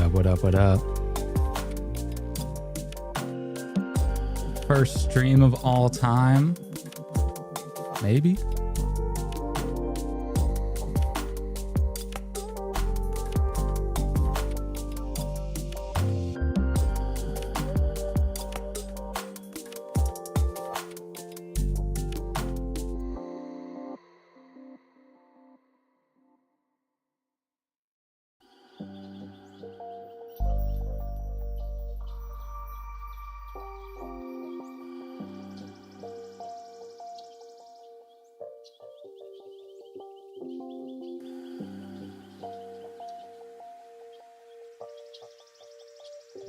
up, what up, what up? First stream of all time. Maybe.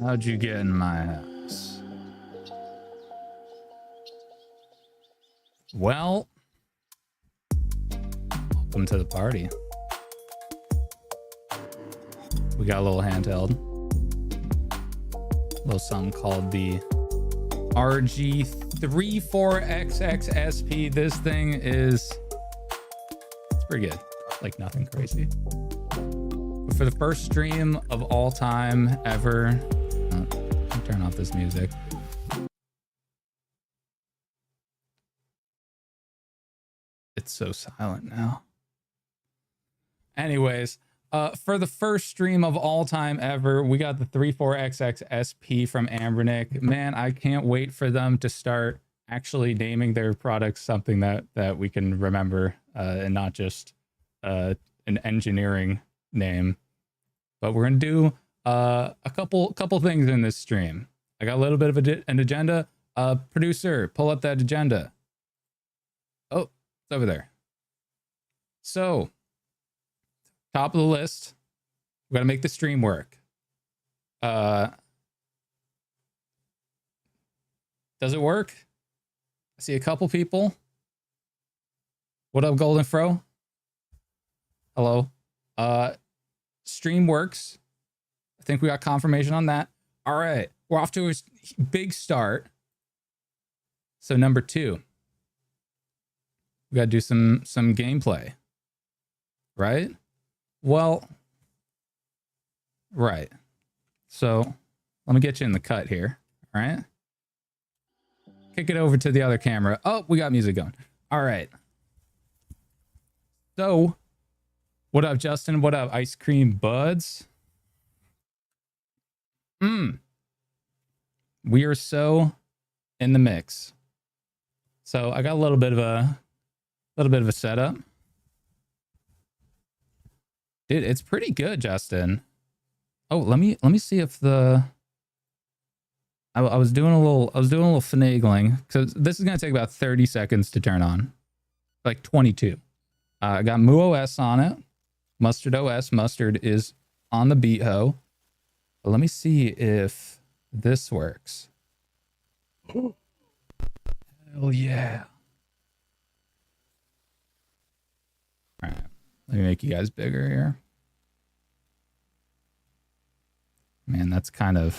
How'd you get in my house? Well, welcome to the party. We got a little handheld. A little something called the RG34XXSP. This thing is, it's pretty good. Like nothing crazy. But for the first stream of all time ever, turn off this music. It's so silent now. Anyways, for the first stream of all time ever, we got the 34XXSP from Anbernic. Man, I can't wait for them to start actually naming their products something that we can remember, and not just an engineering name. But we're gonna do a couple things in this stream. I got a little bit of an agenda. Producer, pull up that agenda. Oh, it's over there. So, top of the list, we got to make the stream work. Does it work? I see a couple people. What up, Golden Fro? Hello. Stream works. I think we got confirmation on that. All right, we're off to a big start. So number 2, we got to do some gameplay, right? Well, right. So let me get you in the cut here. All right. Kick it over to the other camera. Oh, we got music going. All right. So what up, Justin? What up, Ice Cream Buds? We are so in the mix. So I got a little bit of a setup. Dude, it's pretty good, Justin. Oh, let me see if the I was doing a little finagling because this is gonna take about 30 seconds to turn on. Like 22. I got MooOS on it. Mustard OS. Mustard is on the beat hoe. But let me see if this works. Hell yeah. All right. Let me make you guys bigger here. Man, that's kind of...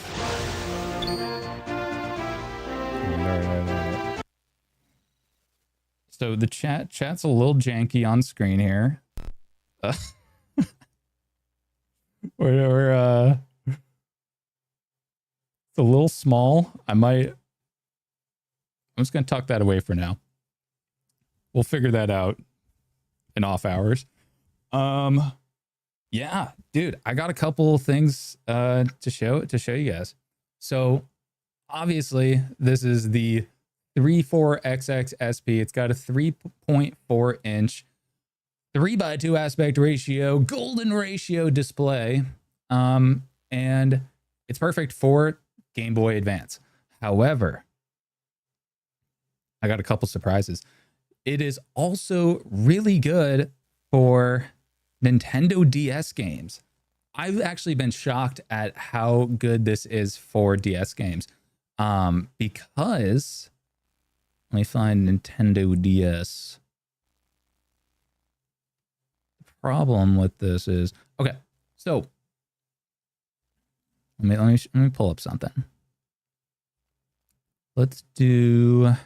So the chat's a little janky on screen here. We're it's a little small. I'm just gonna tuck that away for now. We'll figure that out in off hours. Yeah, dude, I got a couple things to show you guys. So obviously this is the 34XXSP. It's got a 3.4 inch 3:2 aspect ratio golden ratio display, and it's perfect for Game Boy Advance. However, I got a couple surprises. It is also really good for Nintendo DS games. I've actually been shocked at how good this is for DS games, because let me find Nintendo DS. The problem with this is, okay, so let me pull up something. Let's do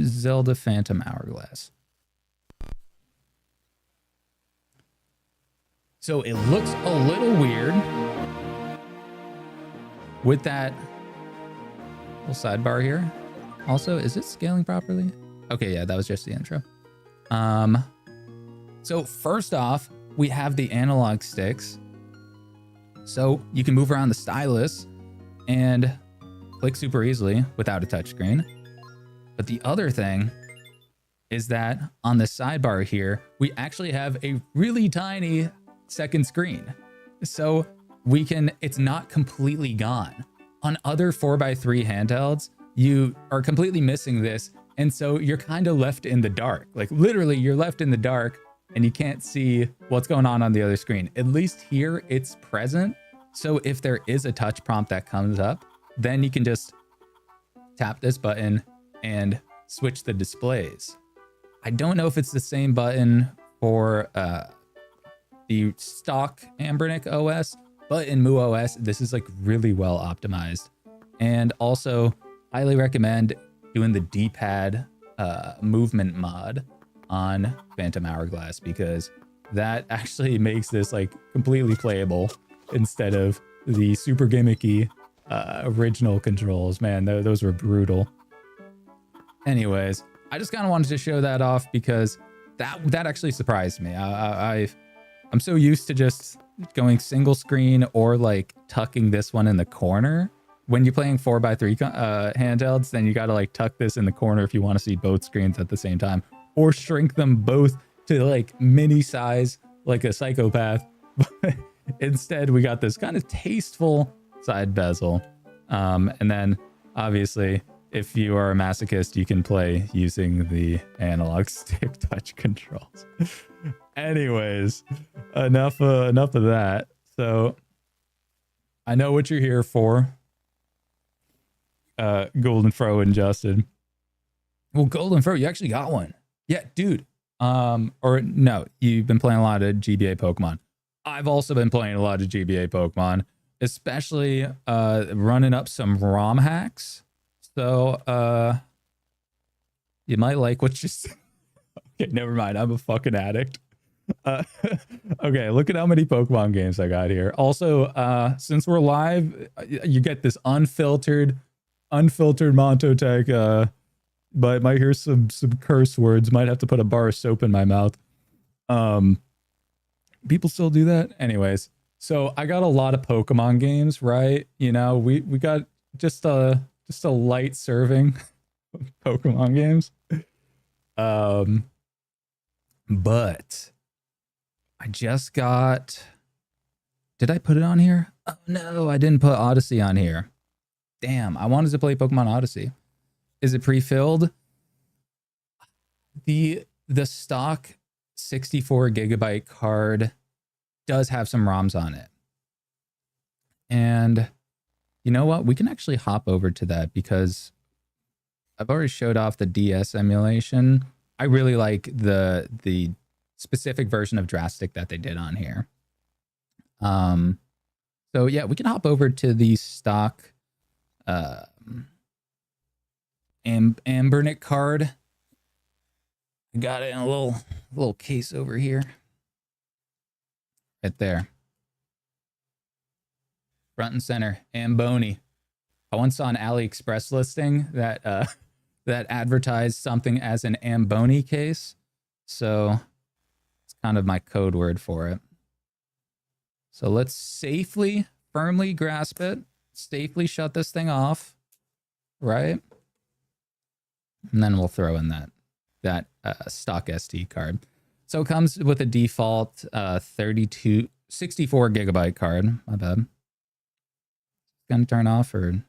Zelda Phantom Hourglass. So it looks a little weird with that little sidebar here. Also, is it scaling properly? Okay, yeah, that was just the intro. So first off, we have the analog sticks. So you can move around the stylus and click super easily without a touchscreen. But the other thing is that on the sidebar here, we actually have a really tiny second screen. So we can, it's not completely gone. On other 4x3 handhelds, you are completely missing this. And so you're kind of left in the dark. Like literally you're left in the dark and you can't see what's going on the other screen. At least here it's present. So if there is a touch prompt that comes up, then you can just tap this button and switch the displays. I don't know if it's the same button for the stock Anbernic OS, but in MuOS, this is like really well optimized. And also highly recommend doing the D-pad movement mod on Phantom Hourglass, because that actually makes this like completely playable instead of the super gimmicky original controls. Man, those were brutal. Anyways, I just kind of wanted to show that off because that actually surprised me. I'm so used to just going single screen or like tucking this one in the corner. When you're playing 4x3 handhelds, then you got to like tuck this in the corner if you want to see both screens at the same time, or shrink them both to like mini size like a psychopath. But instead, we got this kind of tasteful side bezel. And then obviously, if you are a masochist, you can play using the analog stick touch controls. Anyways, enough of that. So I know what you're here for. Golden Fro and Justin. Well, Golden Fro, you actually got one. Yeah, dude. Or no, you've been playing a lot of GBA Pokemon. I've also been playing a lot of GBA Pokemon, especially running up some ROM hacks. So you might like what you see. Okay, never mind. I'm a fucking addict. Okay, look at how many Pokemon games I got here. Also, since we're live, you get this unfiltered Montotech. But might hear some curse words. Might have to put a bar of soap in my mouth. People still do that, anyways. So I got a lot of Pokemon games, right? You know, we got just a light serving of Pokemon games. But I just got. Did I put it on here? Oh no, I didn't put Odyssey on here. Damn, I wanted to play Pokemon Odyssey. Is it pre-filled? The stock 64 gigabyte card does have some ROMs on it. And you know what? We can actually hop over to that because I've already showed off the DS emulation. I really like the specific version of Drastic that they did on here. So yeah, we can hop over to the stock Anbernic card. I got it in a little case over here. Right there. Front and center. Amboni. I once saw an AliExpress listing that that advertised something as an Amboni case. So it's kind of my code word for it. So let's safely, firmly grasp it. Safely shut this thing off. Right? And then we'll throw in that stock SD card. So it comes with a default 64 gigabyte card. My bad. Gonna turn off, or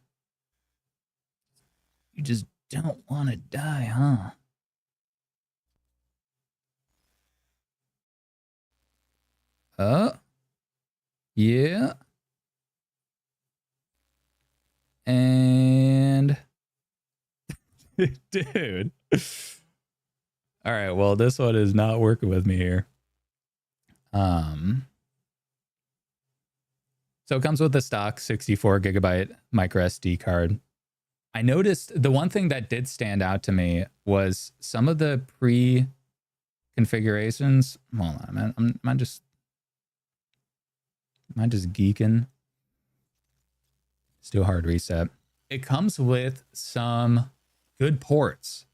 you just don't want to die, huh? Yeah. And dude. All right, well, this one is not working with me here. So it comes with the stock 64 gigabyte micro SD card. I noticed the one thing that did stand out to me was some of the pre-configurations. Hold on, man. I'm just Am I just geeking? Let's do a hard reset. It comes with some good ports.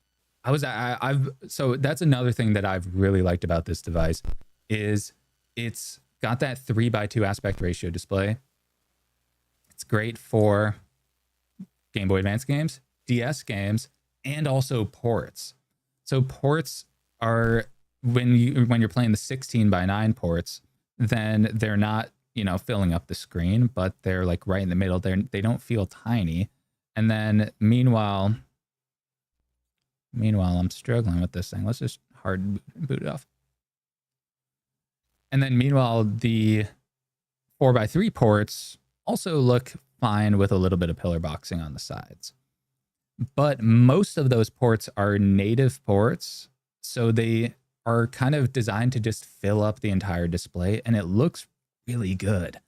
So that's another thing that I've really liked about this device is it's got that 3:2 aspect ratio display. It's great for Game Boy Advance games, DS games, and also ports. So ports are when you're playing the 16:9 ports, then they're not, you know, filling up the screen, but they're like right in the middle. They don't feel tiny. And then meanwhile, I'm struggling with this thing. Let's just hard boot it off. And then meanwhile, the 4:3 ports also look fine with a little bit of pillar boxing on the sides. But most of those ports are native ports, so they are kind of designed to just fill up the entire display, and it looks really good.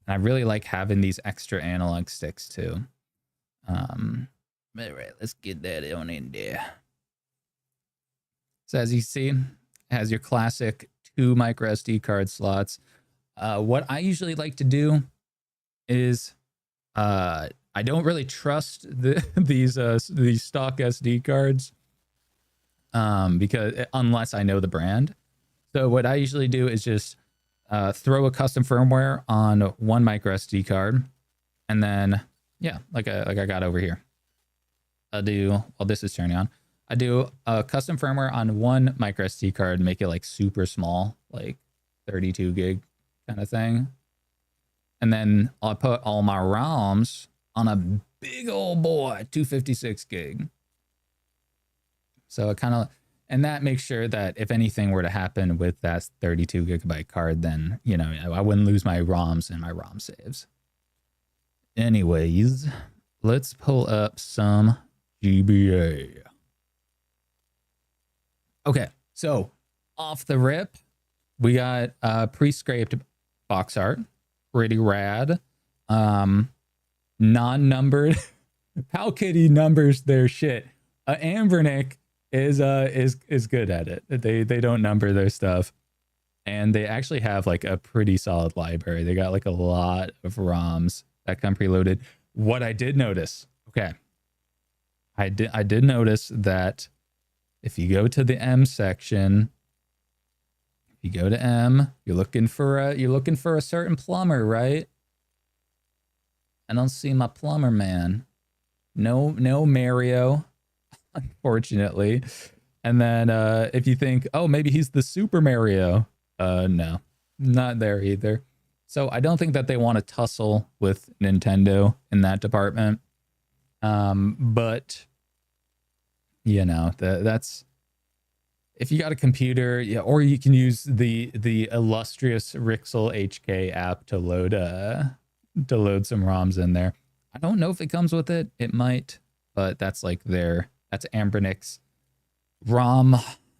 And I really like having these extra analog sticks too. All right, let's get that on in there. So as you see, it has your classic 2 micro SD card slots. What I usually like to do is I don't really trust these stock SD cards because unless I know the brand. So what I usually do is just throw a custom firmware on 1 micro SD card, and then yeah, like I got over here. I'll do, while this is turning on, I do a custom firmware on 1 micro SD card, make it like super small, like 32 gig kind of thing. And then I'll put all my ROMs on a big old boy, 256 gig. So it kind of, and that makes sure that if anything were to happen with that 32 gigabyte card, then, you know, I wouldn't lose my ROMs and my ROM saves. Anyways, let's pull up some GBA. Okay, so off the rip, we got pre-scraped box art, pretty rad. Non-numbered. Pal Kitty numbers their shit. Anbernic is good at it. They don't number their stuff, and they actually have like a pretty solid library. They got like a lot of ROMs that come preloaded. What I did notice, okay, I did notice that if you go to the M section, if you go to M, you're looking for a certain plumber, right? I don't see my plumber man. No Mario, unfortunately. And then if you think, oh, maybe he's the Super Mario, no, not there either. So I don't think that they want to tussle with Nintendo in that department. But you know, that's, if you got a computer, yeah, or you can use the illustrious Rixel HK app to load some ROMs in there. I don't know if it comes with it. It might, but that's like that's Anbernic's ROM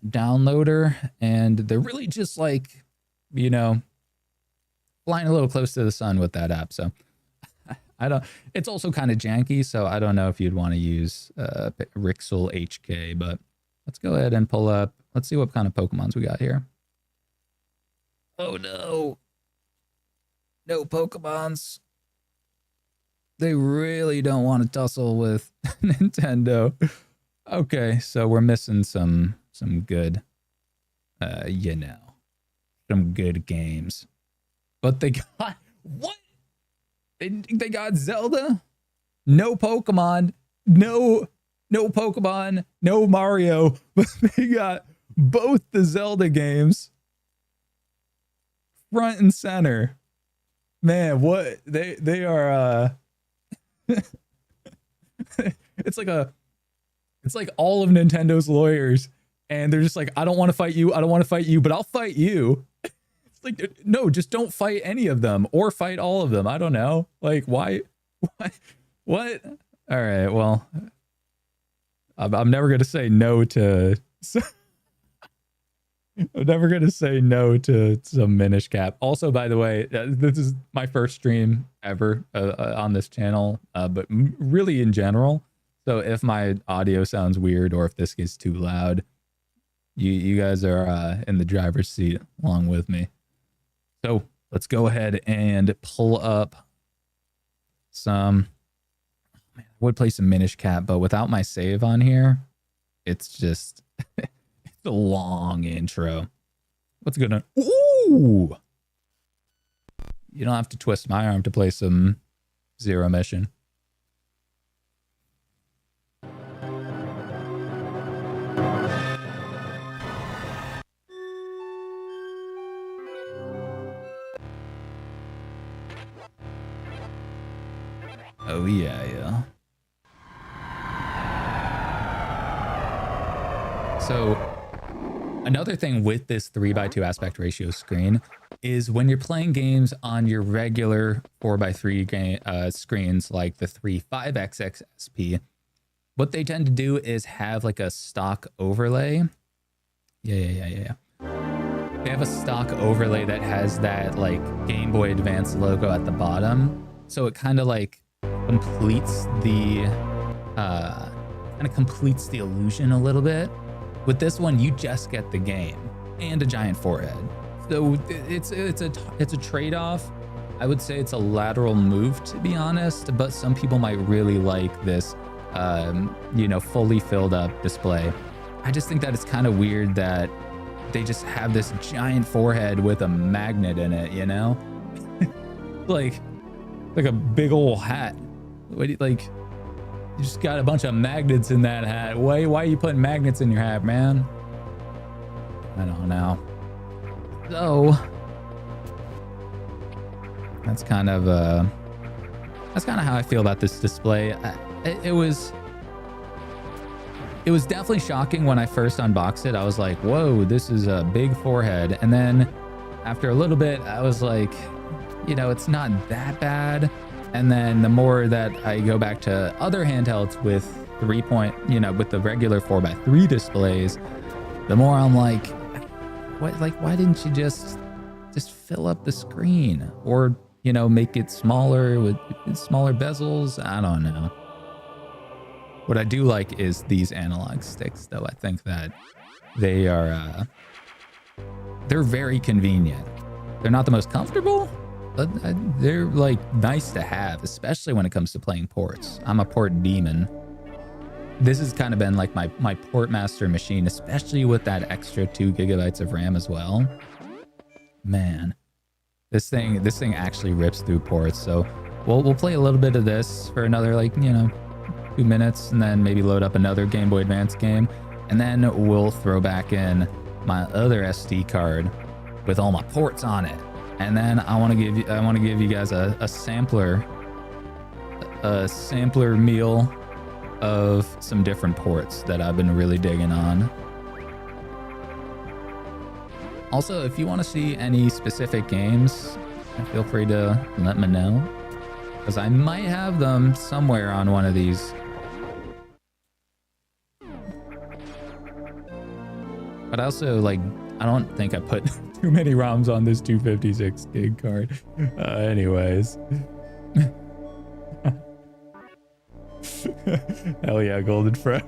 downloader, and they're really just like, you know, flying a little close to the sun with that app. So it's also kind of janky, so I don't know if you'd want to use Rixel HK, but let's go ahead and pull up. Let's see what kind of Pokemons we got here. Oh no. No Pokemons. They really don't want to tussle with Nintendo. Okay, so we're missing some good, you know, some good games. But they got, what? They got Zelda? No Pokemon. No Pokemon. No Mario. But they got both the Zelda games front and center. Man, what? They are... It's like all of Nintendo's lawyers, and they're just like, I don't want to fight you. I don't want to fight you, but I'll fight you. It's like, no, just don't fight any of them, or fight all of them. I don't know. Like, why? What? All right. Well, I'm never going to say no to... I'm never going to say no to some Minish Cap. Also, by the way, this is my first stream ever on this channel, but really in general. So if my audio sounds weird or if this gets too loud, you guys are in the driver's seat along with me. So let's go ahead and pull up some. Man, I would play some Minish Cap, but without my save on here, it's just it's a long intro. What's good on? Ooh! You don't have to twist my arm to play some Zero Mission. Oh yeah. So another thing with this 3:2 aspect ratio screen is when you're playing games on your regular 4:3 screens like the 35XXSP, what they tend to do is have like a stock overlay. Yeah. They have a stock overlay that has that like Game Boy Advance logo at the bottom. So it kind of like completes the illusion a little bit. With this one, you just get the game and a giant forehead. So it's a trade-off. I would say it's a lateral move, to be honest, but some people might really like this fully filled up display. I just think that it's kind of weird that they just have this giant forehead with a magnet in it, you know? like a big old hat. Like, you just got a bunch of magnets in that hat. Why are you putting magnets in your hat, man? I don't know. So that's kind of how I feel about this display. It was definitely shocking when I first unboxed it. I was like, whoa, this is a big forehead. And then after a little bit, I was like, it's not that bad. And then the more that I go back to other handhelds with with the regular 4:3 displays, the more I'm like, why didn't you just fill up the screen, or make it smaller with smaller bezels? I don't know. What I do like is these analog sticks, though. I think that they're very convenient. They're not the most comfortable, but they're like nice to have, especially when it comes to playing ports. I'm a port demon. This has kind of been like my port master machine, especially with that extra 2 gigabytes of RAM as well. Man, this thing actually rips through ports. So we'll play a little bit of this for another 2 minutes, and then maybe load up another Game Boy Advance game, and then we'll throw back in my other SD card with all my ports on it. And then I want to give you guys a sampler meal of some different ports that I've been really digging on. Also, if you want to see any specific games, feel free to let me know, because I might have them somewhere on one of these. But also, I don't think I put too many ROMs on this 256 gig card. Anyways. Hell yeah, Golden Fro.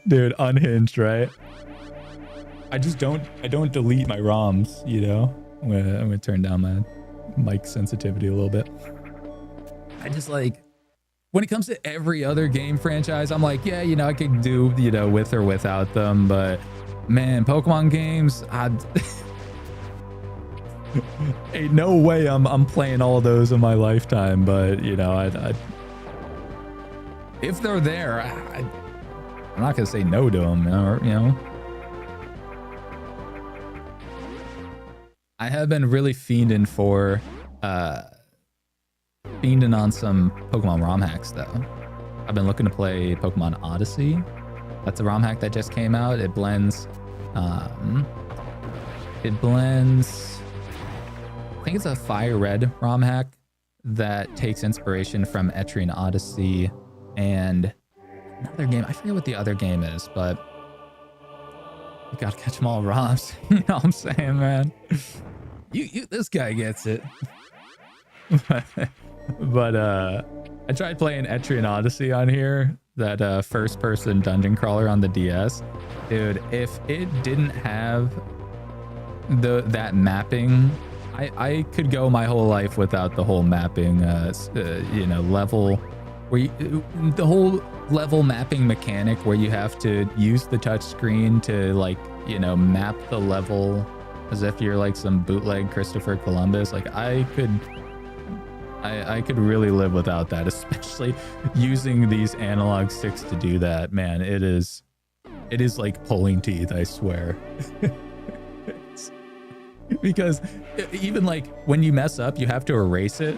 Dude, unhinged, right? I don't delete my ROMs, I'm gonna turn down my mic sensitivity a little bit. I just when it comes to every other game franchise, I'm like, yeah, I could do, with or without them, but man, Pokemon games, ain't no way I'm playing all of those in my lifetime, but if they're there, I'm not gonna say no to them, I have been really fiending on some Pokemon ROM hacks, though. I've been looking to play Pokemon Odyssey. That's a ROM hack that just came out. It blends, I think it's a Fire Red ROM hack that takes inspiration from Etrian Odyssey and another game. I forget what the other game is, but you gotta catch them all ROMs. You know what I'm saying, man? This guy gets it. But I tried playing Etrian Odyssey on here, that first-person dungeon crawler on the DS. Dude, if it didn't have that mapping. I could go my whole life without the whole mapping, you know, level where the whole level mapping mechanic where you have to use the touch screen to, like, you know, map the level as if you're like some bootleg Christopher Columbus. Like I could really live without that, especially using these analog sticks to do that. Man, it is like pulling teeth, I swear. Because even like when you mess up, you have to erase it,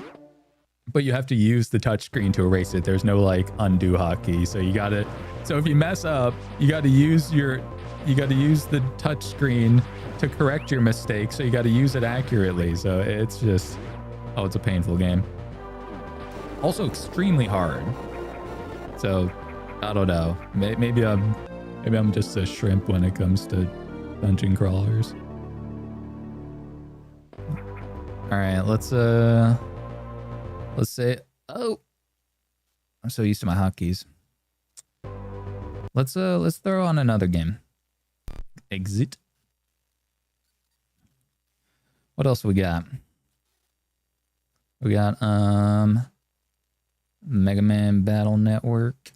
but you have to use the touchscreen to erase it. There's no like undo hotkey. So if you mess up, you gotta use the touchscreen to correct your mistake. So you gotta use it accurately. So it's just, oh, it's a painful game. Also extremely hard. So I don't know. Maybe I'm just a shrimp when it comes to dungeon crawlers. All right, let's say, oh, I'm so used to my hotkeys. Let's throw on another game. Exit. What else we got? We got Mega Man Battle Network.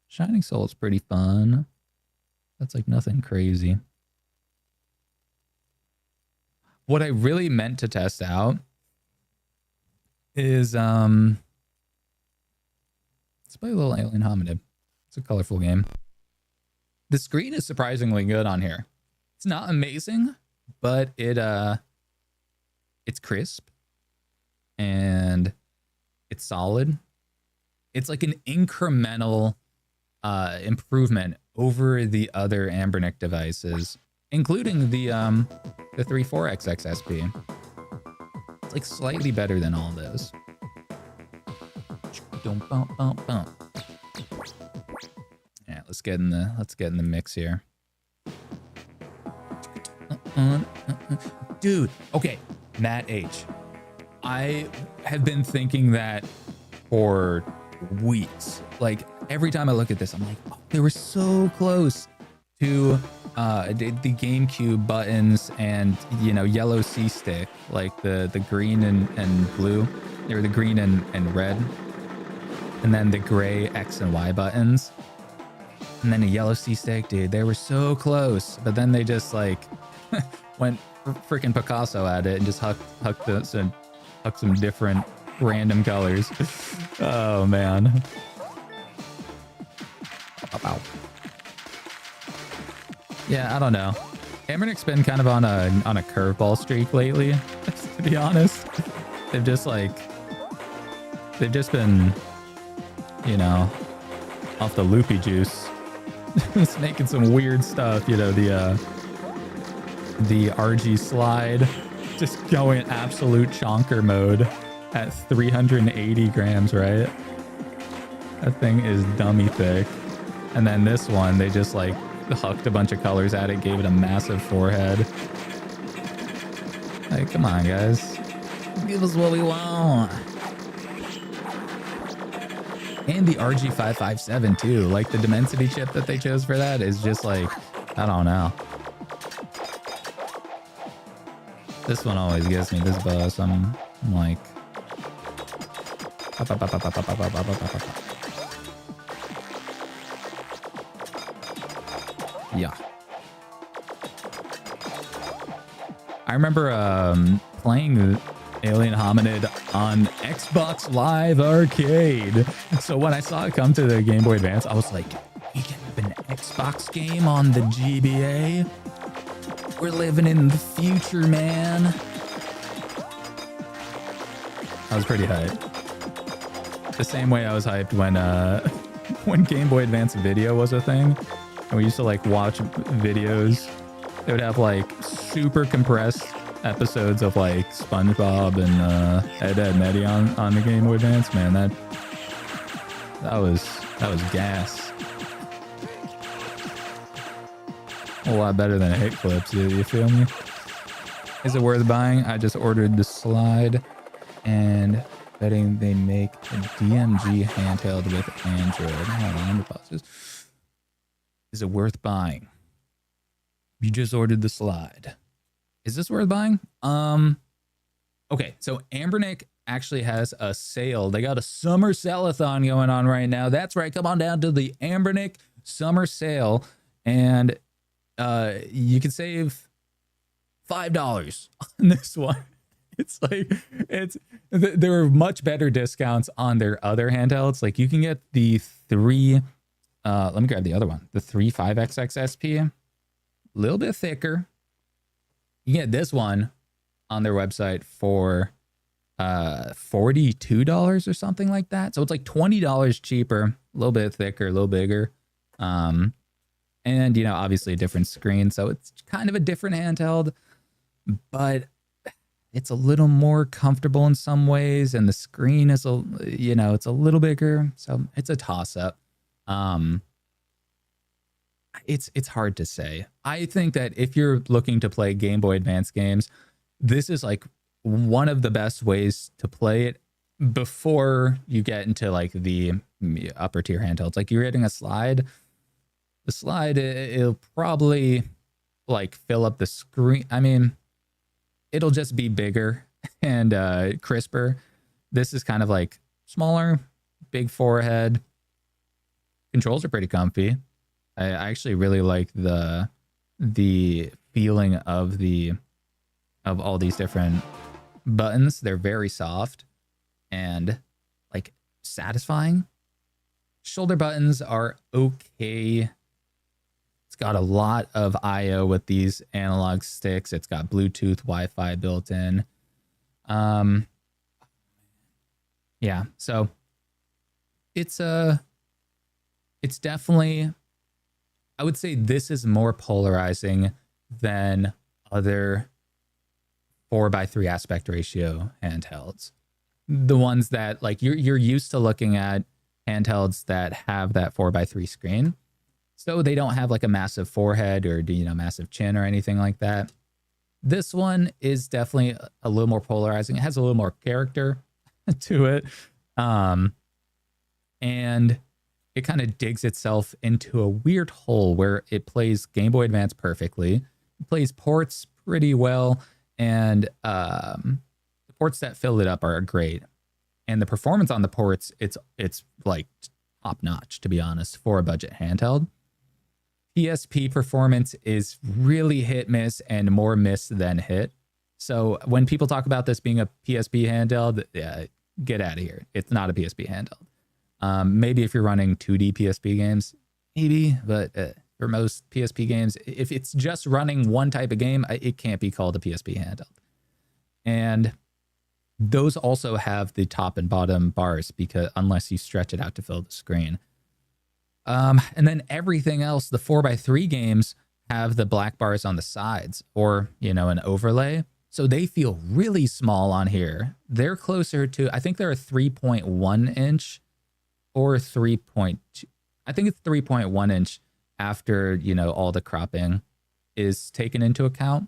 Shining Soul's pretty fun. That's like nothing crazy. What I really meant to test out is let's play a little Alien Hominid. It's a colorful game. The screen is surprisingly good on here. It's not amazing, but it's crisp and it's solid. It's like an incremental improvement over the other Anbernic devices, including the 34XXSP. It's like slightly better than all those. Yeah, let's get in the mix here. Dude, okay, Matt H. I have been thinking that for weeks. Like every time I look at this, I'm like, oh, they were so close to the GameCube buttons and, you know, yellow C stick, like the green and blue. They were the green and red, and then the gray X and Y buttons, and then a yellow C stick. Dude, they were so close, but then they just like went freaking Picasso at it and just hucked some different random colors. Oh man. Wow. Yeah, I don't know. Anbernic's been kind of on a curveball streak lately, to be honest. They've just been, you know, off the loopy juice. Just making some weird stuff, you know, the RG slide just going absolute chonker mode at 380 grams, right? That thing is dummy thick. And then this one, they just like hucked a bunch of colors at it, gave it a massive forehead. Like, come on, guys. Give us what we want. And the RG557 too. Like the Dimensity chip that they chose for that is just like, I don't know. This one always gives me this buzz. I'm like, yeah. I remember playing Alien Hominid on Xbox Live Arcade. So when I saw it come to the Game Boy Advance, I was like, we can have an Xbox game on the GBA. We're living in the future, man. I was pretty hyped. The same way I was hyped when Game Boy Advance video was a thing. And we used to like watch videos. They would have like super compressed episodes of like SpongeBob and Ed, Edd and Eddy on the Game Boy Advance. Man, that was gas. A lot better than hit clips, you feel me? Is it worth buying? I just ordered the slide and betting they make a DMG handheld with Android. Hold on, let me pause this. Is it worth buying? You just ordered the slide. Is this worth buying? Okay, so Anbernic actually has a sale. They got a summer sell-a-thon going on right now. That's right. Come on down to the Anbernic summer sale, and you can save $5 on this one. It's like there are much better discounts on their other handhelds. Like you can get the let me grab the other one, the 35XXSP, a little bit thicker. You get this one on their website for $42 or something like that. So it's like $20 cheaper, a little bit thicker, a little bigger. And you know, obviously a different screen. So it's kind of a different handheld, but it's a little more comfortable in some ways. And the screen is it's a little bigger. So it's a toss up. It's hard to say. I think that if you're looking to play Game Boy Advance games, this is like one of the best ways to play it before you get into like the upper tier handhelds. Like you're getting a slide. The slide, it'll probably like fill up the screen. I mean, it'll just be bigger and crisper. This is kind of like smaller, big forehead. Controls are pretty comfy. I actually really like the feeling of all these different buttons. They're very soft and like satisfying. Shoulder buttons are okay. It's got a lot of IO with these analog sticks. It's got Bluetooth, Wi-Fi built in. Yeah, so it's definitely, I would say this is more polarizing than other 4:3 aspect ratio handhelds. The ones that like you're used to looking at handhelds that have that 4:3 screen. So they don't have like a massive forehead or, massive chin or anything like that. This one is definitely a little more polarizing. It has a little more character to it. And it kind of digs itself into a weird hole where it plays Game Boy Advance perfectly. It plays ports pretty well. And the ports that fill it up are great. And the performance on the ports, it's like top notch, to be honest, for a budget handheld. PSP performance is really hit miss and more miss than hit. So when people talk about this being a PSP handheld, yeah, get out of here. It's not a PSP handheld. Maybe if you're running 2D PSP games, maybe, but for most PSP games, if it's just running one type of game, it can't be called a PSP handheld. And those also have the top and bottom bars because unless you stretch it out to fill the screen. And then everything else, the 4:3 games have the black bars on the sides or, an overlay. So they feel really small on here. They're closer to, I think they're a 3.1 inch or 3.2. I think it's 3.1 inch after, all the cropping is taken into account.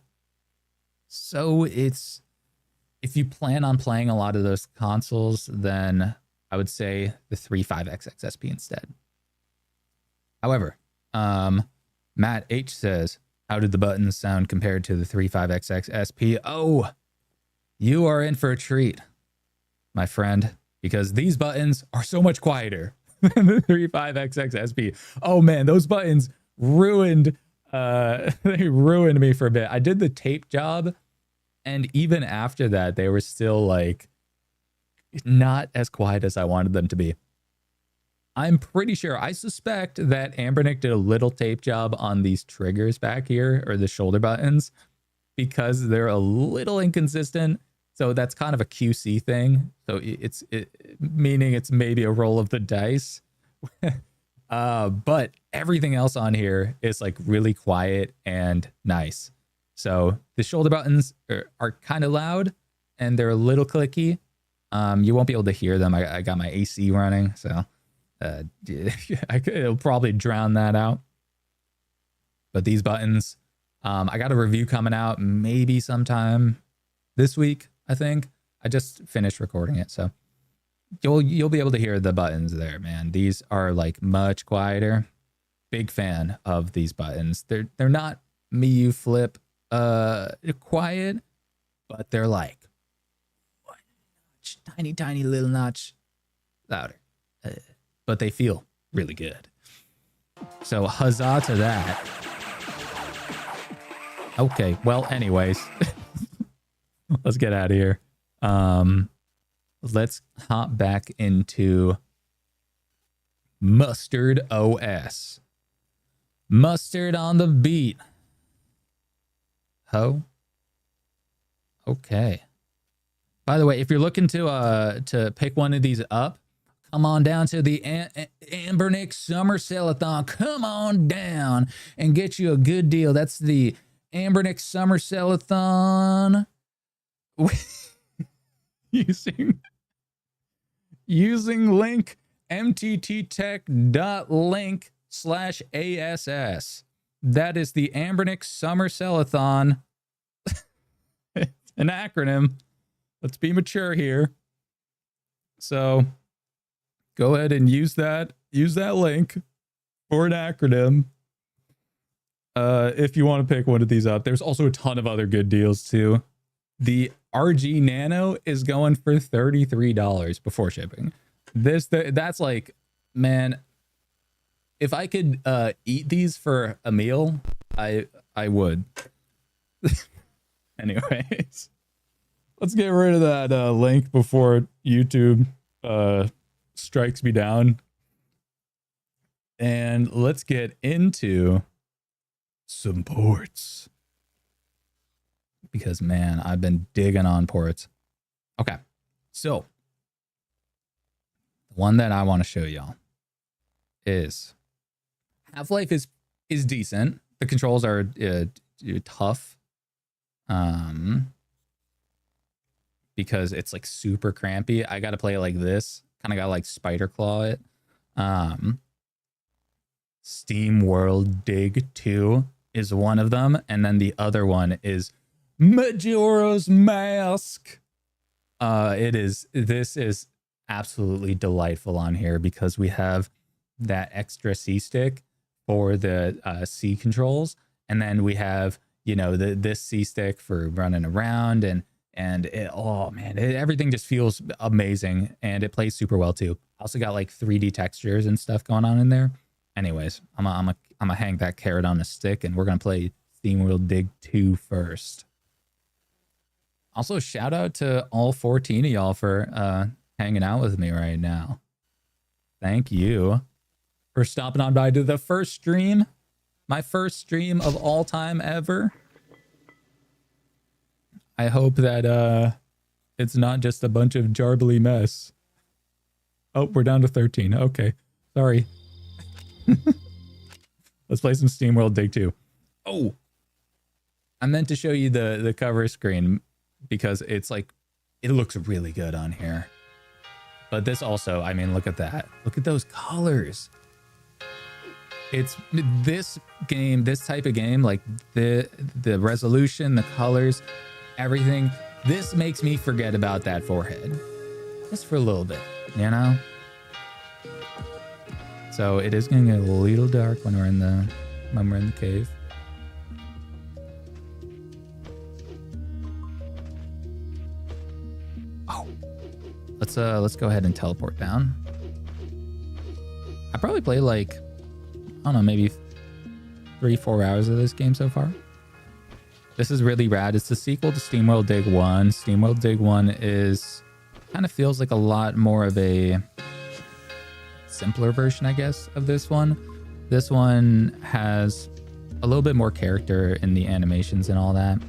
So if you plan on playing a lot of those consoles, then I would say the 35XXSP instead. However, Matt H says, how did the buttons sound compared to the 35XXSP? Oh, you are in for a treat, my friend, because these buttons are so much quieter than the 35XXSP. Oh man, those buttons ruined me for a bit. I did the tape job, and even after that, they were still like not as quiet as I wanted them to be. I'm pretty sure, I suspect that Anbernic did a little tape job on these triggers back here, or the shoulder buttons, because they're a little inconsistent. So that's kind of a QC thing. So meaning it's maybe a roll of the dice. But everything else on here is like really quiet and nice. So the shoulder buttons are kind of loud and they're a little clicky. You won't be able to hear them. I got my AC running, so it'll probably drown that out. But these buttons, I got a review coming out maybe sometime this week, I think. I just finished recording it, so you'll be able to hear the buttons there, man. These are like much quieter. Big fan of these buttons. They're not Miu flip quiet, but they're like one notch, tiny little notch louder, but they feel really good. So huzzah to that. Okay, well, anyways, let's get out of here. Let's hop back into Mustard OS. Mustard on the beat. Ho. Okay. By the way, if you're looking to pick one of these up, come on down to the Anbernic Summer Sale-a-thon. Come on down and get you a good deal. That's the Anbernic Summer Sale-a-thon. using link mtttech.link/ASS. That is the Anbernic Summer Sale-a-thon. It's an acronym. Let's be mature here. So go ahead and use that link for an acronym. If you want to pick one of these up. There's also a ton of other good deals too. The RG Nano is going for $33 before shipping. That's like, man, if I could eat these for a meal, I would. Anyways, let's get rid of that link before YouTube strikes me down. And let's get into some ports. Because, man, I've been digging on ports. Okay, so the one that I want to show y'all is Half-Life is decent. The controls are tough. Because it's like super crampy. I got to play it like this. Kind of got to like spider claw it. Steamworld Dig 2 is one of them. And then the other one is Majora's Mask. This is absolutely delightful on here because we have that extra C stick for the C controls. And then we have, you know, this C stick for running around and oh man, everything just feels amazing and it plays super well too. Also got like 3D textures and stuff going on in there. Anyways, I'm gonna hang that carrot on a stick and we're gonna play Steamworld Dig 2 first. Also, shout out to all 14 of y'all for hanging out with me right now. Thank you for stopping on by to the first stream. My first stream of all time ever. I hope that it's not just a bunch of jarbly mess. Oh, we're down to 13. Okay, sorry. Let's play some Steamworld Dig 2. Oh, I meant to show you the cover screen because it's like, it looks really good on here. But this also, I mean, look at that. Look at those colors. It's this game, this type of game, like the resolution, the colors, everything. This makes me forget about that forehead. Just for a little bit, you know? So it is gonna get a little dark when we're in the cave. Oh, let's go ahead and teleport down. I probably played like, I don't know, maybe 3-4 hours of this game so far. This is really rad. It's the sequel to Steamworld Dig 1. Steamworld Dig 1 is kind of feels like a lot more of a simpler version, I guess, of this one. This one has a little bit more character in the animations and all that.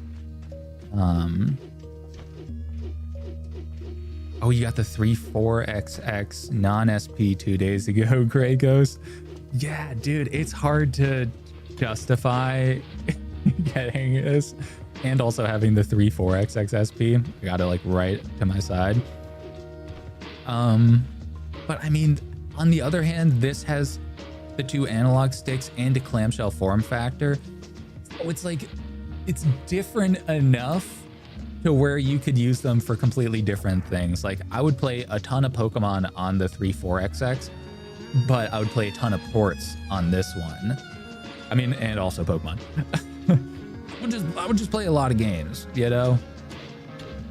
Oh, you got the 34XX non-SP 2 days ago, Grey Ghost. Yeah, dude, it's hard to justify getting this and also having the 34XXSP. I got it like right to my side. But I mean, on the other hand, this has the 2 analog sticks and a clamshell form factor. So it's like, it's different enough to where you could use them for completely different things. Like I would play a ton of Pokemon on the 34XX, but I would play a ton of ports on this one. I mean, and also Pokemon. I would just play a lot of games, you know.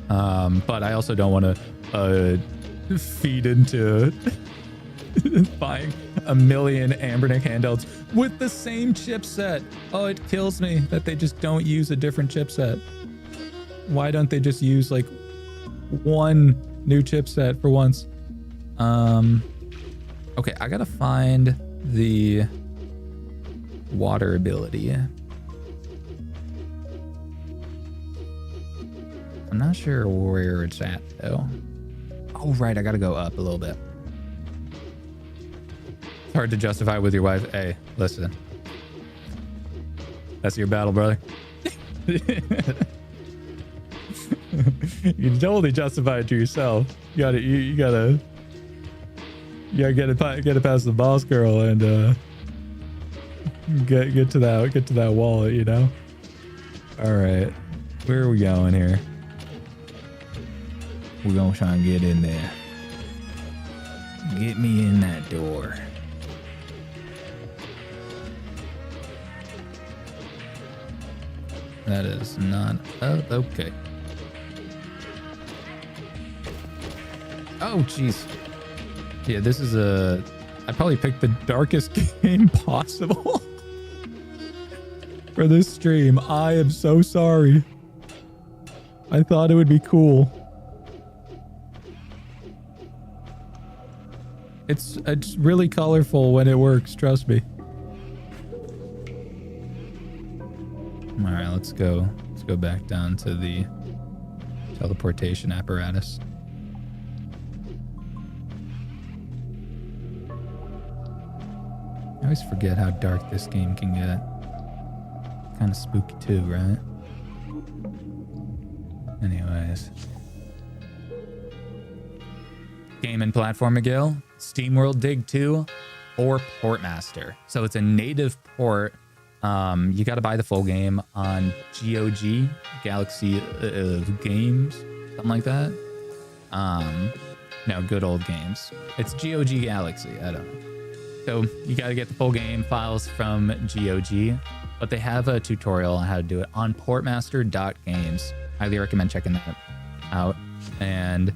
But I also don't want to feed into buying a million Anbernic handhelds with the same chipset. Oh, it kills me that they just don't use a different chipset. Why don't they just use like one new chipset for once? Okay, I gotta find the water ability. I'm not sure where it's at though. Oh, right, I gotta go up a little bit. It's hard to justify with your wife. Hey, listen. That's your battle, brother. You can totally justify it to yourself. You gotta get it past the boss girl and get to that wallet, you know. All right, where are we going here? We're gonna try and get in there. Get me in that door. That is not... Oh, okay. Oh, jeez. Yeah, this is I probably picked the darkest game possible for this stream. I am so sorry. I thought it would be cool. It's really colorful when it works, trust me. All right, let's go back down to the teleportation apparatus. I always forget how dark this game can get. Kind of spooky too, right? Anyways. Game and platform, Miguel. Steamworld Dig 2 or Portmaster. So it's a native port. You got to buy the full game on GOG, Galaxy Games, something like that. No, good old games. It's GOG Galaxy, I don't know. So you got to get the full game files from GOG, but they have a tutorial on how to do it on portmaster.games. Highly recommend checking that out. And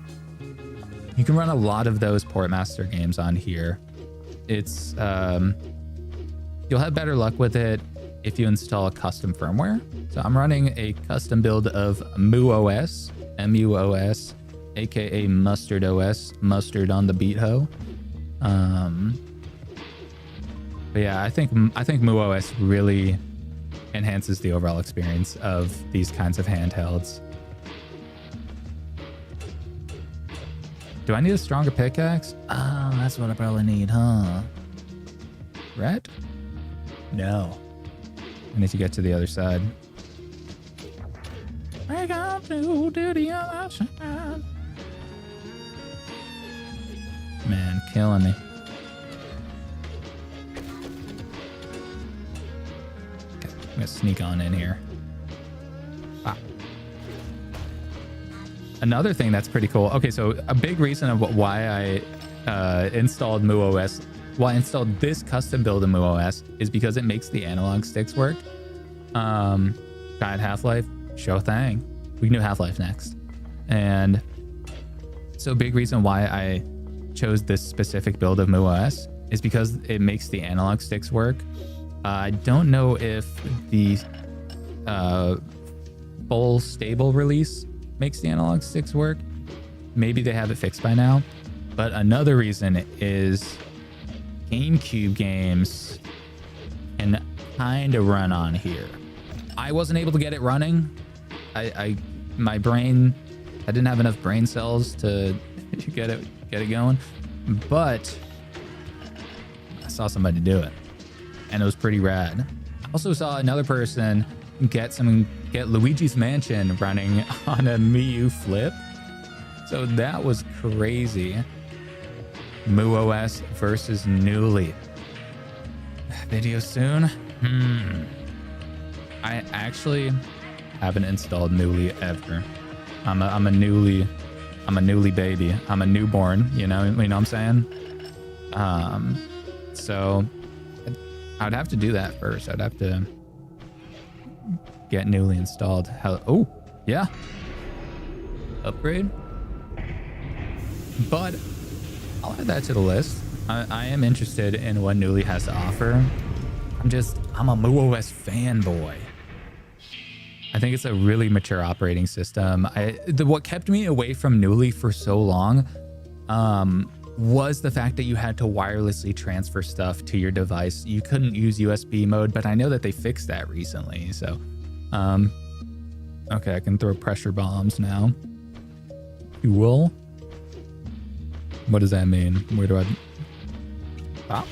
you can run a lot of those Portmaster games on here. It's you'll have better luck with it if you install a custom firmware. So I'm running a custom build of MuOS, MuOS, aka Mustard OS, mustard on the beat ho. But yeah, I think MuOS really enhances the overall experience of these kinds of handhelds. Do I need a stronger pickaxe? Oh, that's what I probably need, huh? Red? No. I need to get to the other side. I got to do the other side. Man, killing me. Okay, I'm gonna sneak on in here. Ah. Another thing that's pretty cool. Okay, so a big reason of why I installed MuOS, why I installed this custom build of MuOS, is because it makes the analog sticks work. Tried Half-Life, sure thing. We can do Half-Life next. And so a big reason why I chose this specific build of MuOS is because it makes the analog sticks work. I don't know if the full stable release makes the analog sticks work. Maybe they have it fixed by now. But another reason is GameCube games can kind of run on here. I wasn't able to get it running. My brain, I didn't have enough brain cells to get it going. But I saw somebody do it, and it was pretty rad. I also saw another person get Luigi's Mansion running on a Miu Flip. So that was crazy. MuOS versus Newly. Video soon? I actually haven't installed Newly ever. I'm a Newly baby. I'm a newborn, you know what I'm saying? So I'd have to do that first. I'd have to get newly installed. Oh, yeah. Upgrade. But I'll add that to the list. I am interested in what Newly has to offer. I'm a MuOS fanboy. I think it's a really mature operating system. What kept me away from Newly for so long was the fact that you had to wirelessly transfer stuff to your device. You couldn't use USB mode, but I know that they fixed that recently. So, okay, I can throw pressure bombs now. You will. What does that mean? Where do I... Stop?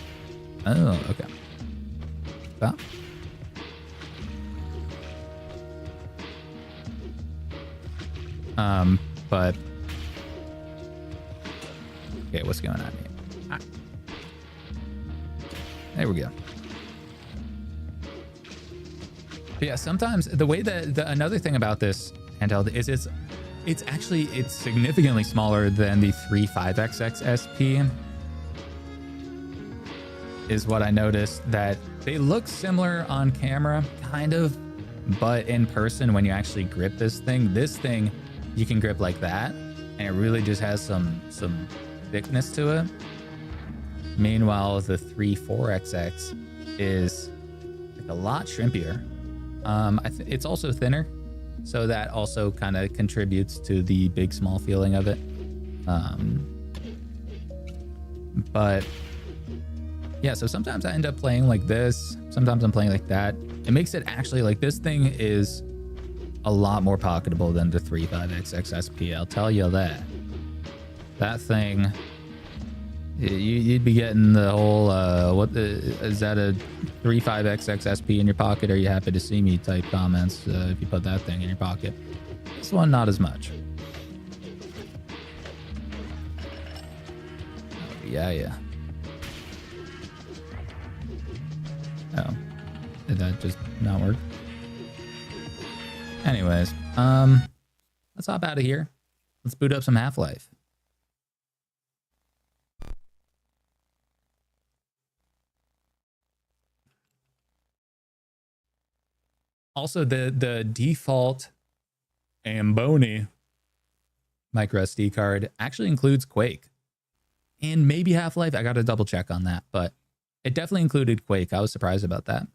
Oh, okay. Stop. But... Okay, what's going on here? Ah. There we go. But yeah, sometimes the way that... another thing about this handheld is it's significantly smaller than the 35XXSP. Is what I noticed, that they look similar on camera, kind of, but in person, when you actually grip this thing you can grip like that, and it really just has some thickness to it. Meanwhile, the 34XX is like a lot shrimpier. It's also thinner, so that also kind of contributes to the big small feeling of it. But yeah, so sometimes I end up playing like this, sometimes I'm playing like that. It makes it actually, like, this thing is a lot more pocketable than the 35XXSP, I'll tell you that. That thing, you'd be getting the whole, is that a 35XXSP in your pocket? Are you happy to see me type comments if you put that thing in your pocket. This one, not as much. Oh, yeah. Oh, did that just not work? Anyways, let's hop out of here. Let's boot up some Half-Life. Also, the default Anbernic micro SD card actually includes Quake and maybe Half-Life. I got to double check on that, but it definitely included Quake. I was surprised about that.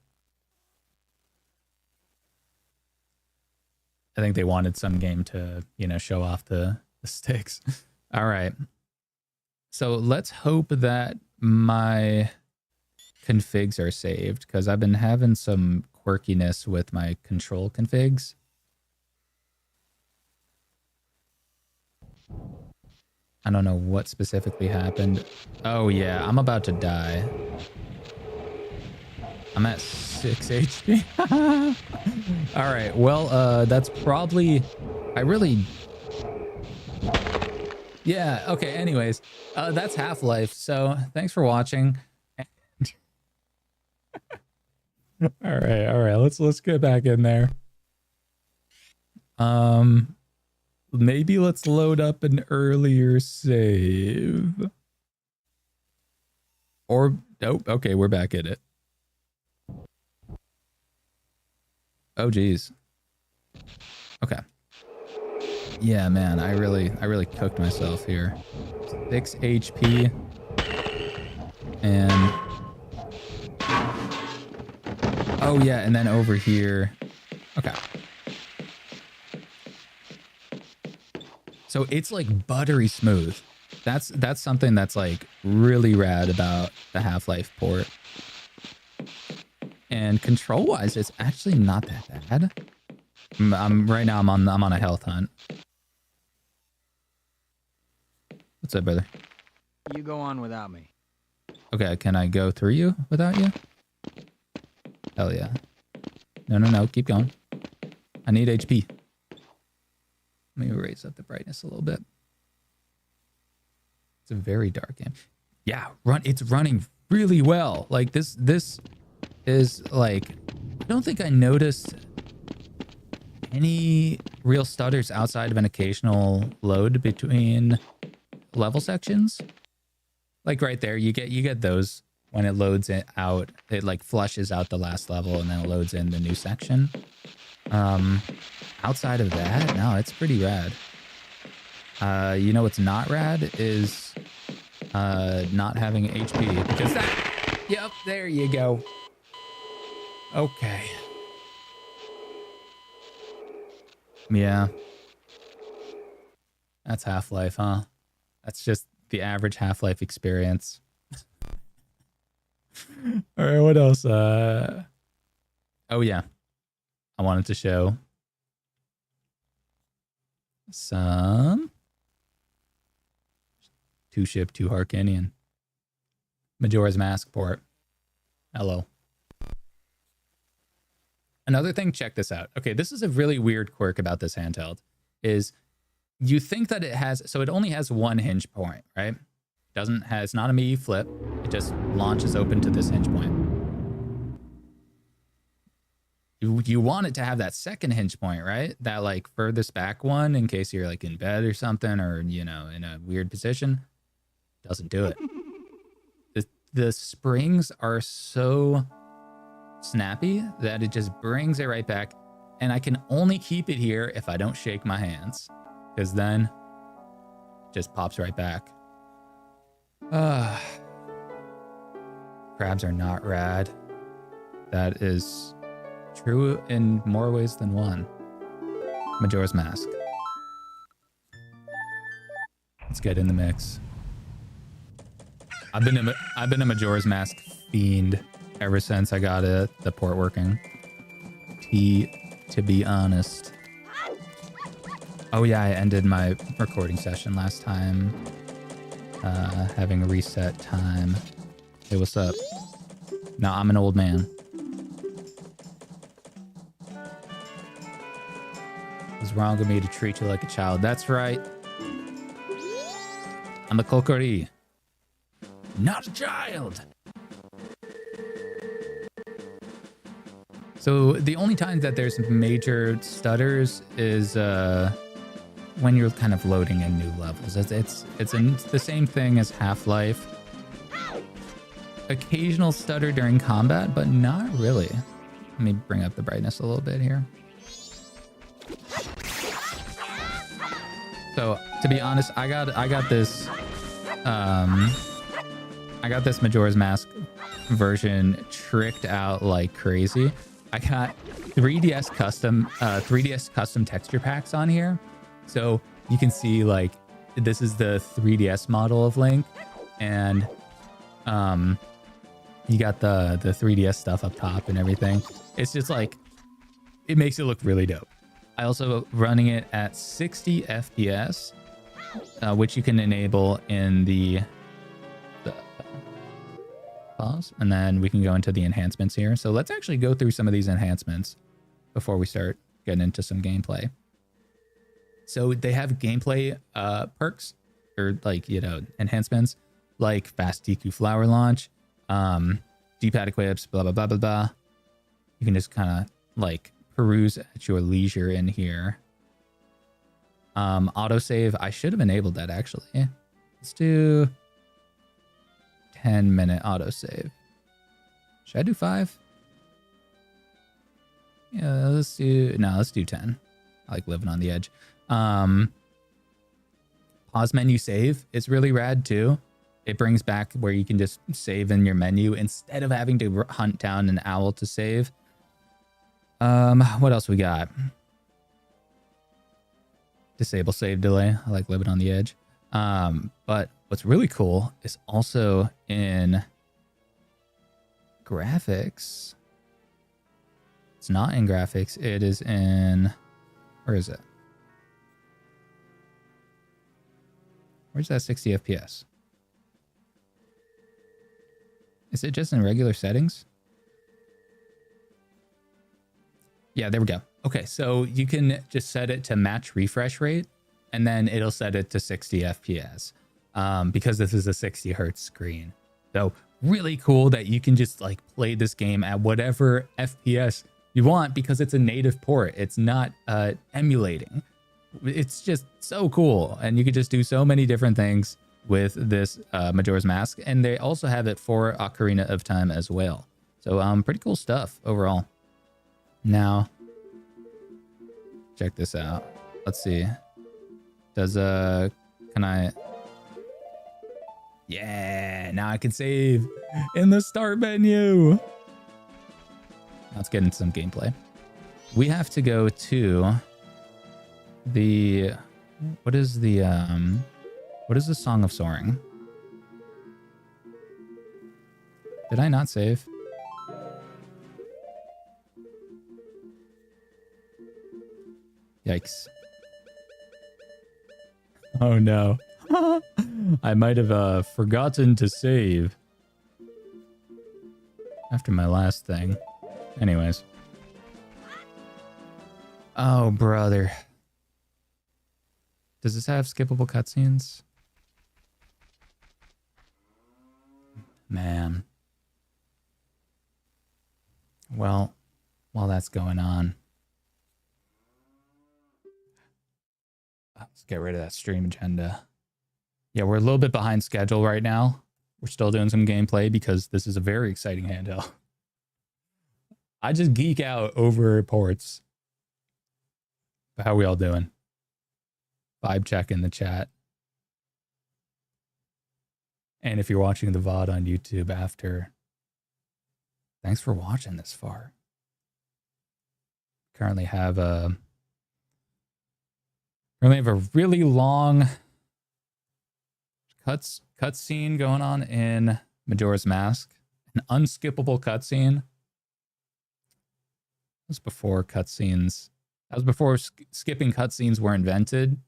I think they wanted some game to, show off the sticks. All right. So let's hope that my configs are saved, because I've been having some quirkiness with my control configs. I don't know what specifically happened. Oh yeah, I'm about to die. I'm at 6 HP. All right, well, that's probably... Yeah, okay, anyways. That's Half-Life, so thanks for watching. All right, let's get back in there. Maybe let's load up an earlier save. Or, nope, okay, we're back in it. Oh, geez. Okay. Yeah, man, I really cooked myself here. 6 HP. And... oh, yeah, and then over here. Okay. So it's like buttery smooth. That's something that's like really rad about the Half-Life port. And control-wise, it's actually not that bad. Right now I'm on a health hunt. What's up, brother? You go on without me. Okay, can I go through you without you? Hell yeah. No, keep going. I need HP. Let me raise up the brightness a little bit. It's a very dark game. Yeah, it's running really well. Like this is like, I don't think I noticed any real stutters outside of an occasional load between level sections. Like right there, you get those when it loads it out. It like flushes out the last level and then it loads in the new section. Outside of that, no, it's pretty rad. You know what's not rad is not having HP, because that, yep, there you go. Okay. Yeah. That's Half-Life, huh? That's just the average Half-Life experience. All right, what else? Oh yeah. I wanted to show some two ship, two Harkinian. Majora's Mask port. Hello. Another thing, check this out. Okay, this is a really weird quirk about this handheld, is you think that it has, so it only has one hinge point, right? It's not a MIDI flip. It just launches open to this hinge point. You want it to have that second hinge point, right? That like furthest back one in case you're like in bed or something, or, you know, in a weird position. Doesn't do it. The springs are so snappy that it just brings it right back. And I can only keep it here if I don't shake my hands, because then it just pops right back. Crabs are not rad. That is true in more ways than one. Majora's Mask. Let's get in the mix. I've been a Majora's Mask fiend ever since I got the port working. To be honest. Oh yeah, I ended my recording session last time. Having a reset time. Hey, what's up? Now I'm an old man. It's wrong of me to treat you like a child. That's right. I'm a kokori. Not a child. So the only time that there's major stutters is when you're kind of loading in new levels. It's the same thing as Half-Life. Occasional stutter during combat, but not really. Let me bring up the brightness a little bit here. So to be honest, I got this Majora's Mask version tricked out like crazy. I got 3DS custom texture packs on here. So you can see like this is the 3DS model of Link, and you got the 3DS stuff up top and everything. It's just like, it makes it look really dope. I also running it at 60 FPS, which you can enable in the pause, and then we can go into the enhancements here. So let's actually go through some of these enhancements before we start getting into some gameplay. So they have gameplay perks, or like, you know, enhancements, like fast DQ flower launch, D-pad equips, blah, blah, blah, blah, blah. You can just kind of like peruse at your leisure in here. Autosave, I should have enabled that actually. Let's do 10-minute autosave. Should I do 5? Yeah, let's do 10. I like living on the edge. Pause menu save is really rad too. It brings back where you can just save in your menu instead of having to hunt down an owl to save. What else we got? Disable save delay. I like living on the edge. But what's really cool is also in graphics. It's not in graphics. It is in, where is it? Where's that 60 FPS? Is it just in regular settings? Yeah, there we go. Okay, so you can just set it to match refresh rate, and then it'll set it to 60 FPS because this is a 60 hertz screen. So really cool that you can just like play this game at whatever FPS you want because it's a native port. It's not emulating. It's just so cool. And you can just do so many different things with this Majora's Mask. And they also have it for Ocarina of Time as well. So pretty cool stuff overall. Now, check this out. Let's see. Does can I? Yeah, now I can save in the start menu. Let's get into some gameplay. We have to go to the what is the Song of Soaring? Did I not save? Yikes. Oh no. I might have forgotten to save after my last thing. Anyways. Oh, brother. Does this have skippable cutscenes? Man. Well, while that's going on, let's get rid of that stream agenda. Yeah, we're a little bit behind schedule right now. We're still doing some gameplay because this is a very exciting handheld. I just geek out over ports. But how we all doing? Vibe check in the chat. And if you're watching the VOD on YouTube after, thanks for watching this far. Currently have a really long cutscene going on in Majora's Mask. An unskippable cutscene. That was before cutscenes. That was before skipping cutscenes were invented.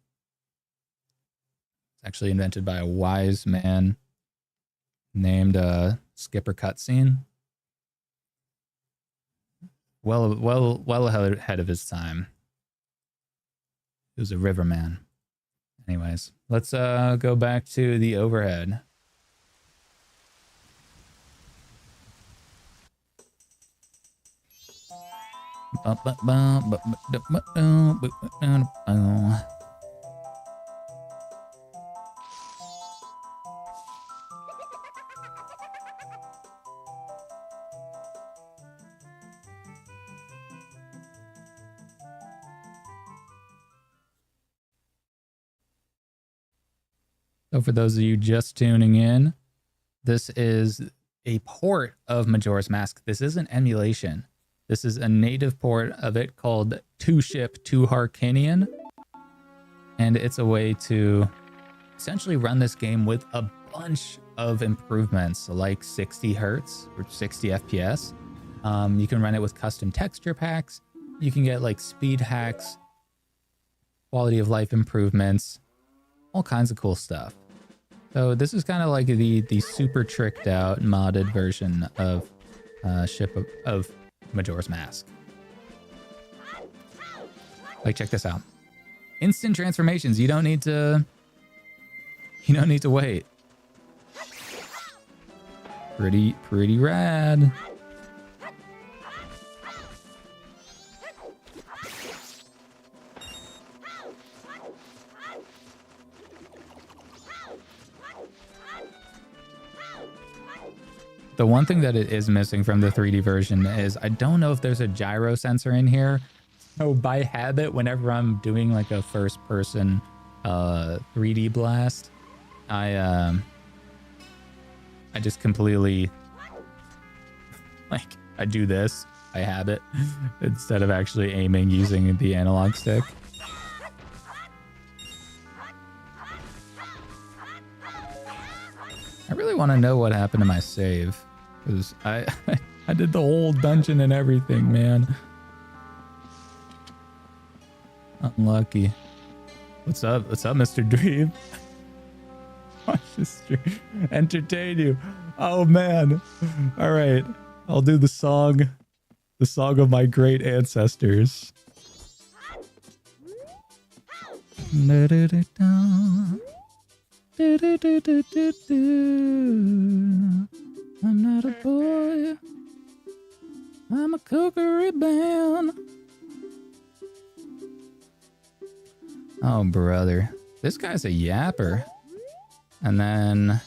It's actually invented by a wise man named Skipper Cutscene. Well ahead of his time. He was a riverman. Anyways, let's go back to the overhead. So for those of you just tuning in, this is a port of Majora's Mask. This isn't emulation. This is a native port of it called Two Ship to Harkinian. And it's a way to essentially run this game with a bunch of improvements like 60 hertz or 60 FPS. You can run it with custom texture packs. You can get like speed hacks, quality of life improvements, all kinds of cool stuff. So this is kind of like the super tricked out modded version of of Majora's Mask. Like, check this out. Instant transformations. You don't need to wait. Pretty rad. The one thing that it is missing from the 3D version is I don't know if there's a gyro sensor in here. So by habit, whenever I'm doing like a first person 3D blast, I just completely like I do this by habit instead of actually aiming using the analog stick. I really want to know what happened to my save, because I did the whole dungeon and everything, man. Unlucky. What's up? What's up, Mr. Dream? Watch this stream. Entertain you. Oh man. All right. I'll do the song of my great ancestors. I'm not a boy. I'm a cookery band. Oh, brother. This guy's a yapper. And then,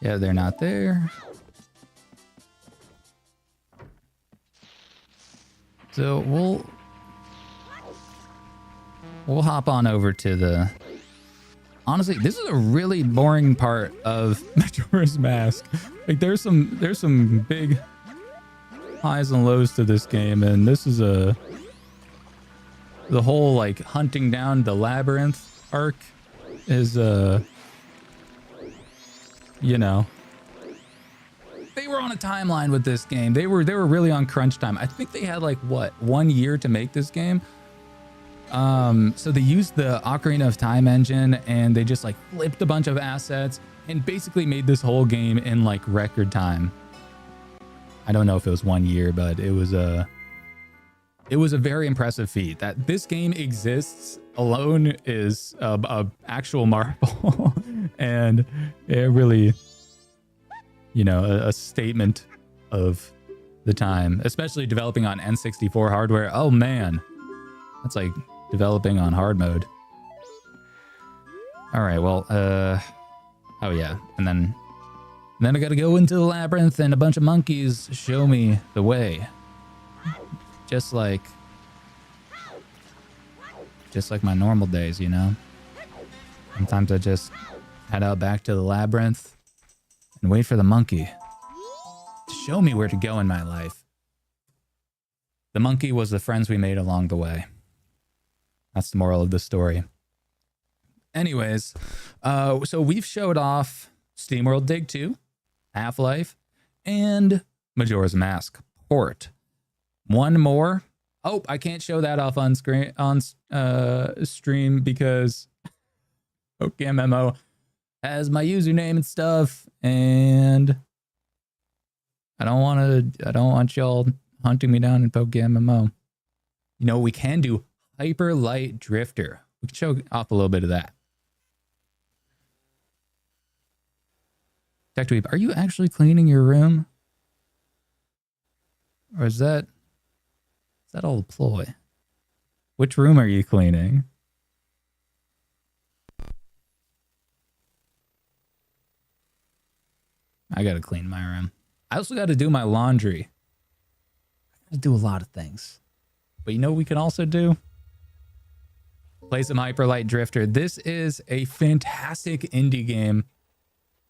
yeah, they're not there. So we'll hop on over to the... Honestly, this is a really boring part of Majora's Mask. Like, there's some big highs and lows to this game, and this is the whole, like, hunting down the labyrinth arc is, you know, they were on a timeline with this game. They were really on crunch time. I think they had, like, what, 1 year to make this game. So they used the Ocarina of Time engine, and they just, like, flipped a bunch of assets and basically made this whole game in, like, record time. I don't know if it was 1 year, but it was a very impressive feat. That this game exists alone is a actual marvel. And it really, you know, a statement of the time, especially developing on N64 hardware. Oh man, that's like developing on hard mode. All right, well, oh yeah, and then I gotta go into the labyrinth, and a bunch of monkeys show me the way, just like my normal days, you know. Sometimes I just head out back to the labyrinth and wait for the monkey to show me where to go in my life. The monkey was the friends we made along the way. That's the moral of the story. Anyways, so we've showed off Steamworld Dig 2, Half-Life, and Majora's Mask port. One more. Oh, I can't show that off on screen on stream because PokeMMO has my username and stuff, and I don't want y'all hunting me down in PokeMMO. You know, we can do Hyperlight Drifter. We can show off a little bit of that. Tech Tweep, are you actually cleaning your room? Or is that all a ploy? Which room are you cleaning? I gotta clean my room. I also gotta do my laundry. I gotta do a lot of things. But you know what we can also do? Play some Hyperlight Drifter. This is a fantastic indie game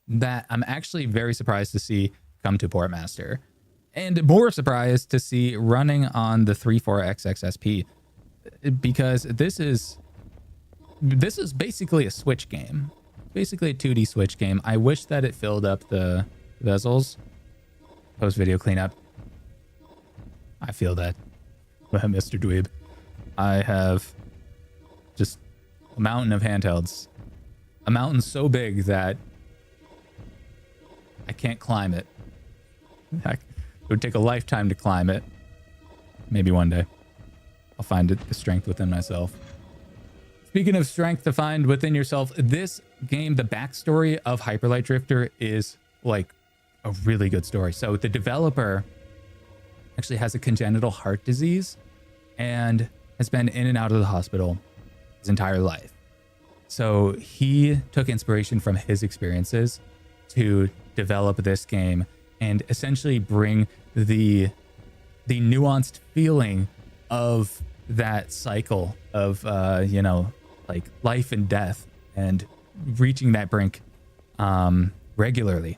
that I'm actually very surprised to see come to Portmaster. And more surprised to see running on the 34XXSP, because this is basically a Switch game. Basically a 2D Switch game. I wish that it filled up the bezels. Post-video cleanup. I feel that, Mr. Dweeb. I have just a mountain of handhelds. A mountain so big that I can't climb it. It would take a lifetime to climb it. Maybe one day. I'll find the strength within myself. Speaking of strength to find within yourself, this game, the backstory of Hyperlight Drifter is like a really good story. So the developer actually has a congenital heart disease and has been in and out of the hospital his entire life. So he took inspiration from his experiences to develop this game and essentially bring the nuanced feeling of that cycle of you know, like life and death and reaching that brink regularly,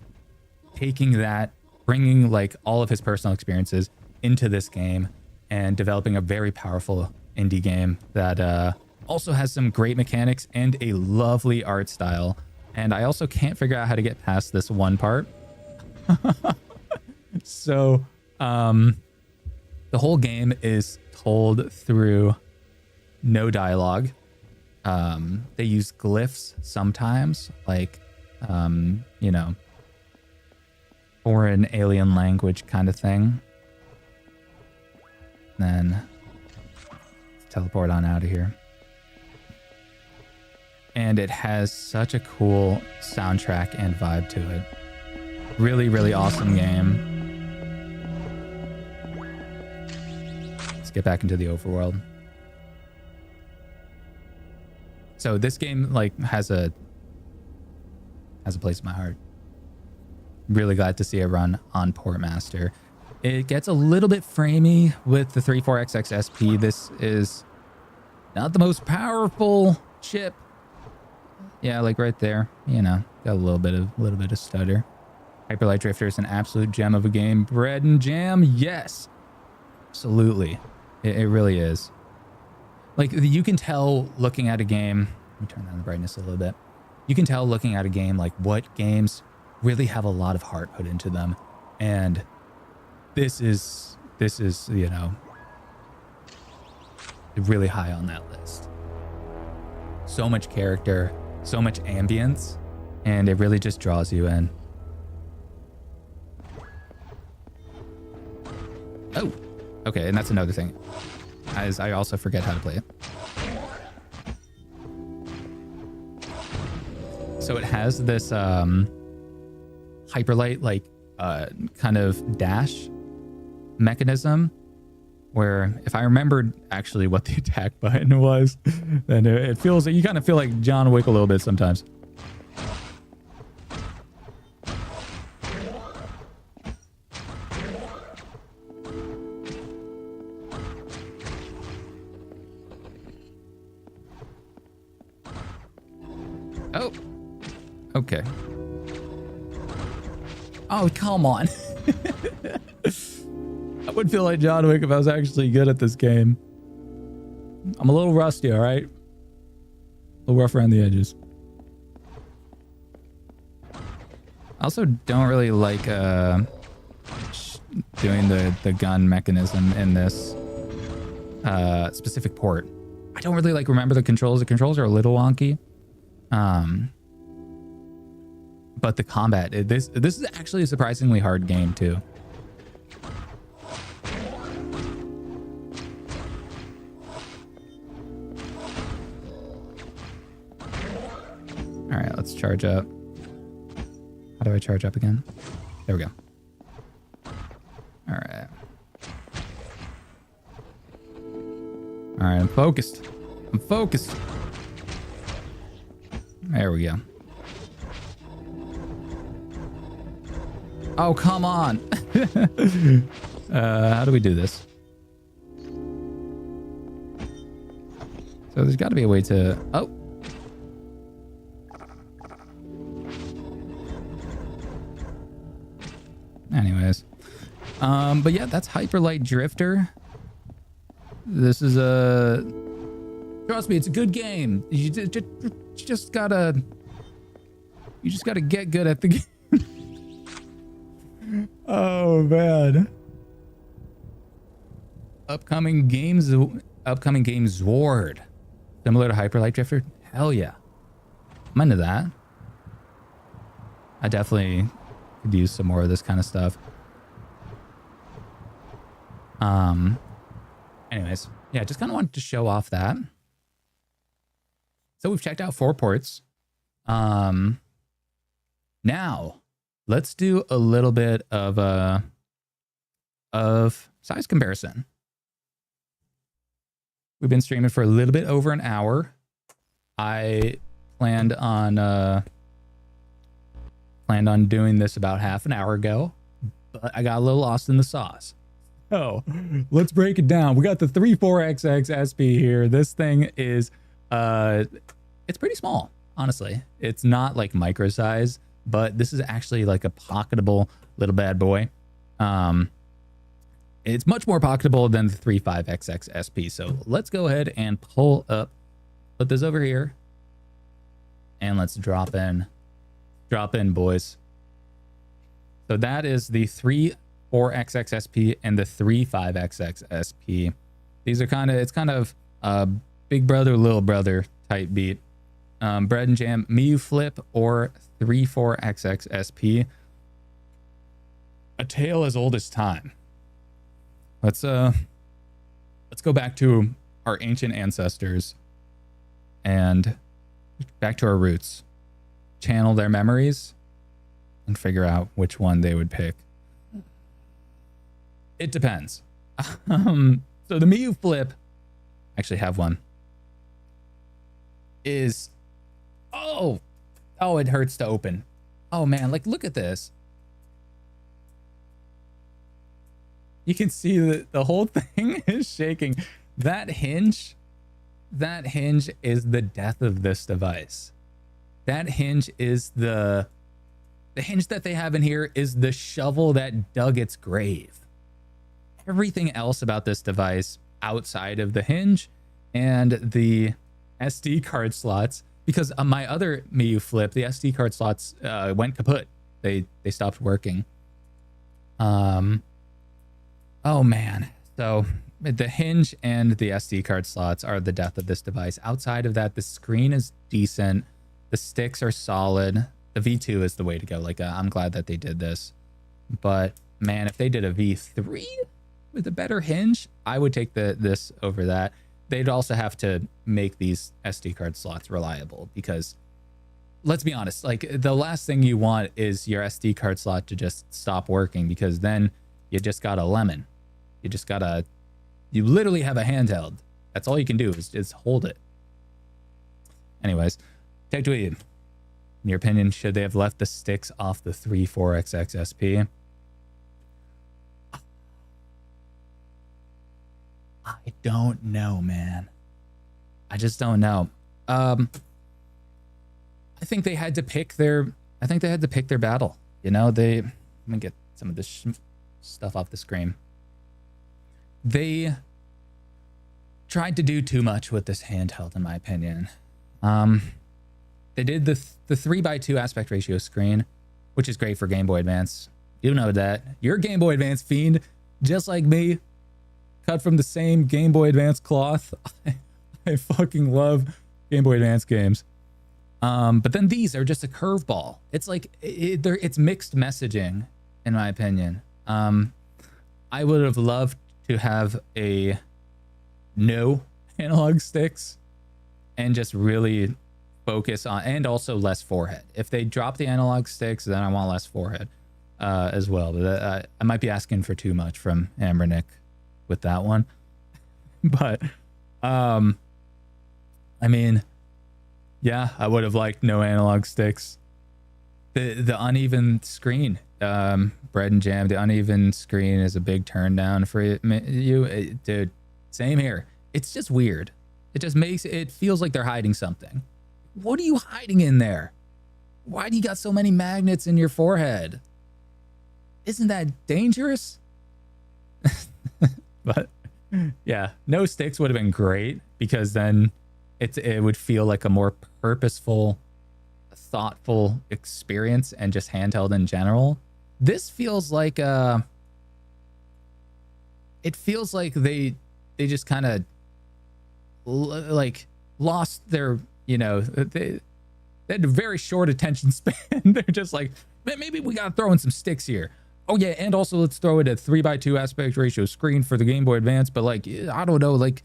taking that, bringing like all of his personal experiences into this game and developing a very powerful indie game that also has some great mechanics and a lovely art style. And I also can't figure out how to get past this one part. So the whole game is told through no dialogue. They use glyphs sometimes, like you know, foreign alien language kind of thing. Then teleport on out of here. And it has such a cool soundtrack and vibe to it. Really, really awesome game. Let's get back into the overworld. So this game like has a place in my heart. Really glad to see it run on Portmaster. It gets a little bit framey with the 34XXSP. This is Not the most powerful chip. Yeah, like right there, you know, got a little bit of stutter. Hyperlight Drifter is an absolute gem of a game. Bread and jam, yes, absolutely, it really is. Like, you can tell looking at a game. Let me turn down the brightness a little bit. You can tell looking at a game like what games really have a lot of heart put into them, and this is you know, really high on that list. So much character, so much ambience, and it really just draws you in. Oh, okay, and that's another thing, as I also forget how to play it. So it has this Hyperlight, like kind of dash mechanism, where if I remembered actually what the attack button was, then it feels, you kind of feel like John Wick a little bit sometimes. Oh, okay. Oh, come on. I would feel like John Wick if I was actually good at this game. I'm a little rusty, all right? A little rough around the edges. I also don't really like doing the gun mechanism in this specific port. I don't really like remember the controls. The controls are a little wonky. But the combat, this is actually a surprisingly hard game too. All right, let's charge up. How do I charge up again? There we go. All right. All right, I'm focused. I'm focused. There we go. Oh, come on. How do we do this? So there's got to be a way to... Oh. Anyways. But yeah, that's Hyperlight Drifter. This is a... Trust me, it's a good game. You just gotta get good at the game. Oh man. Upcoming games Zword. Similar to Hyperlight Drifter? Hell yeah. I'm into that. I definitely could use some more of this kind of stuff. Anyways, yeah, just kind of wanted to show off that. So we've checked out 4 ports. Now let's do a little bit of size comparison. We've been streaming for a little bit over an hour. I planned on doing this about half an hour ago, but I got a little lost in the sauce. So let's break it down. We got the 34XXSP here. This thing is it's pretty small, honestly. It's not like micro size, but this is actually like a pocketable little bad boy. It's much more pocketable than the 35XXSP. So let's go ahead and put this over here, and let's drop in, boys. So that is the 34XXSP and the 35XXSP. These are it's kind of big brother, little brother type beat. Bread and jam, Miu Flip or 34XXSP. A tale as old as time. Let's go back to our ancient ancestors and back to our roots. Channel their memories and figure out which one they would pick. It depends. So the Miu Flip, I actually have one, is oh, it hurts to open. Oh man, like look at this. You can see that the whole thing is shaking. That hinge that hinge is the death of this device. That hinge is the hinge that they have in here is the shovel that dug its grave. Everything else about this device outside of the hinge and the SD card slots, because on my other Miyu Flip, the SD card slots went kaput. They stopped working. Oh man. So the hinge and the SD card slots are the death of this device. Outside of that, the screen is decent. The sticks are solid. The V2 is the way to go. Like, I'm glad that they did this. But man, if they did a V3 with a better hinge, I would take this over that. They'd also have to make these SD card slots reliable, because let's be honest, like, the last thing you want is your SD card slot to just stop working, because then you just got a lemon. You literally have a handheld. That's all you can do is hold it. Anyways, Tech Tweed, in your opinion, should they have left the sticks off the 34XXSP? I don't know, man. I just don't know. I think they had to pick their battle. You know, let me get some of this stuff off the screen. They tried to do too much with this handheld, in my opinion. They did the 3x2 aspect ratio screen, which is great for Game Boy Advance. You know that. You're a Game Boy Advance fiend, just like me. Cut from the same Game Boy Advance cloth. I fucking love Game Boy Advance games. But then these are just a curveball. It's like, it's mixed messaging, in my opinion. I would have loved to have a no analog sticks and just really focus on, and also less forehead. If they drop the analog sticks, then I want less forehead as well. But I might be asking for too much from Anbernic with that one. But I mean, yeah, I would have liked no analog sticks. The uneven screen, Bread and Jam, the uneven screen is a big turn down for you, dude. Same here. It's just weird. It just it feels like they're hiding something. What are you hiding in there? Why do you got so many magnets in your forehead? Isn't that dangerous? But yeah, no sticks would have been great, because then it would feel like a more purposeful, thoughtful experience, and just handheld in general. This feels like it feels like they just kind of like lost their, you know, they had a very short attention span. They're just like, man, maybe we gotta throw in some sticks here. Oh yeah, and also let's throw it a 3x2 aspect ratio screen for the Game Boy Advance. But like, I don't know, like,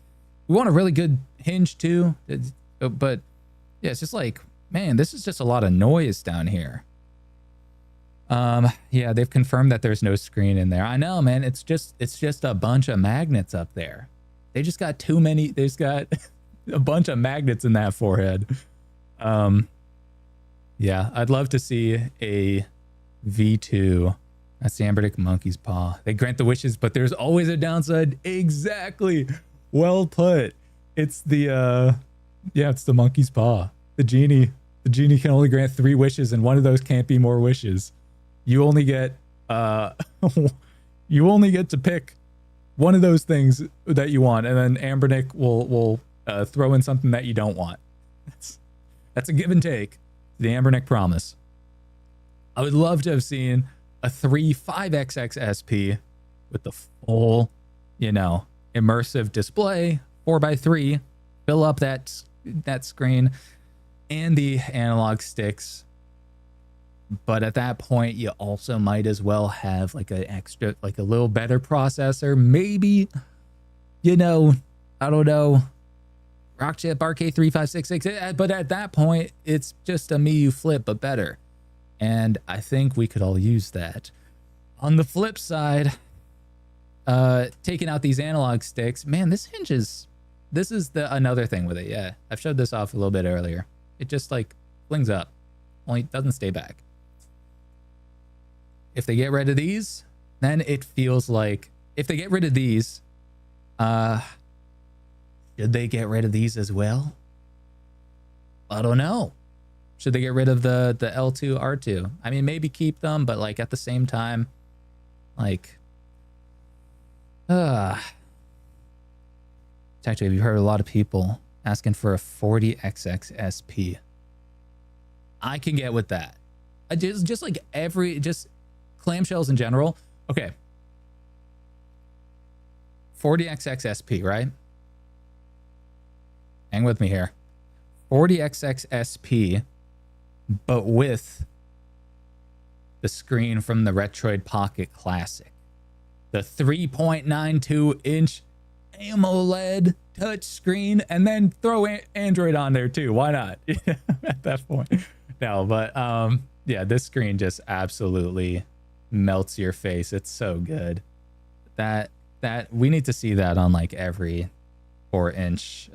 we want a really good hinge too. But yeah, it's just like, man, this is just a lot of noise down here. Yeah, they've confirmed that there's no screen in there. I know, man. It's just a bunch of magnets up there. They just got too many. They've got a bunch of magnets in that forehead. Yeah, I'd love to see a V2. That's the Anbernic monkey's paw. They grant the wishes, but there's always a downside. Exactly. Well put. It's the it's the monkey's paw. The genie can only grant 3 wishes, and one of those can't be more wishes. You only get you only get to pick one of those things that you want, and then Anbernic will throw in something that you don't want. That's a give and take. The Anbernic promise. I would love to have seen a 5XXSP with the full, you know, immersive display, 4x3, fill up that screen, and the analog sticks. But at that point, you also might as well have like an extra, like a little better processor. Maybe, you know, I don't know, Rockchip RK3566. But at that point, it's just a Miyu Flip, but better. And I think we could all use that. On the flip side, taking out these analog sticks, man, this is another thing with it. Yeah, I've showed this off a little bit earlier. It just like flings up, only doesn't stay back. If they get rid of these, then it feels like, if they get rid of these, Should they get rid of these as well? I don't know. Should they get rid of the L2, R2? I mean, maybe keep them, but like at the same time, like, Actually, you've heard a lot of people asking for a 40XX SP. I can get with that. Just like just clamshells in general. Okay. 40XX SP, right? Hang with me here. 40XX SP, but with the screen from the Metroid Pocket Classic. The 3.92 inch AMOLED touchscreen, and then throw Android on there too. Why not? At that point. No, but yeah, this screen just absolutely melts your face. It's so good. That we need to see that on like every 4-inch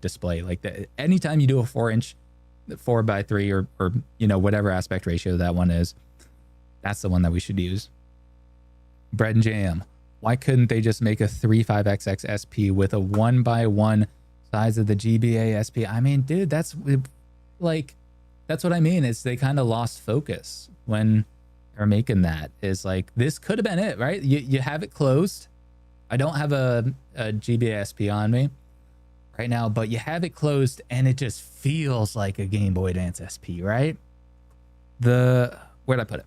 display. Like that, anytime you do a 4-inch 4x3 or you know, whatever aspect ratio that one is, that's the one that we should use. Bread and Jam. Why couldn't they just make a 35XX SP with a 1x1 size of the GBA SP? I mean, dude, that's like, that's what I mean. Is they kind of lost focus when they're making that. Is like, this could have been it, right? You have it closed. I don't have a GBA SP on me right now, but you have it closed and it just feels like a Game Boy Advance SP, right? Where'd I put it?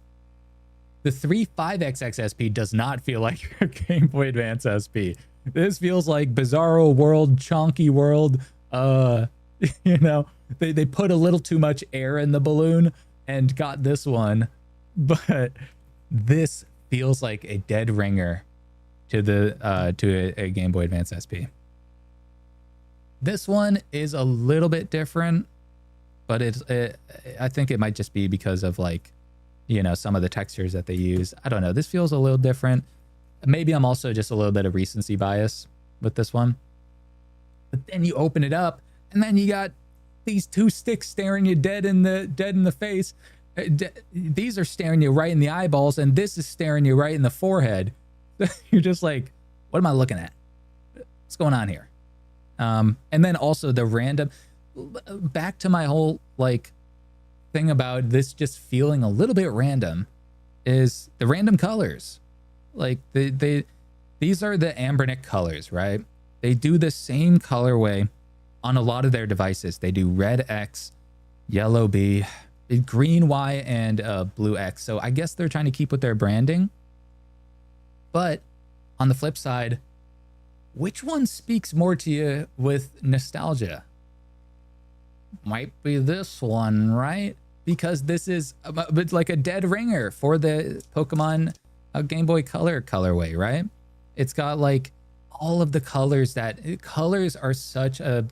The 35XX SP does not feel like a Game Boy Advance SP. This feels like Bizarro World, Chonky World. You know, they put a little too much air in the balloon and got this one, but this feels like a dead ringer to a Game Boy Advance SP. This one is a little bit different, but I think it might just be because of like, you know, some of the textures that they use. I don't know. This feels a little different. Maybe I'm also just a little bit of recency bias with this one. But then you open it up, and then you got these two sticks staring you dead in the face. These are staring you right in the eyeballs, and this is staring you right in the forehead. You're just like, what am I looking at? What's going on here? And then also the random, back to my whole like thing about this just feeling a little bit random, is the random colors. Like these are the Anbernic colors, right? They do the same colorway on a lot of their devices. They do red X, yellow B, green Y, and blue X. So I guess they're trying to keep with their branding. But on the flip side, which one speaks more to you with nostalgia? Might be this one, right? Because this is like a dead ringer for the Pokemon Game Boy Color colorway, right? It's got like all of the colors colors are such a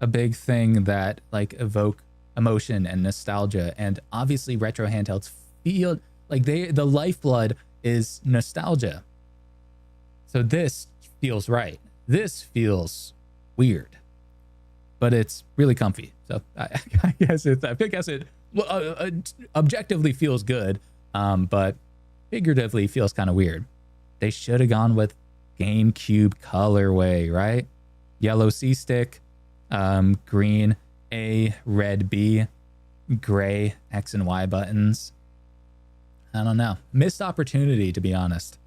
big thing that like evoke emotion and nostalgia. And obviously retro handhelds feel like the lifeblood is nostalgia. So this feels right. This feels weird, but it's really comfy. So I guess it objectively feels good, but figuratively feels kind of weird. They should have gone with GameCube colorway, right? Yellow C stick, green A, red B, gray X and Y buttons. I don't know. Missed opportunity, to be honest.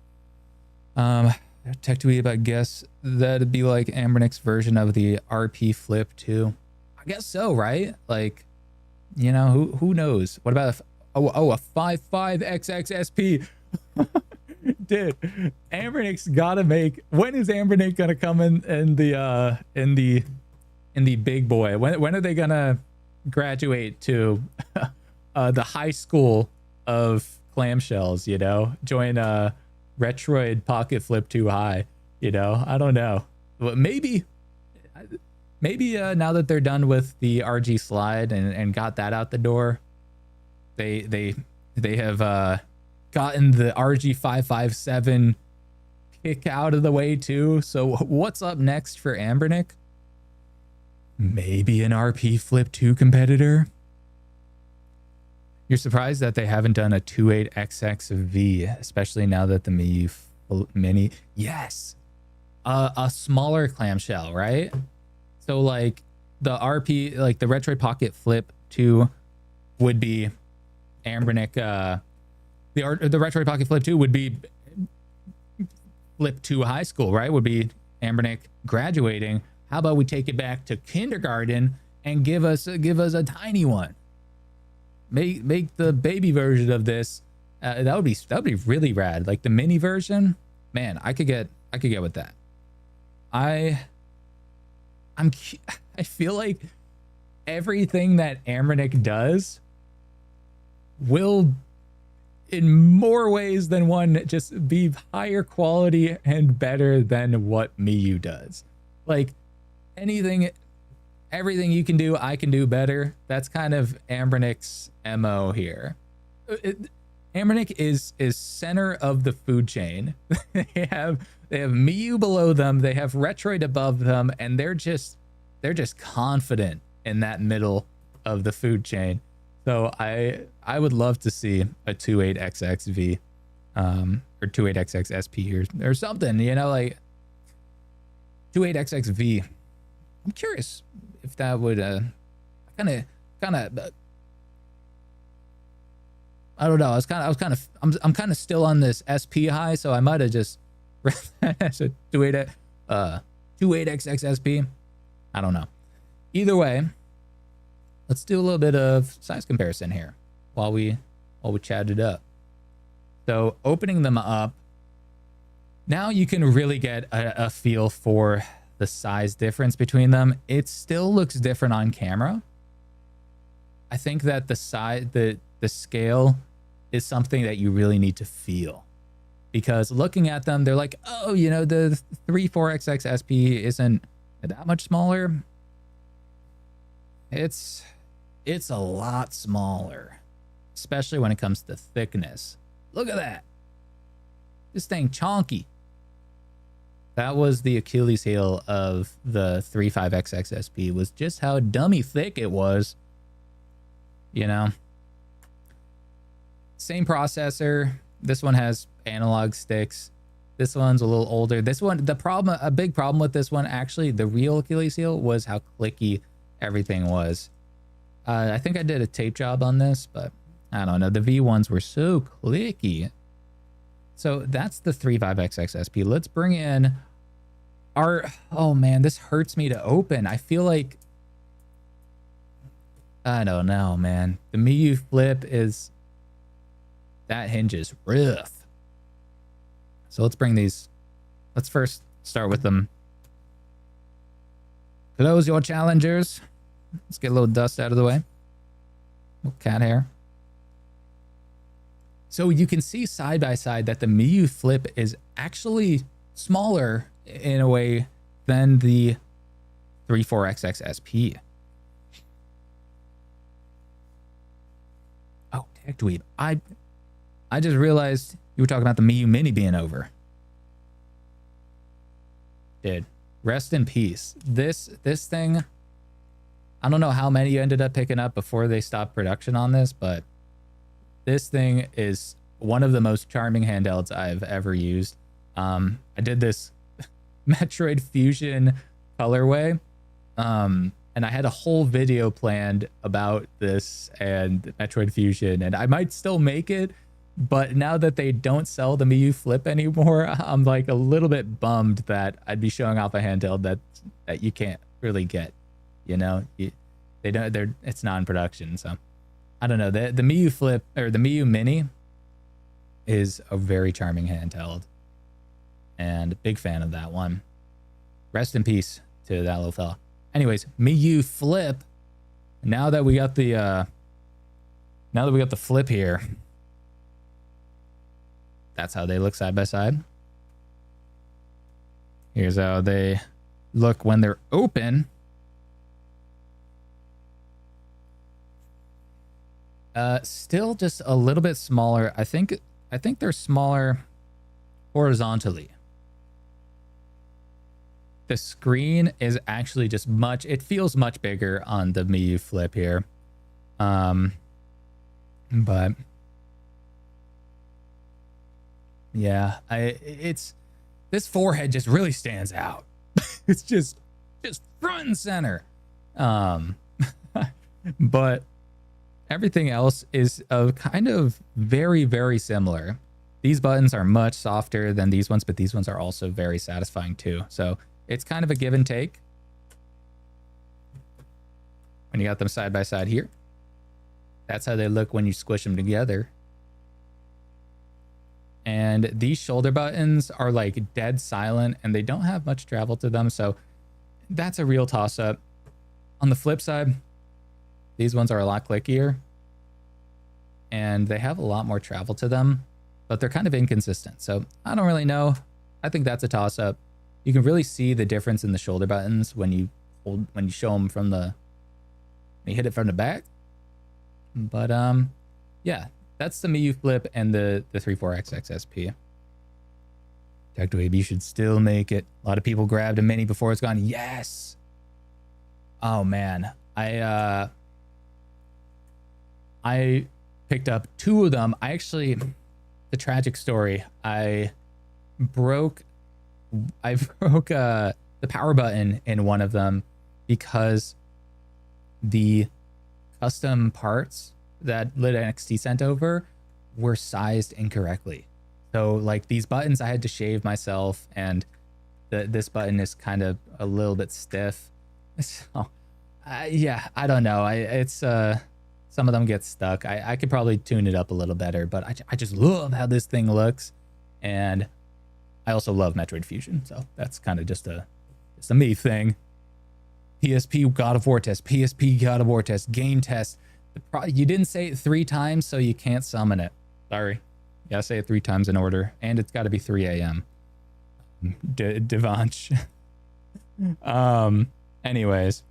Tech tweet about guess that'd be like Anbernic's version of the RP Flip 2. I guess so, right? Like, you know, who knows? What about a 55XXSP? Dude, Anbernic's gotta make. When is Anbernic gonna come in the big boy? When are they gonna graduate to the high school of clamshells? You know, join Metroid Pocket Flip 2 High. You know, I don't know. But maybe now that they're done with the RG slide and got that out the door, they have gotten the RG557 kick out of the way too. So what's up next for Anbernic? Maybe an RP Flip 2 competitor? You're surprised that they haven't done a 28XX V, especially now that the Mini... Yes! a smaller clamshell, right? So like the RP, like the Retroid Pocket Flip 2 would be Anbernic, the Retroid Pocket Flip 2 would be Flip 2 high school, right? Would be Anbernic graduating. How about we take it back to kindergarten and give us a tiny one? Make the baby version of this. That would be really rad. Like the mini version, man, I could get with that. I feel like everything that Anbernic does will, in more ways than one, just be higher quality and better than what Miyu does. Like everything you can do, I can do better. That's kind of Anbernic's MO here. Anbernic is center of the food chain. they have Miyu below them, they have Retroid above them, and they're just confident in that middle of the food chain. So I would love to see a 28XX or 28XX or something, you know, like 28XX. I'm curious if that would kind of I don't know. I'm kind of still on this SP high, so I might have just as a 28XXSP. I don't know. Either way, let's do a little bit of size comparison here while we chat it up. So opening them up, now you can really get a feel for the size difference between them. It still looks different on camera. I think that the scale is something that you really need to feel, because looking at them, they're like, oh, you know, the 34XXSP isn't that much smaller. It's a lot smaller, especially when it comes to thickness. Look at that. This thing chonky. That was the Achilles heel of the 35XXSP, was just how dummy thick it was. You know, same processor. This one has analog sticks. This one's a little older. This one, a big problem with this one, actually, the real Achilles heel, was how clicky everything was. I think I did a tape job on this, but I don't know. The V1s were so clicky. So that's the 35XXSP. Let's bring in our, oh man, this hurts me to open. I feel like, I don't know, man. The Miyu Flip is, that hinge is rough. So let's bring these, let's first start with them. Close your challengers. Let's get a little dust out of the way. Little cat hair. So you can see side by side that the Miyu Flip is actually smaller in a way than the 34XXSP. Oh, Tech Dweeb. I just realized you were talking about the Miyu Mini being over. Dude, rest in peace. This thing, I don't know how many you ended up picking up before they stopped production on this, but this thing is one of the most charming handhelds I've ever used. I did this Metroid Fusion colorway, and I had a whole video planned about this and Metroid Fusion, and I might still make it, but now that they don't sell the Miyu Flip anymore, I'm like a little bit bummed that I'd be showing off a handheld that you can't really get, you know. It's not in production, so I don't know. The Miyu Flip, or the Miyu Mini, is a very charming handheld, and big fan of that one. Rest in peace to that little fella. Anyways, Miyu Flip. Now that we got the Flip here, that's how they look side by side. Here's how they look when they're open. Still just a little bit smaller. I think they're smaller horizontally. The screen is actually just it feels much bigger on the Miyu Flip here. But yeah, this this forehead just really stands out. It's just front and center. But everything else is kind of very, very similar. These buttons are much softer than these ones, but these ones are also very satisfying too. So it's kind of a give and take when you got them side by side here. That's how they look when you squish them together. And these shoulder buttons are like dead silent and they don't have much travel to them. So that's a real toss up. On the flip side, these ones are a lot clickier and they have a lot more travel to them, but they're kind of inconsistent. So I don't really know. I think that's a toss up. You can really see the difference in the shoulder buttons when you show them from when you hit it from the back. But yeah, that's the Miyu Flip and the 34XXSP. Tech Dweeb, you should still make it. A lot of people grabbed a mini before it's gone. Yes. Oh man, I picked up 2 of them. The tragic story. I broke the power button in one of them because the custom parts that Lit NXT sent over were sized incorrectly. So like these buttons I had to shave myself, and this button is kind of a little bit stiff. So yeah, I don't know. Some of them get stuck. I could probably tune it up a little better, but I just love how this thing looks. And I also love Metroid Fusion. So that's kind of just a me thing. PSP God of War test, PSP God of War test, game test. You didn't say it 3 times, so you can't summon it. Sorry. You gotta say it 3 times in order. And it's gotta be 3 a.m. Devanch. Anyways.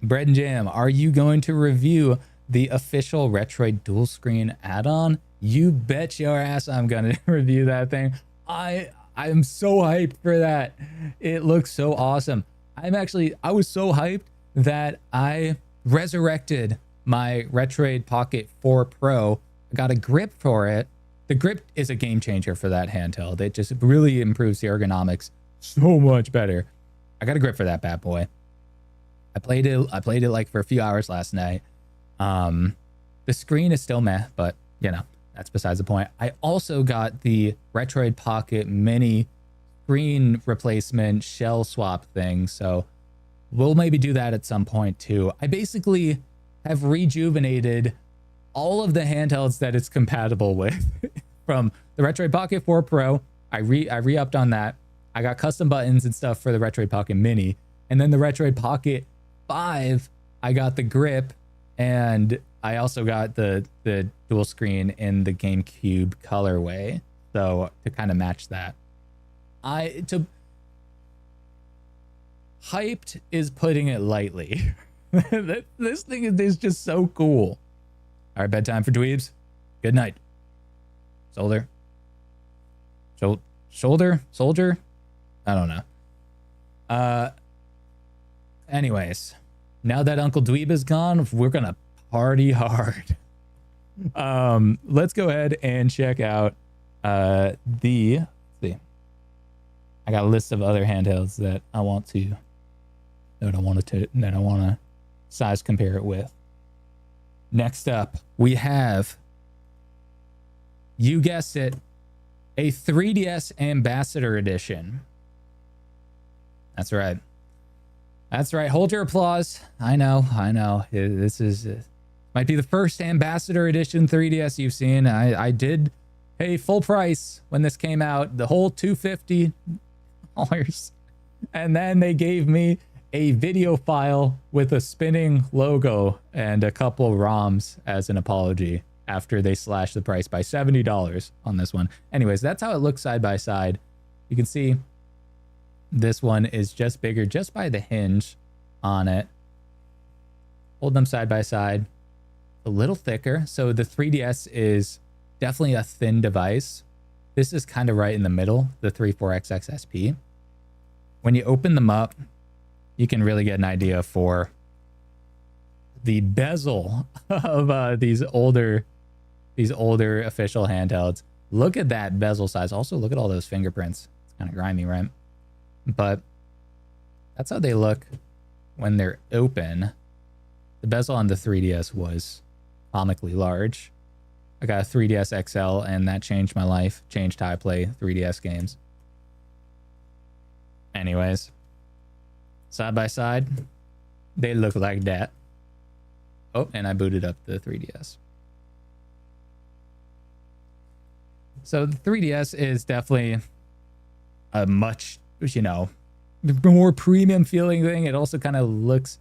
Bread and Jam, are you going to review the official Retroid dual screen add-on? You bet your ass I'm gonna review that thing. I'm so hyped for that. It looks so awesome. I was so hyped that I resurrected my Retroid Pocket 4 Pro. I got a grip for it. The grip is a game changer for that handheld. It just really improves the ergonomics so much better. I got a grip for that bad boy. I played it like for a few hours last night. The screen is still meh, but you know, that's besides the point. I also got the Retroid Pocket Mini screen replacement shell swap thing, so we'll maybe do that at some point too. I basically have rejuvenated all of the handhelds that it's compatible with. From the Retroid Pocket 4 Pro, I re-upped on that. I got custom buttons and stuff for the Retroid Pocket Mini, and then the Retroid Pocket 5, I got the grip, and I also got the dual screen in the GameCube colorway, so to kind of match that. Hyped is putting it lightly. This thing is just so cool. All right, bedtime for dweebs. Good night. Soldier. Soldier? I don't know. Anyways, now that Uncle Dweeb is gone, we're gonna party hard. Let's go ahead and check out let's see. I got a list of other handhelds that I want to size compare it with. Next up, we have, you guessed it, a 3DS Ambassador Edition. That's right. That's right. Hold your applause. I know. This might be the first Ambassador Edition 3DS you've seen. I did pay full price when this came out, the whole $250. And then they gave me a video file with a spinning logo and a couple ROMs as an apology after they slashed the price by $70 on this one. Anyways, that's how it looks side by side. You can see this one is just bigger just by the hinge on it. Hold them side by side. A little thicker. So the 3DS is definitely a thin device. This is kind of right in the middle, the 34XXSP. When you open them up, you can really get an idea for the bezel of these older official handhelds. Look at that bezel size. Also, look at all those fingerprints. It's Kind of grimy, right? But that's how they look when they're open. The bezel on the 3DS was comically large. I got a 3DS XL, and that changed my life. Changed how I play 3DS games. Anyways, side by side, they look like that. Oh, and I booted up the 3DS. So the 3DS is definitely a much, you know, more premium feeling thing. It also kind of looks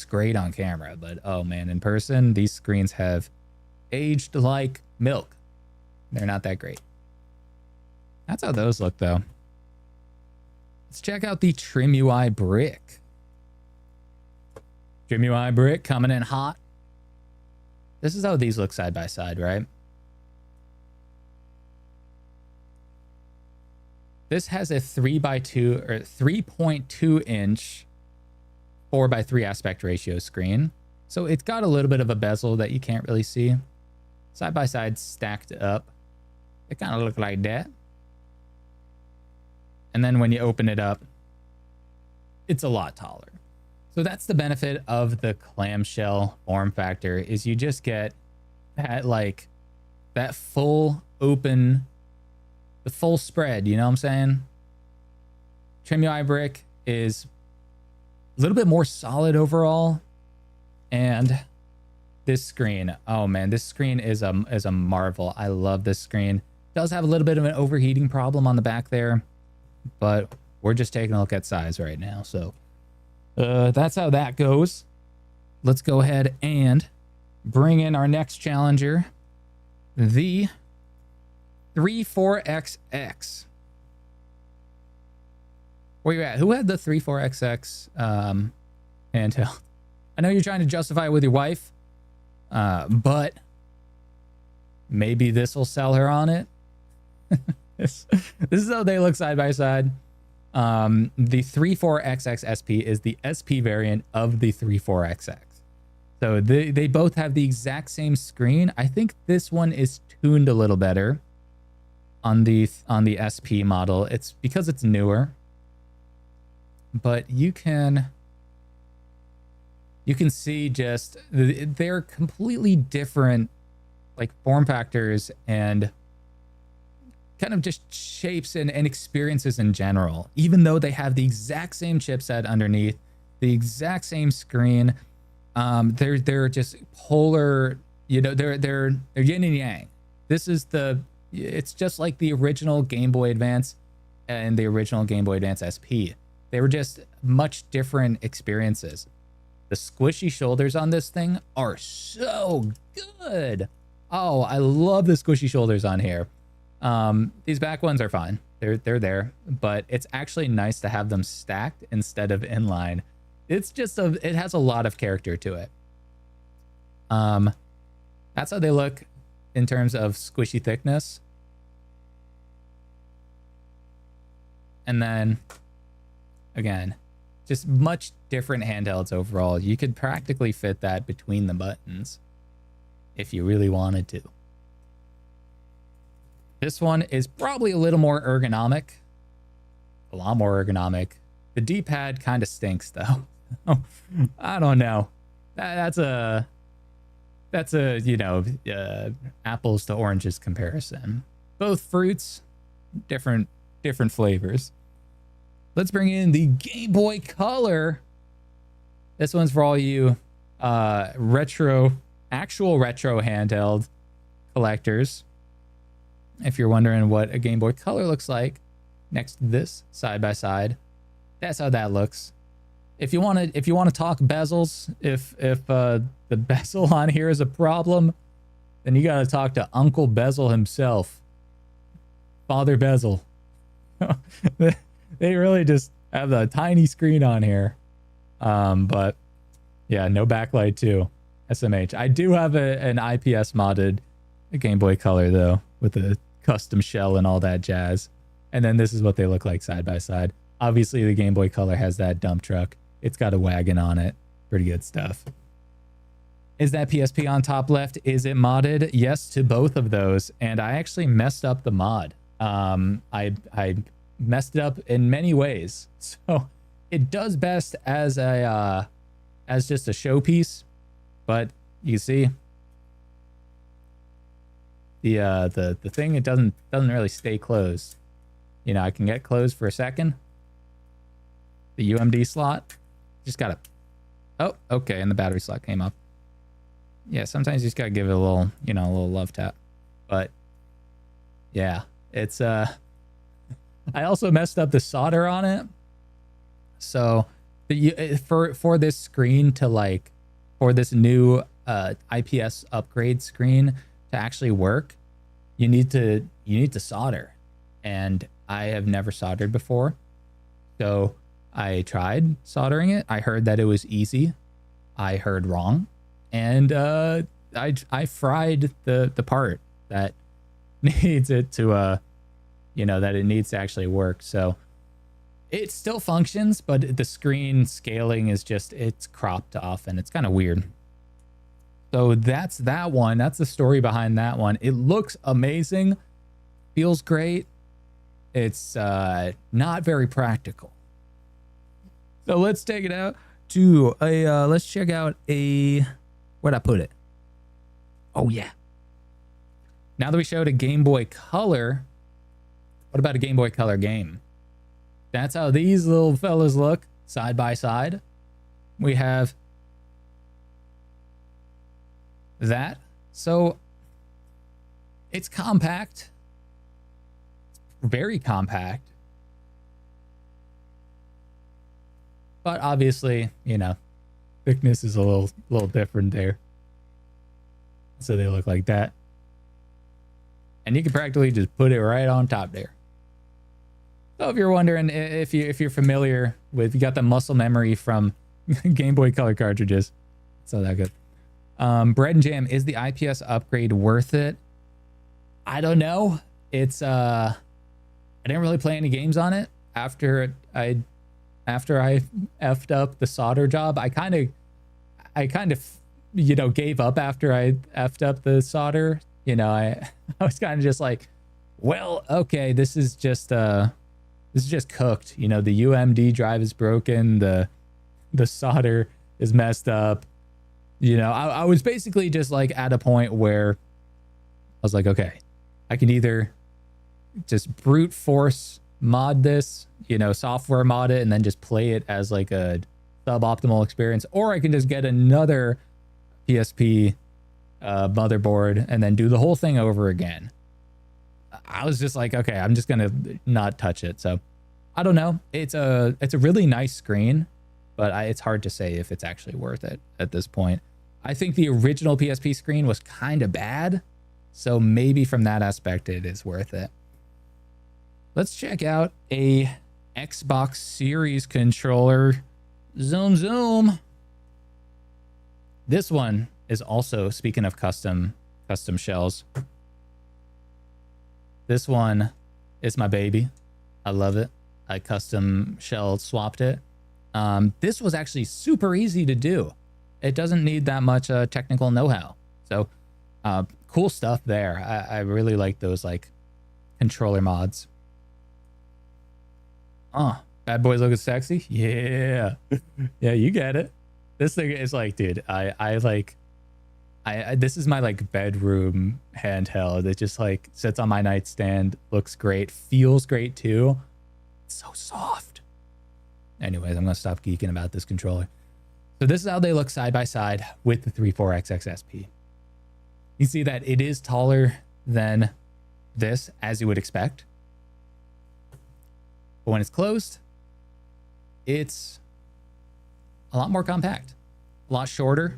great on camera, but oh man, in person, these screens have aged like milk. They're not that great. That's how those look though. Let's check out the Trim UI brick. Trim UI brick coming in hot. This is how these look side by side, right? This has a 3x2 or 3.2 inch 4x3 aspect ratio screen. So it's got a little bit of a bezel that you can't really see. Side by side stacked up. They kind of look like that. And then when you open it up, it's a lot taller. So that's the benefit of the clamshell form factor, is you just get that, like, that full open, the full spread, you know what I'm saying? Trim UI brick is a little bit more solid overall. And this screen, oh man, this screen is a marvel. I love this screen. Does have a little bit of an overheating problem on the back there, but we're just taking a look at size right now. So that's how that goes. Let's go ahead and bring in our next challenger, the 34XX. Where you at? Who had the 34XX handheld? I know you're trying to justify it with your wife, but maybe this will sell her on it. This is how they look side by side. The 34XXSP is the SP variant of the 34XX. So they both have the exact same screen. I think this one is tuned a little better on the SP model. It's because it's newer. But you can see just they're completely different, like, form factors and kind of just shapes and experiences in general, even though they have the exact same chipset underneath, the exact same screen. They're just polar, you know, they're yin and yang. It's just like the original Game Boy Advance and the original Game Boy Advance SP. They were just much different experiences. The squishy shoulders on this thing are so good. Oh, I love the squishy shoulders on here. These back ones are fine. They're there, but it's actually nice to have them stacked instead of inline. It's just it has a lot of character to it. That's how they look in terms of squishy thickness. And then again, just much different handhelds overall. You could practically fit that between the buttons if you really wanted to. This one is probably a little more ergonomic. A lot more ergonomic. The D-pad kind of stinks though. I don't know. That's a you know, apples to oranges comparison. Both fruits, different flavors. Let's bring in the Game Boy Color. This one's for all you actual retro handheld collectors. If you're wondering what a Game Boy Color looks like next to this side by side, that's how that looks. If you want to talk bezels, if the bezel on here is a problem, then you got to talk to Uncle Bezel himself, Father Bezel. They really just have a tiny screen on here. But yeah, no backlight too. SMH. I do have an IPS modded Game Boy Color though, with a custom shell and all that jazz. And then this is what they look like side by side. Obviously the Game Boy Color has that dump truck. It's got a wagon on it. Pretty good stuff. Is that PSP on top left? Is it modded? Yes to both of those. And I actually messed up the mod. I messed it up in many ways. So it does best as a as just a showpiece, but you see the thing, it doesn't really stay closed. You know, I can get closed for a second. The UMD slot, just gotta, oh, okay, and the battery slot came up. Yeah, sometimes you just gotta give it a little, you know, a little love tap. But yeah, it's I also messed up the solder on it. So for this screen to like, for this new IPS upgrade screen to actually work, you need to solder, and I have never soldered before. So I tried soldering it. I heard that it was easy. I heard wrong, and I fried the part that needs it to you know, that it needs to actually work. So it still functions, but the screen scaling is just, it's cropped off and it's kind of weird. So that's that one. That's the story behind that one. It looks amazing, feels great. It's not very practical. So let's take it out to a let's check out a, where'd I put it? Oh yeah. Now that we showed a Game Boy Color, what about a Game Boy Color game? That's how these little fellas look side by side. We have that. So it's compact, very compact, but obviously, you know, thickness is a little different there. So they look like that. And you can practically just put it right on top there. So if you're wondering, if you're familiar with, you got the muscle memory from Game Boy Color cartridges. It's not that good. Bread and Jam, is the IPS upgrade worth it? I don't know. It's I didn't really play any games on it after I effed up the solder job. I kind of you know, gave up after I effed up the solder. You know, I was kind of just like, well, okay, this is just cooked. You know, the UMD drive is broken, the solder is messed up. You know, I was basically just like at a point where I was like, okay, I can either just brute force mod this, you know, software mod it, and then just play it as like a suboptimal experience, or I can just get another PSP motherboard and then do the whole thing over again. I was just like, okay, I'm just gonna not touch it. So I don't know. It's a really nice screen, but it's hard to say if it's actually worth it at this point. I think the original PSP screen was kind of bad, so maybe from that aspect it is worth it. Let's check out a Xbox Series controller. Zoom zoom. This one is also, speaking of custom shells, this one is my baby. I love it. I custom shell swapped it. This was actually super easy to do. It doesn't need that much technical know-how. So cool stuff there. I really like those like controller mods. Bad boys looking sexy. Yeah. Yeah, you get it. This thing is like, dude, I this is my like bedroom handheld. It just like sits on my nightstand, looks great, feels great too. It's so soft. Anyways, I'm gonna stop geeking about this controller. So this is how they look side by side with the 34XXSP. You see that it is taller than this, as you would expect. But when it's closed, it's a lot more compact, a lot shorter.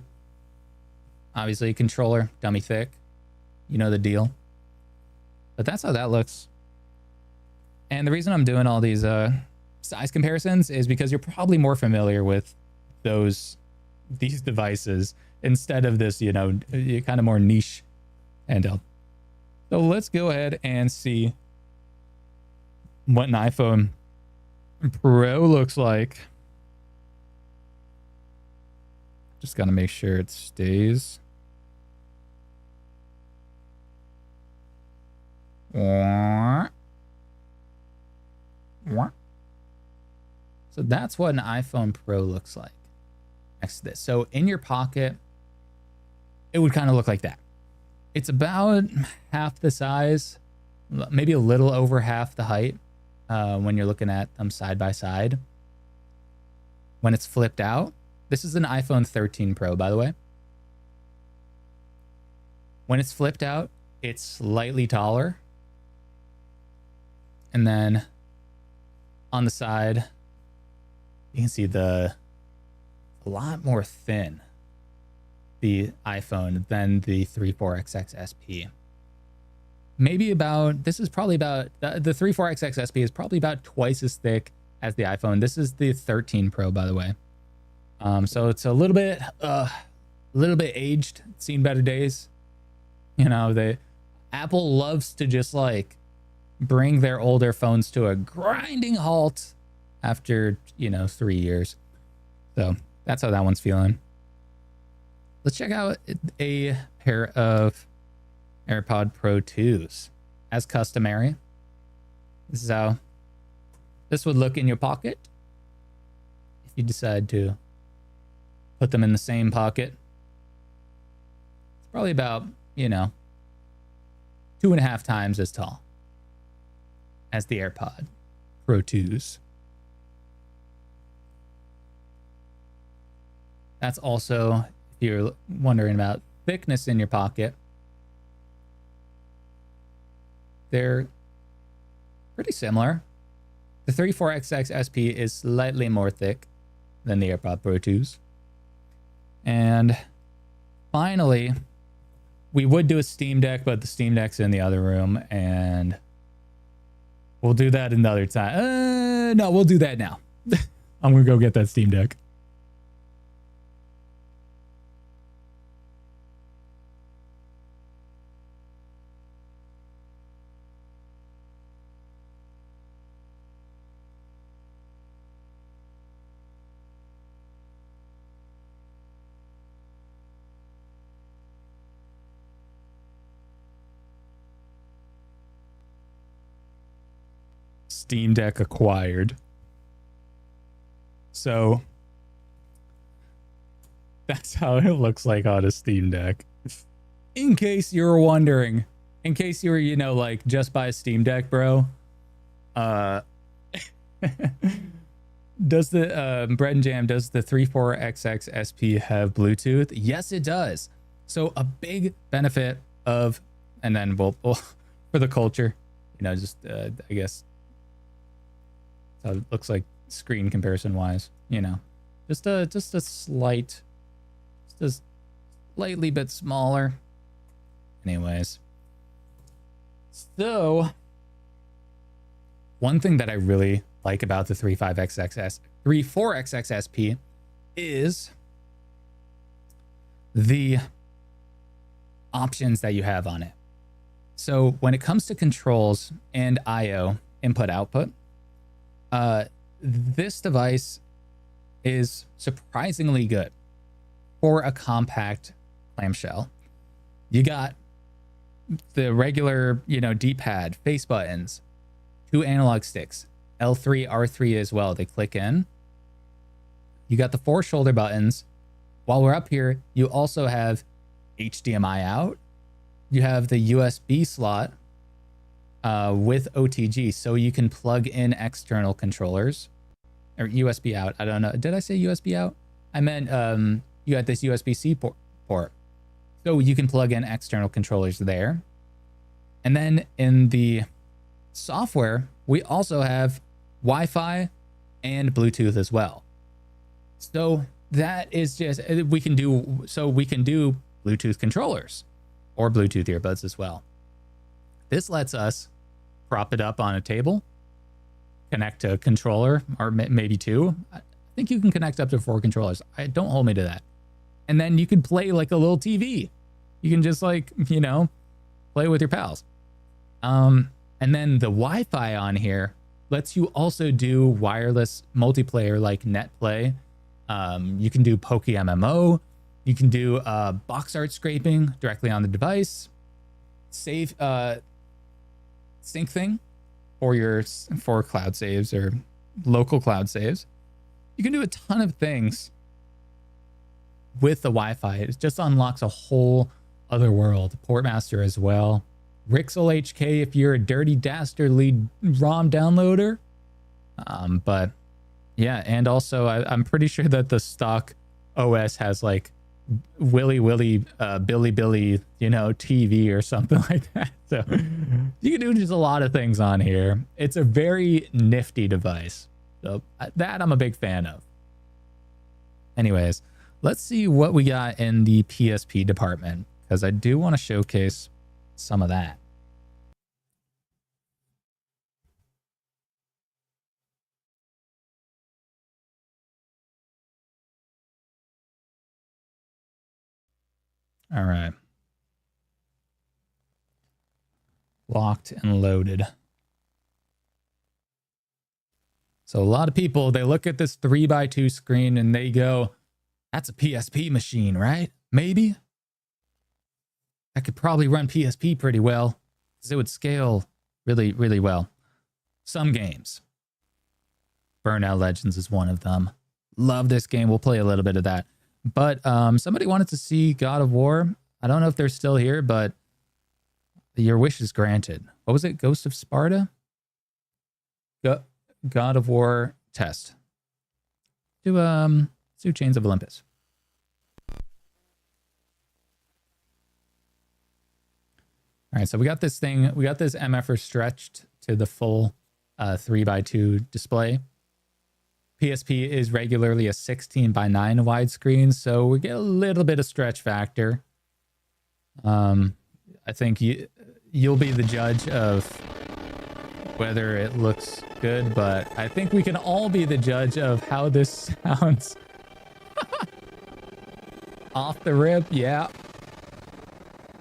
Obviously, controller, dummy thick. You know the deal. But that's how that looks. And the reason I'm doing all these size comparisons is because you're probably more familiar with these devices instead of this, you know, kind of more niche handheld. So let's go ahead and see what an iPhone Pro looks like. Just gotta make sure it stays. So that's what an iPhone Pro looks like next to this. So in your pocket, it would kind of look like that. It's about half the size, maybe a little over half the height when you're looking at them side by side. When it's flipped out, this is an iPhone 13 Pro, by the way. When it's flipped out, it's slightly taller. And then on the side, you can see a lot more thin, the iPhone, than the 34XXSP. Maybe about, this is probably about, the 34XXSP is probably about twice as thick as the iPhone. This is the 13 Pro, by the way. So it's a little bit aged, seen better days. You know, Apple loves to just like bring their older phones to a grinding halt after, 3 years. So that's how that one's feeling. Let's check out a pair of AirPod Pro 2s. As customary, this is how this would look in your pocket if you decide to put them in the same pocket. It's probably about, 2.5 times as tall as the AirPod Pro 2s. That's also, if you're wondering about thickness in your pocket, they're pretty similar. The 34XXSP is slightly more thick than the AirPod Pro 2s. And finally, we would do a Steam Deck, but the Steam Deck's in the other room, and we'll do that another time. No, we'll do that now. I'm going to go get that Steam Deck. Steam Deck acquired. So that's how it looks like on a Steam Deck. In case you were wondering, in case you were, like, just buy a Steam Deck, bro. Does the Bread and Jam, does the 34XXSP have Bluetooth? Yes, it does. So a big benefit of, and then we'll for the culture, just I guess. So it looks like screen comparison wise, just a slightly bit smaller. Anyways, so one thing that I really like about the 34XXSP is the options that you have on it. So when it comes to controls and IO, input output, this device is surprisingly good for a compact clamshell. You got the regular, D-pad, face buttons, 2 analog sticks, L3, R3 as well. They click in. You got the 4 shoulder buttons. While we're up here, you also have HDMI out. You have the USB slot with OTG, so you can plug in external controllers, or USB out. I don't know. Did I say USB out? I meant you got this USB-C port. So you can plug in external controllers there. And then in the software, we also have Wi-Fi and Bluetooth as well. So that is just, we can do Bluetooth controllers or Bluetooth earbuds as well. This lets us prop it up on a table, connect to a controller, or maybe 2. I think you can connect up to 4 controllers. Don't hold me to that. And then you can play like a little TV. You can just play with your pals. And then the Wi-Fi on here lets you also do wireless multiplayer like NetPlay. You can do PokeMMO. You can do box art scraping directly on the device. Save sync thing for cloud saves or local cloud saves. You can do a ton of things with the Wi-Fi. It just unlocks a whole other world. Portmaster as well. Rixel HK if you're a dirty dastardly ROM downloader. But yeah, and also I'm pretty sure that the stock OS has like Billy, you know, TV or something like that. So you can do just a lot of things on here. It's a very nifty device. So that I'm a big fan of. Anyways, let's see what we got in the PSP department, because I do want to showcase some of that. All right. Locked and loaded. So a lot of people, they look at this 3x2 screen and they go, that's a PSP machine, right? Maybe. I could probably run PSP pretty well because it would scale really, really well. Some games. Burnout Legends is one of them. Love this game. We'll play a little bit of that. But somebody wanted to see God of War. I don't know if they're still here, but your wish is granted. What was it? Ghost of Sparta? God of War test. Do Chains of Olympus. All right, so we got this thing. We got this MFR stretched to the full 3x2 display. PSP is regularly a 16:9 widescreen, so we get a little bit of stretch factor. I think you'll be the judge of whether it looks good, but I think we can all be the judge of how this sounds. Off the rip, yeah.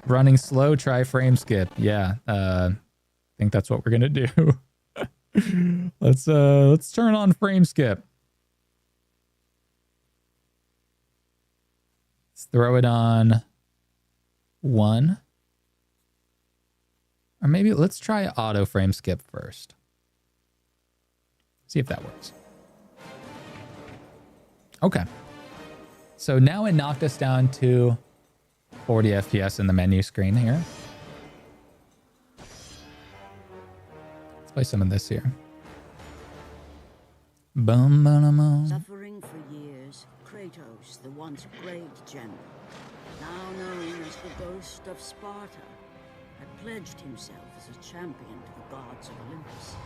Running slow, try frame skip. Yeah, I think that's what we're gonna do. Let's turn on frame skip. Let's throw it on 1. Or maybe let's try auto frame skip first. See if that works. Okay. So now it knocked us down to 40 FPS in the menu screen here. Let's play some of this here. Bum, bum, bum. Suffering for years, Kratos, the once great general, now known as the Ghost of Sparta, had pledged himself as a champion to the gods of Olympus.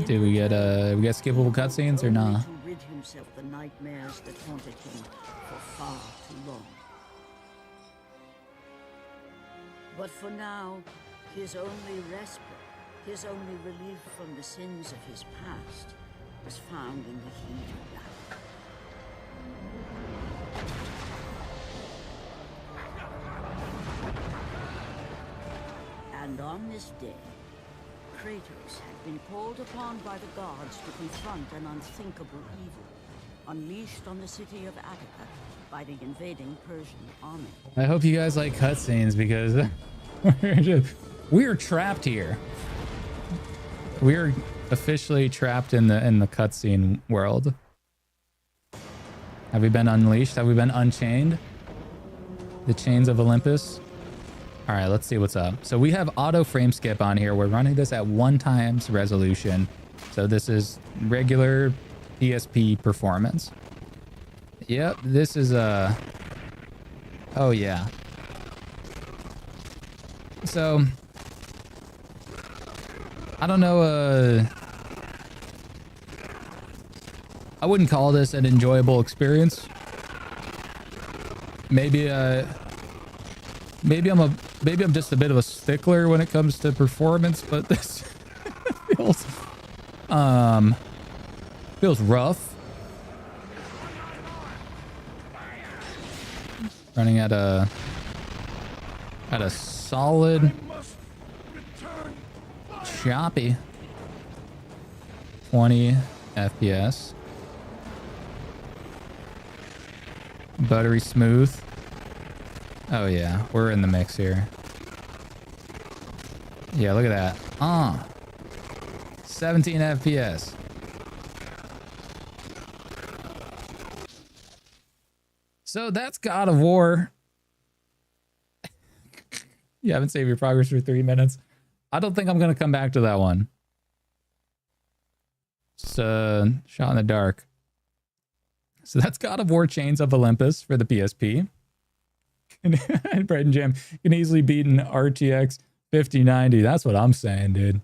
Do we get skippable cutscenes or not? To rid himself the nightmares that haunted him for far too long. But for now, his only respite, his only relief from the sins of his past, was found in the heat of battle. And on this day, Kratos had been called upon by the gods to confront an unthinkable evil, unleashed on the city of Attica by the invading Persian army. I hope you guys like cutscenes, because we're trapped here. We're officially trapped in the cutscene world. Have we been unleashed? Have we been unchained? The chains of Olympus. All right, let's see what's up. So we have auto frame skip on here. We're running this at 1x resolution. So this is regular PSP performance. Yep, this is a... Oh, yeah. So... I don't know, I wouldn't call this an enjoyable experience. Maybe I'm just a bit of a stickler when it comes to performance, but this feels rough. Running at a solid choppy 20 FPS. Buttery smooth. Oh yeah, we're in the mix here. Yeah, look at that. 17 FPS. So that's God of War. You haven't saved your progress for 3 minutes. I don't think I'm going to come back to that one. Just shot in the dark. So that's God of War Chains of Olympus for the PSP. And Bread and Jam can easily beat an RTX 5090. That's what I'm saying, dude.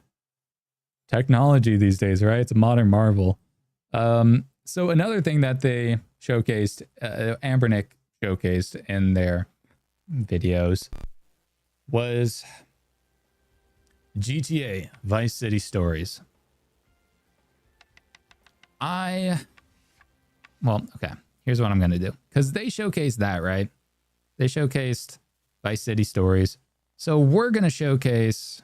Technology these days, right? It's a modern marvel. So another thing that they showcased, Anbernic showcased in their videos, was GTA Vice City Stories. Well, okay. Here's what I'm going to do. Because they showcased that, right? They showcased Vice City Stories. So we're going to showcase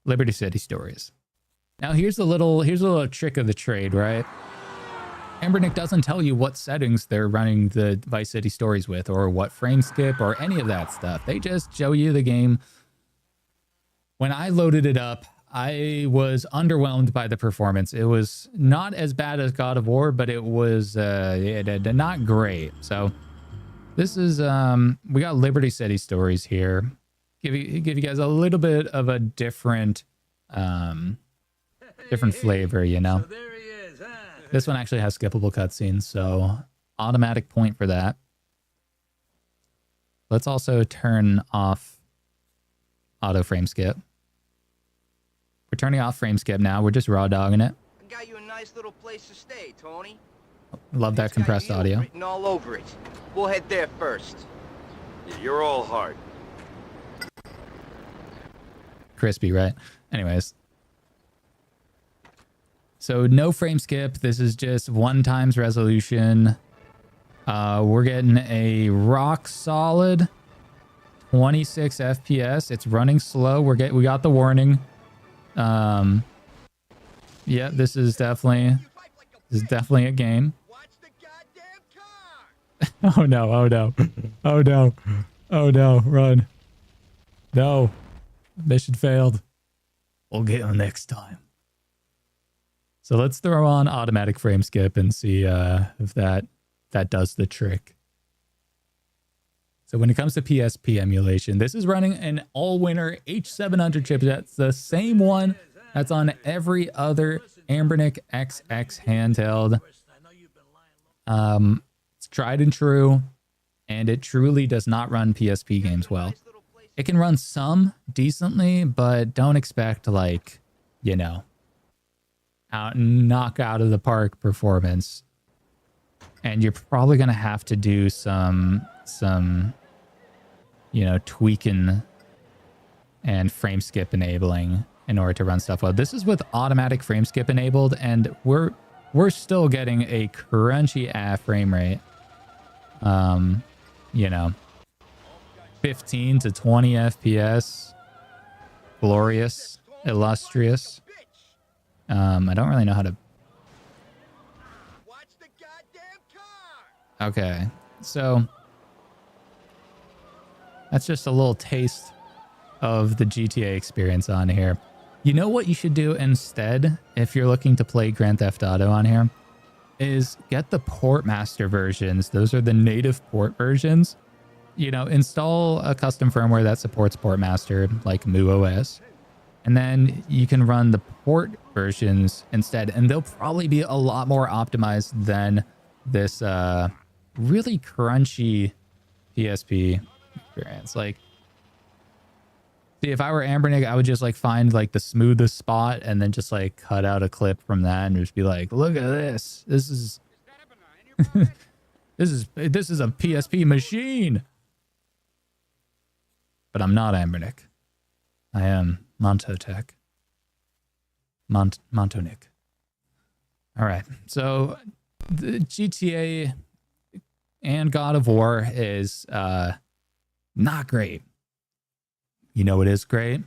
Liberty City Stories. Now here's a little trick of the trade, right? Anbernic doesn't tell you what settings they're running the Vice City Stories with, or what frame skip, or any of that stuff. They just show you the game. When I loaded it up, I was underwhelmed by the performance. It was not as bad as God of War, but it was not great. So this is we got Liberty City Stories here. Give you guys a little bit of a different flavor, you know. So there he is, huh? This one actually has skippable cutscenes, so automatic point for that. Let's also turn off auto frame skip. We're turning off frame skip now. We're just raw dogging it. I got you a nice little place to stay, Tony. Love that It's got compressed you audio. written all over it. We'll head there first. Yeah, you're all hard. Crispy, right? Anyways. So no frame skip. This is just 1x resolution. We're getting a rock solid 26 FPS. It's running slow. We got the warning. Yeah, this is definitely a game. Watch the goddamn car. Oh no, oh no. Oh no. Oh no, run. No. Mission failed. We'll get you next time. So let's throw on automatic frame skip and see if that does the trick. So when it comes to PSP emulation, this is running an all-winner H700 chip. That's the same one that's on every other Anbernic XX handheld. It's tried and true, and it truly does not run PSP games well. It can run some decently, but don't expect, like, you know, knock out of the park performance. And you're probably going to have to do some, you know, tweaking and frame skip enabling in order to run stuff well. This is with automatic frame skip enabled, and we're still getting a crunchy frame rate. You know, 15 to 20 FPS. Glorious, illustrious. I don't really know how to. Watch the goddamn car. Okay, so that's just a little taste of the GTA experience on here. You know what you should do instead if you're looking to play Grand Theft Auto on here is get the Portmaster versions. Those are the native port versions. You know, install a custom firmware that supports Portmaster like MuOS. And then you can run the port versions instead, and they'll probably be a lot more optimized than this really crunchy PSP experience. Like, see, if I were Anbernic, I would just like find like the smoothest spot and then just like cut out a clip from that and just be like, look at this. This is this is a PSP machine. But I'm not Anbernic. I am Montotech. Montonic. All right. So the GTA and God of War is not great. You know what is great?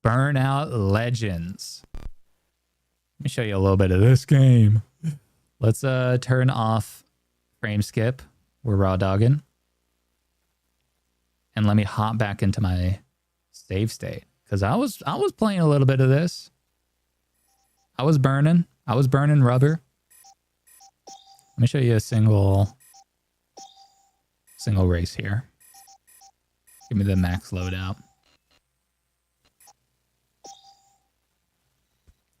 Burnout Legends. Let me show you a little bit of this game. Let's turn off frame skip. We're raw dogging. And let me hop back into my save state, because I was playing a little bit of this. I was burning rubber. Let me show you a single race here. Give me the max loadout.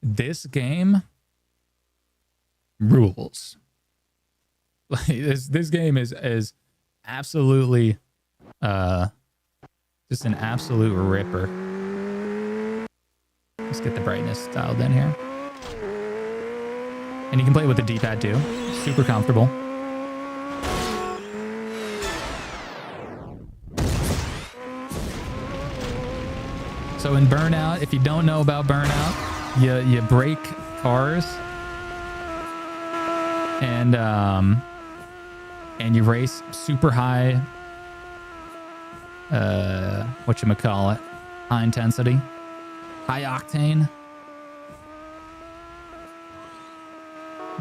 This game rules. Like this game is absolutely just an absolute ripper. Let's get the brightness dialed in here. And you can play it with the D-pad too. Super comfortable. So in Burnout, if you don't know about Burnout, you break cars and you race super high, whatchamacallit, high intensity, high octane.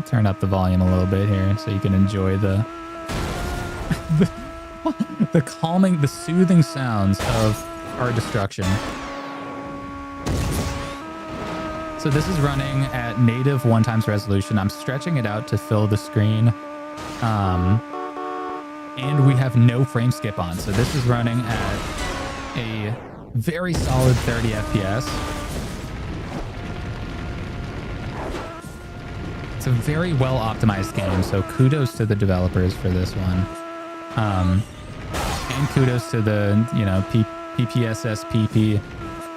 Turn up the volume a little bit here so you can enjoy the the calming, the soothing sounds of our destruction. So this is running at native 1x resolution. I'm stretching it out to fill the screen. And we have no frame skip on. So this is running at a very solid 30 FPS. It's a very well optimized game. So kudos to the developers for this one. And kudos to the, PPSSPP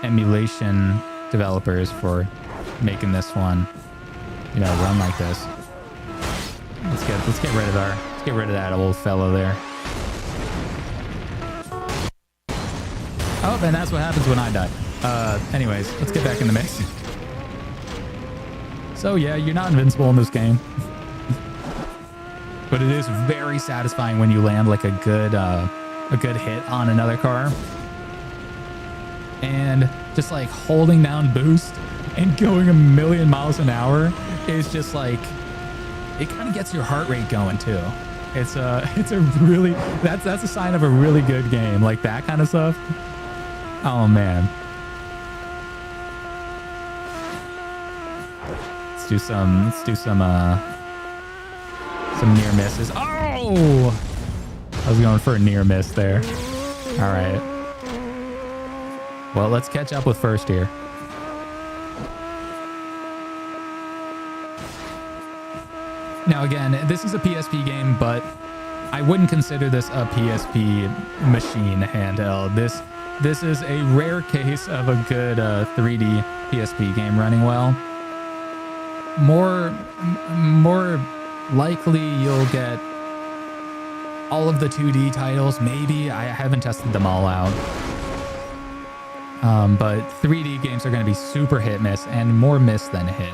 emulation developers for making this one, run like this. Let's get rid of that old fellow there. Oh, and that's what happens when I die. Anyways, let's get back in the mix. So yeah, you're not invincible in this game. But it is very satisfying when you land like a good hit on another car. And just like holding down boost and going a million miles an hour is just like, it kind of gets your heart rate going too. It's a really, that's a sign of a really good game. Like that kind of stuff. Oh man. Let's do some near misses. Oh! I was going for a near miss there. All right. Well, let's catch up with first here. Now, again, this is a PSP game, but I wouldn't consider this a PSP machine handheld. This is a rare case of a good 3D PSP game running well. More likely you'll get all of the 2D titles. Maybe. I haven't tested them all out. But 3D games are going to be super hit miss and more miss than hit.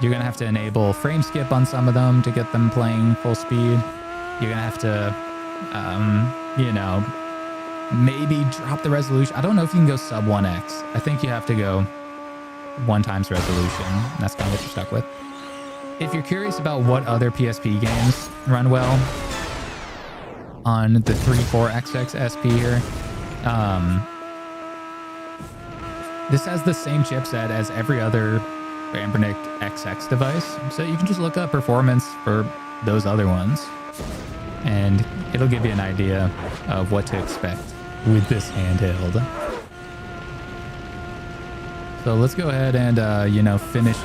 You're going to have to enable frame skip on some of them to get them playing full speed. You're going to have to, maybe drop the resolution. I don't know if you can go sub 1x. I think you have to go 1x resolution. That's kind of what you're stuck with. If you're curious about what other PSP games run well on the 34XXSP here, this has the same chipset as every other Anbernic XX device, so you can just look up performance for those other ones and it'll give you an idea of what to expect with this handheld. So let's go ahead and finish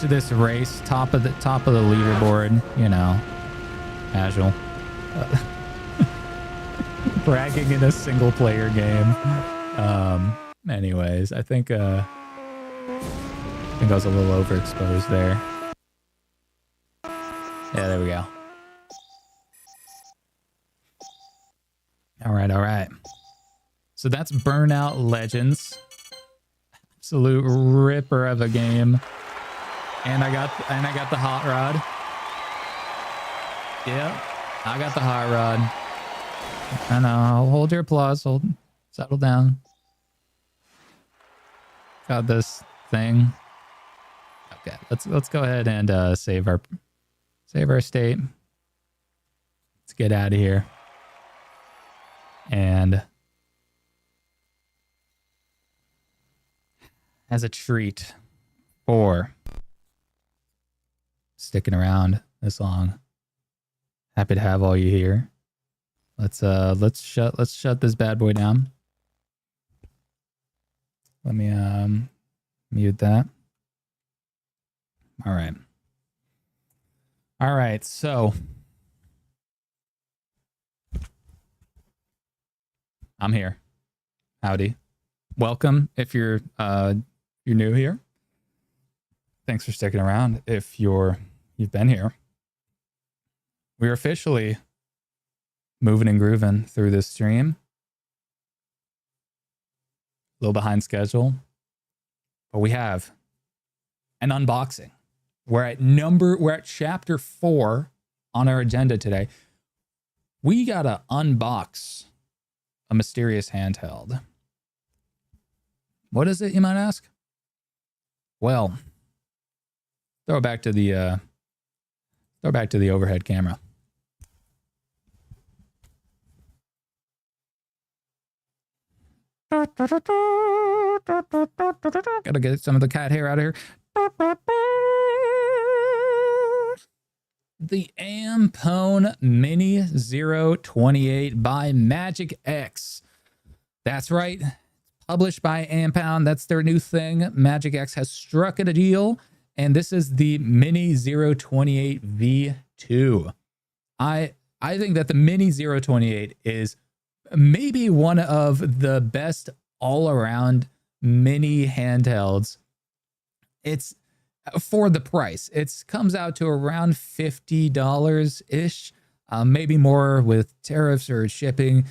this race, top of the leaderboard, casual. Bragging in a single player game. Anyways, I think I was a little overexposed there. Yeah, there we go. All right. So that's Burnout Legends. Absolute ripper of a game. And I got the hot rod. Yeah, I got the hot rod. I know. Hold your applause. Settle down. Got this thing. Okay, let's go ahead and save our state. Let's get out of here. And as a treat for sticking around this long. Happy to have all you here. Let's shut this bad boy down. Let me mute that. All right. All right, so I'm here. Howdy. Welcome if you're new here. Thanks for sticking around if you've been here. We're officially moving and grooving through this stream. A little behind schedule, but we have an unboxing. We're at chapter 4 on our agenda today. We gotta unbox a mysterious handheld. What is it, you might ask? Well, throw it back to the overhead camera. Gotta get some of the cat hair out of here. The Ampone Mini Zero 28 by MagicX. That's right. It's published by Ampone. That's their new thing. MagicX has struck a deal, and this is the Mini Zero 28 V2. I think that the Mini Zero 28 is maybe one of the best all-around mini handhelds. It's for the price. It comes out to around $50-ish, maybe more with tariffs or shipping.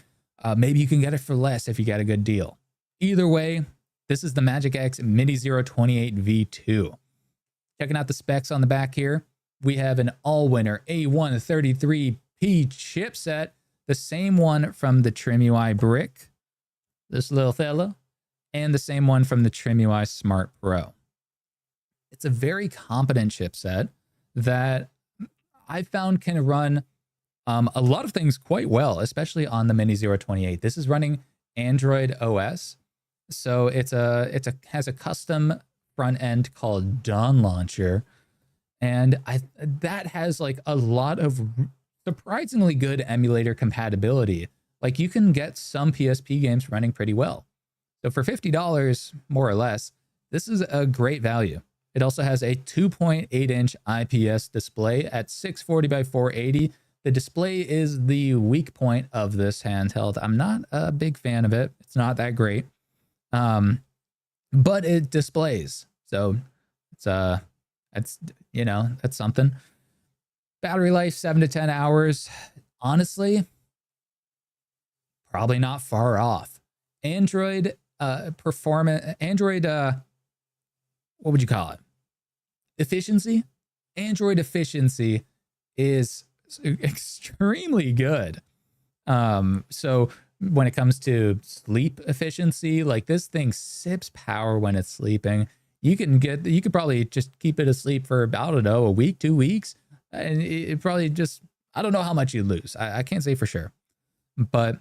Maybe you can get it for less if you get a good deal. Either way, this is the MagicX Mini Zero 28 V2. Checking out the specs on the back here, we have an all-winner A133P chipset, the same one from the TrimUI Brick, this little fella, and the same one from the TrimUI Smart Pro. It's a very competent chipset that I found can run a lot of things quite well, especially on the Mini Zero 28. This is running Android OS, so it has a custom front end called Dawn Launcher, and that has like a lot of surprisingly good emulator compatibility. Like you can get some PSP games running pretty well. So for $50, more or less, this is a great value. It also has a 2.8-inch IPS display at 640 by 480. The display is the weak point of this handheld. I'm not a big fan of it. It's not that great. But it displays. So that's something. Battery life 7 to 10 hours. Honestly, probably not far off. Android what would you call it? Efficiency? Android efficiency is extremely good. So when it comes to sleep efficiency, like this thing sips power when it's sleeping. You could probably just keep it asleep for about, I don't know, a week, 2 weeks. And it probably just, I don't know how much you lose. I can't say for sure. But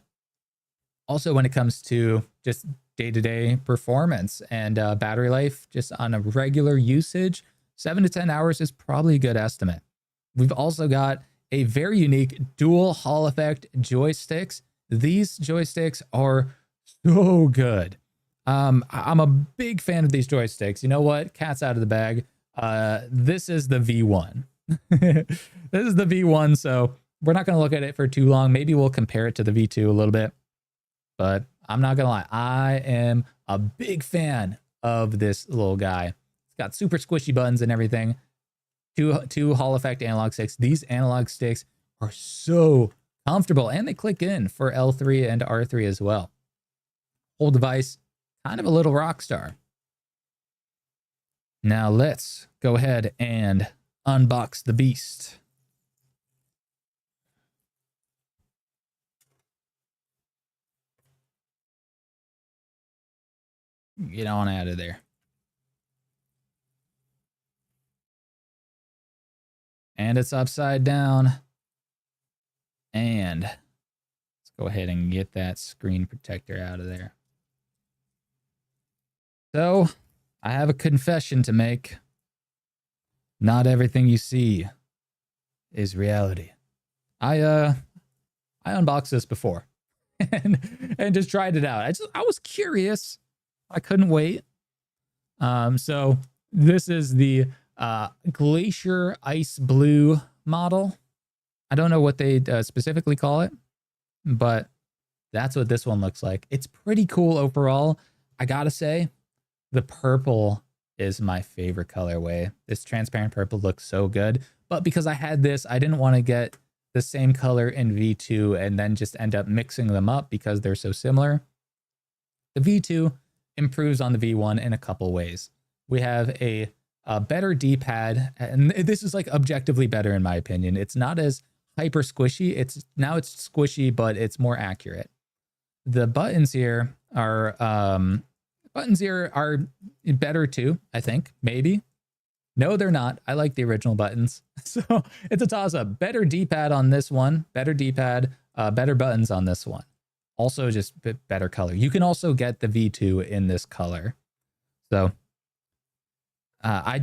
also when it comes to just day-to-day performance and battery life, just on a regular usage, 7 to 10 hours is probably a good estimate. We've also got a very unique dual Hall effect joysticks. These joysticks are so good. I'm a big fan of these joysticks. You know what? Cat's out of the bag. This is the V1. This is the V1, so we're not going to look at it for too long. Maybe we'll compare it to the V2 a little bit. But I'm not going to lie. I am a big fan of this little guy. It's got super squishy buttons and everything. Two Hall effect analog sticks. These analog sticks are so comfortable, and they click in for L3 and R3 as well. Whole device, kind of a little rock star. Now let's go ahead and unbox the beast. Get on out of there. And it's upside down. And let's go ahead and get that screen protector out of there. So, I have a confession to make. Not everything you see is reality. I unboxed this before and just tried it out. I was curious. I couldn't wait. So this is the Glacier Ice Blue model. I don't know what they specifically call it, but that's what this one looks like. It's pretty cool overall. I gotta say, the purple is my favorite colorway. This transparent purple looks so good, but because I had this, I didn't want to get the same color in V2 and then just end up mixing them up because they're so similar. The V2 improves on the V1 in a couple ways. We have a better D-pad, and this is like objectively better in my opinion. It's not as hyper squishy. It's squishy, but it's more accurate. The buttons here are better too, I think. Maybe. No, they're not. I like the original buttons. So it's a toss-up. Better D-pad on this one. Better D-pad. Better buttons on this one. Also just better color. You can also get the V2 in this color. So I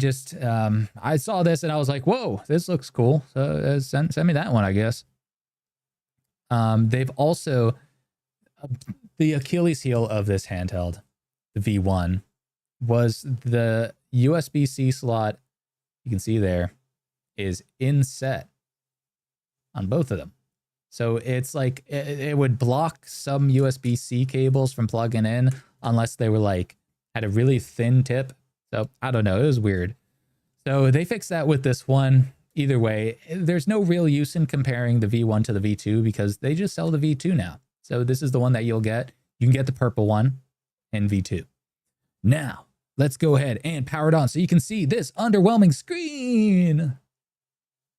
saw this and I was like, whoa, this looks cool. So send me that one, I guess. They've also, the Achilles heel of this handheld, the V1, was the USB-C slot. You can see there is inset on both of them. So it's like, it would block some USB-C cables from plugging in unless they were like, had a really thin tip. So I don't know, it was weird. So they fixed that with this one. Either way, there's no real use in comparing the V1 to the V2 because they just sell the V2 now. So this is the one that you'll get. You can get the purple one in V2. Now, let's go ahead and power it on so you can see this underwhelming screen.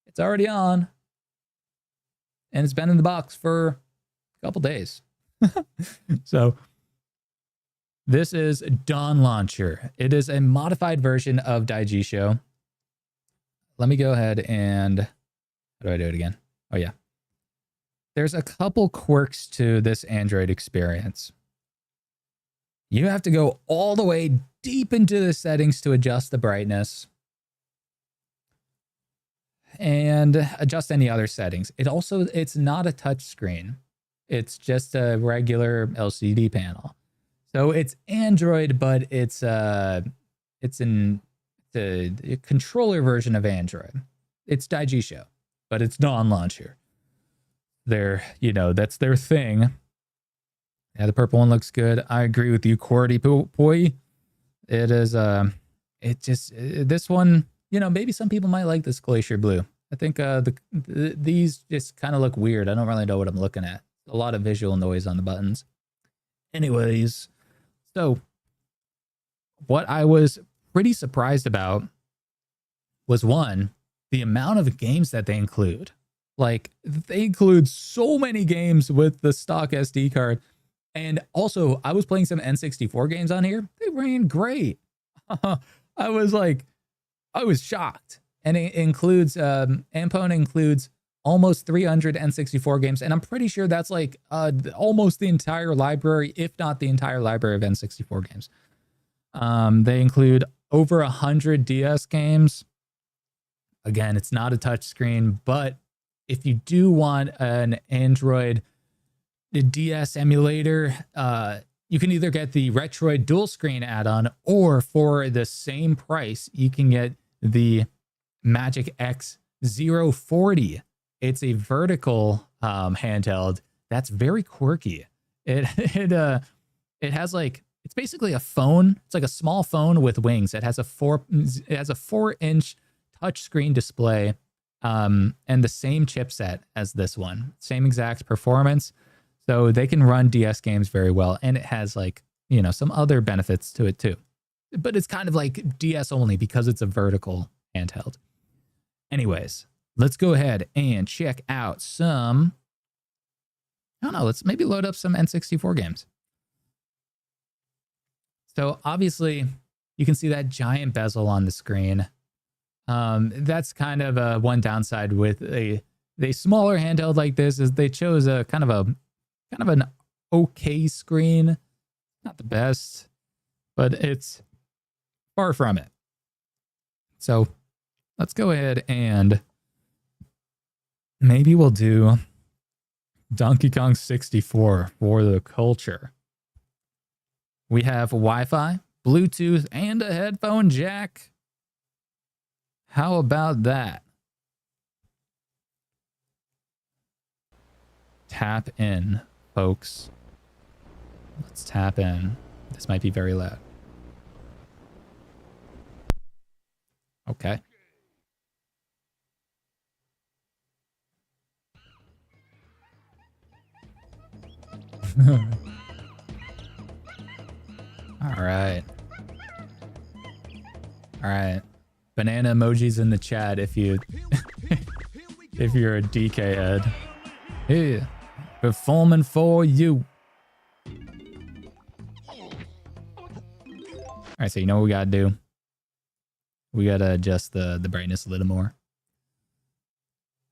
It's already on. And it's been in the box for a couple days. So this is Dawn Launcher. It is a modified version of Daigisho. Let me go ahead and, how do I do it again? Oh yeah. There's a couple quirks to this Android experience. You have to go all the way deep into the settings to adjust the brightness and adjust any other settings. It's not a touch screen. It's just a regular LCD panel. So it's Android, but it's a controller version of Android. It's Daigisho, but it's Dawn Launcher. That's their thing. Yeah, the purple one looks good. I agree with you, Cordy Poi. It is, this one, maybe some people might like this Glacier Blue. I think these just kind of look weird. I don't really know what I'm looking at. A lot of visual noise on the buttons. Anyways, so what I was pretty surprised about was, one, the amount of games that they include. Like, they include so many games with the stock SD card. And also, I was playing some N64 games on here. They ran great. I was shocked. And it includes, Ampone includes almost 300 N64 games. And I'm pretty sure that's like almost the entire library, if not the entire library of N64 games. They include over 100 DS games. Again, it's not a touchscreen, but if you do want an Android DS emulator, you can either get the Metroid dual screen add-on, or for the same price, you can get the MagicX 040. It's a vertical handheld that's very quirky. It has like, it's basically a phone. It's like a small phone with wings. It has a 4-inch touchscreen display, and the same chipset as this one. Same exact performance. So they can run DS games very well. And it has like, some other benefits to it too. But it's kind of like DS only because it's a vertical handheld. Anyways, let's go ahead and check out some, I don't know, let's maybe load up some N64 games. So obviously you can see that giant bezel on the screen. That's kind of one downside with a smaller handheld like this, is they chose a kind of an okay screen. Not the best, but it's far from it. So let's go ahead and maybe we'll do Donkey Kong 64 for the culture. We have Wi-Fi, Bluetooth, and a headphone jack. How about that? Tap in, folks. Let's tap in. This might be very loud. Okay. All right. All right. Banana emojis in the chat if you if you're a DK head. Hey, performing for you. All right, so you know what we gotta do? We gotta adjust the brightness a little more.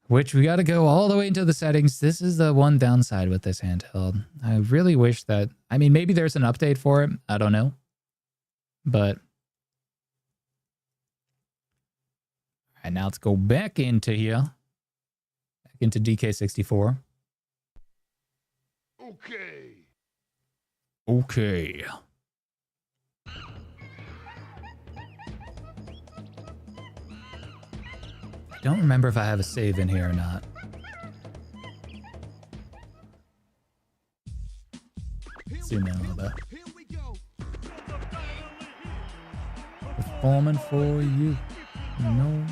Which we gotta go all the way into the settings. This is the one downside with this handheld. I really wish that, I mean, maybe there's an update for it. I don't know. But, all right, now let's go back into here. Back into DK64. Okay. Okay. I don't remember if I have a save in here or not. Zoom in a little bit. Performing for you. No.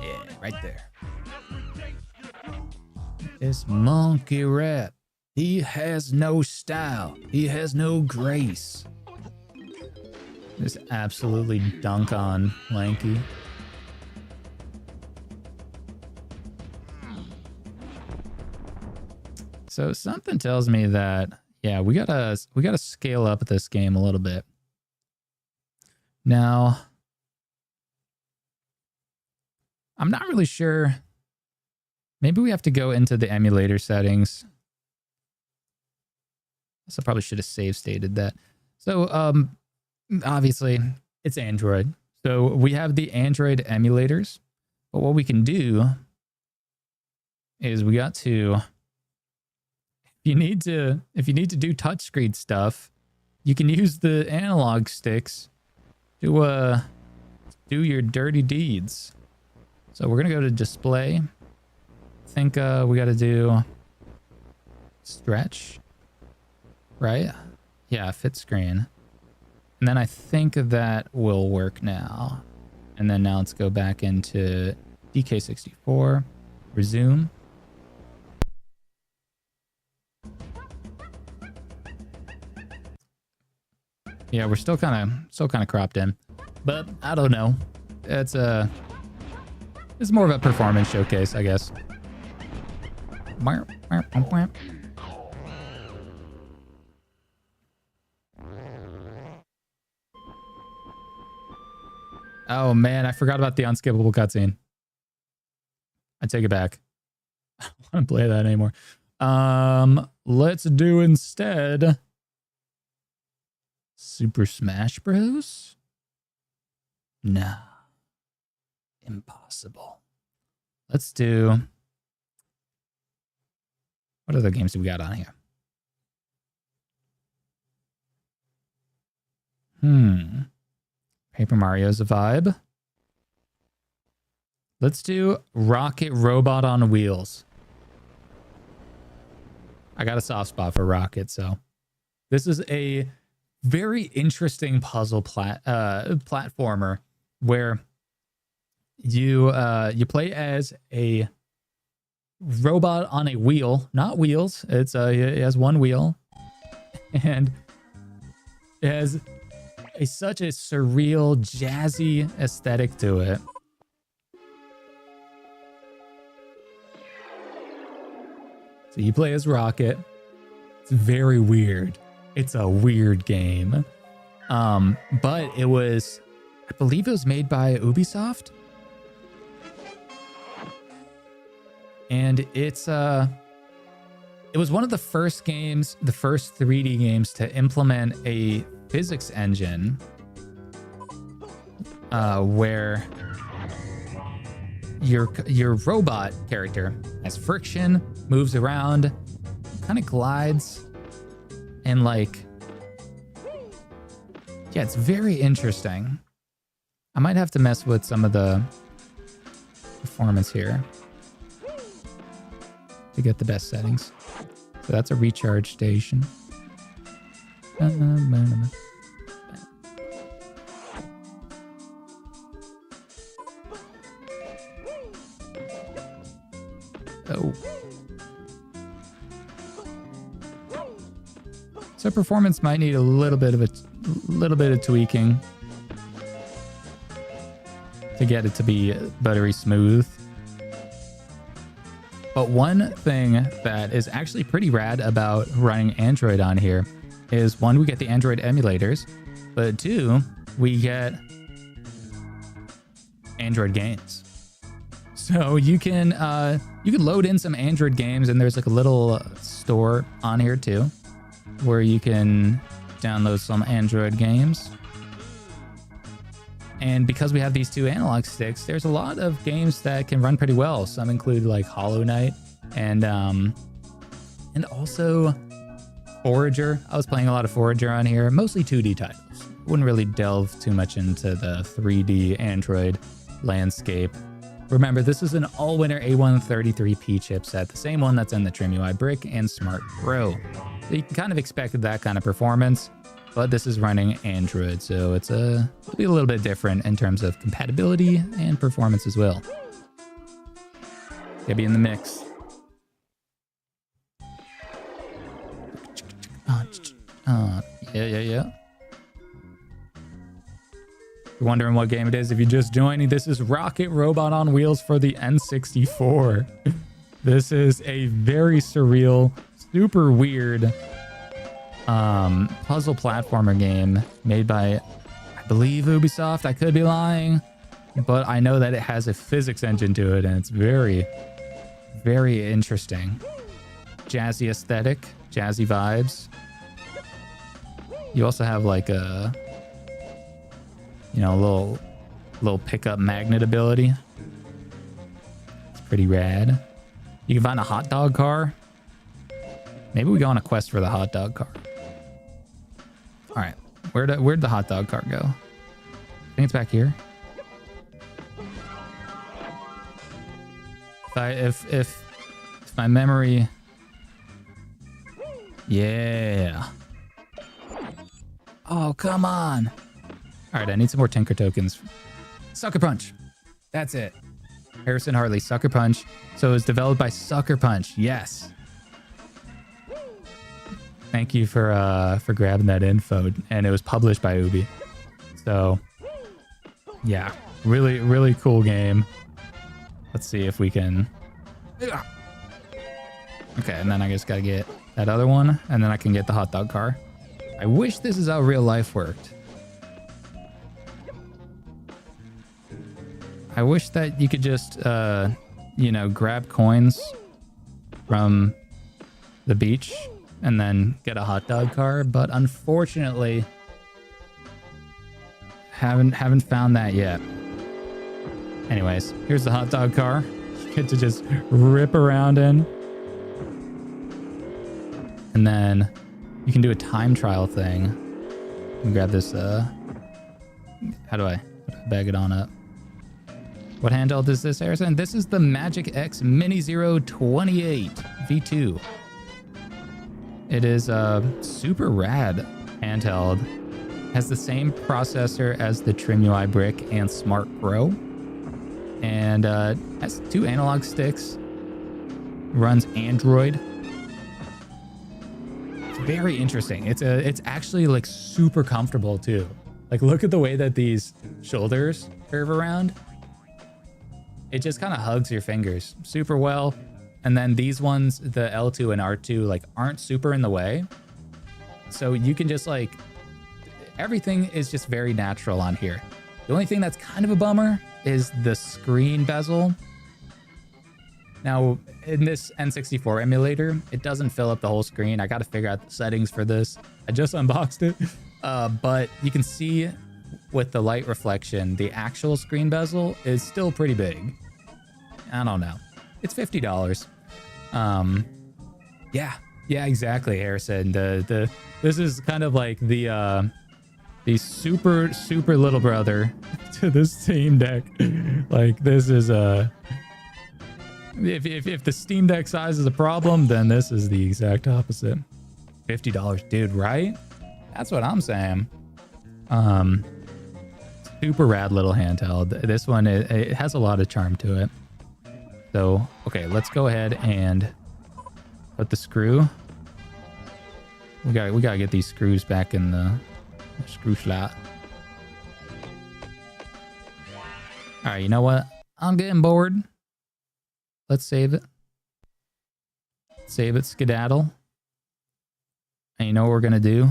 Yeah, right there. This monkey rat. He has no style. He has no grace. Just absolutely dunk on Lanky. So something tells me that, yeah, we gotta scale up this game a little bit. Now, I'm not really sure. Maybe we have to go into the emulator settings. So I probably should have save stated that. So, obviously, it's Android. So we have the Android emulators. But what we can do is we got to, if you need to do touchscreen stuff, you can use the analog sticks to do your dirty deeds. So we're gonna go to display. I think we got to do stretch, right? Yeah, fit screen. And then I think that will work now. And then now let's go back into DK64, resume. Yeah, we're still kind of cropped in, but I don't know. It's more of a performance showcase, I guess. Oh man, I forgot about the unskippable cutscene. I take it back. I don't want to play that anymore. Let's do instead Super Smash Bros. Nah. Impossible. Let's do, what other games do we got on here? Paper Mario's a vibe. Let's do Rocket Robot on Wheels. I got a soft spot for Rocket, so this is a very interesting puzzle platformer where you play as a robot on a wheel, not wheels. It has one wheel, and it has such a surreal, jazzy aesthetic to it. So you play as Rocket. It's very weird. It's a weird game. But it was, I believe it was made by Ubisoft. And it was one of the first games, the first 3D games to implement a physics engine where your robot character has friction, moves around, kind of glides, and like, yeah, it's very interesting. I might have to mess with some of the performance here to get the best settings. So that's a recharge station. Oh. So performance might need a little bit of tweaking to get it to be buttery smooth. But one thing that is actually pretty rad about running Android on here is, one, we get the Android emulators, but two, we get Android games. So you can load in some Android games, and there's like a little store on here too, where you can download some Android games. And because we have these two analog sticks, there's a lot of games that can run pretty well. Some include like Hollow Knight and also Forager. I was playing a lot of Forager on here, mostly 2D titles. Wouldn't really delve too much into the 3D Android landscape. Remember, this is an all-winner A133P chipset, the same one that's in the TrimUI Brick and Smart Pro. So you can kind of expect that kind of performance, but this is running Android, so it'll be a little bit different in terms of compatibility and performance as well. Gotta be in the mix. Yeah. You're wondering what game it is if you're just joining. This is Rocket Robot on Wheels for the N64. This is a very surreal, super weird puzzle platformer game made by, I believe, Ubisoft. I could be lying, but I know that it has a physics engine to it, and it's very, very interesting. Jazzy aesthetic, jazzy vibes. You also have like a, you know, little pickup magnet ability. It's pretty rad. You can find a hot dog car. Maybe we go on a quest for the hot dog car. All right, where'd the hot dog car go? I think it's back here. If my memory, yeah. Oh, come on. All right, I need some more Tinker tokens. Sucker Punch. That's it. Harrison Hartley, Sucker Punch. So it was developed by Sucker Punch. Yes. Thank you for grabbing that info. And it was published by Ubi. So, yeah. Really, really cool game. Let's see if we can... Okay, and then I just gotta get that other one, and then I can get the hot dog car. I wish this is how real life worked. I wish that you could just, you know, grab coins from the beach and then get a hot dog car, but unfortunately, haven't found that yet. Anyways, here's the hot dog car. You get to just rip around in. And then you can do a time trial thing. And grab this, how do I bag it on up? What handheld is this, Harrison? This is the MagicX Mini Zero 28 V2. It is a super rad handheld. Has the same processor as the TrimUI Brick and Smart Pro. And has 2 analog sticks. Runs Android. It's very interesting. It's actually like super comfortable too. Like, look at the way that these shoulders curve around. It just kind of hugs your fingers super well. And then these ones, the L2 and R2, like aren't super in the way. So you can just like, everything is just very natural on here. The only thing that's kind of a bummer is the screen bezel. Now, in this N64 emulator, it doesn't fill up the whole screen. I got to figure out the settings for this. I just unboxed it. But you can see with the light reflection, the actual screen bezel is still pretty big. I don't know. It's $50. Yeah, exactly, Harrison. This is kind of like the super little brother to the Steam Deck. Like, this is if the Steam Deck size is a problem, then this is the exact opposite. $50, dude, right? That's what I'm saying. Super rad little handheld. This one, it has a lot of charm to it. So, okay, let's go ahead and put the screw. We gotta get these screws back in the screw slot. All right, you know what? I'm getting bored. Let's save it. Save it, skedaddle. And you know what we're gonna do?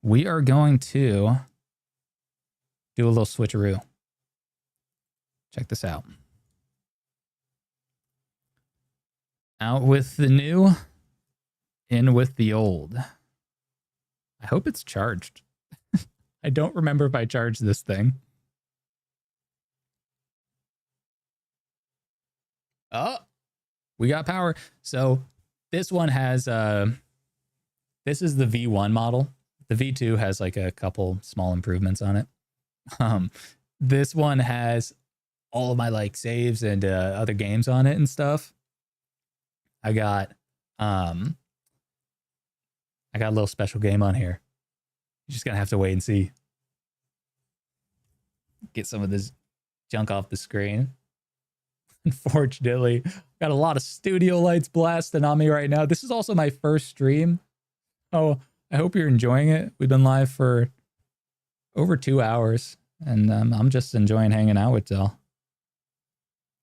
We are going to do a little switcheroo. Check this out. Out with the new, in with the old. I hope it's charged. I don't remember if I charged this thing. Oh, we got power. So this one has, this is the V1 model. The V2 has like a couple small improvements on it. This one has all of my like saves and other games on it and stuff. I got a little special game on here. You're just gonna have to wait and see. Get some of this junk off the screen. Unfortunately, got a lot of studio lights blasting on me right now. This is also my first stream. Oh, I hope you're enjoying it. We've been live for over 2 hours, and I'm just enjoying hanging out with y'all.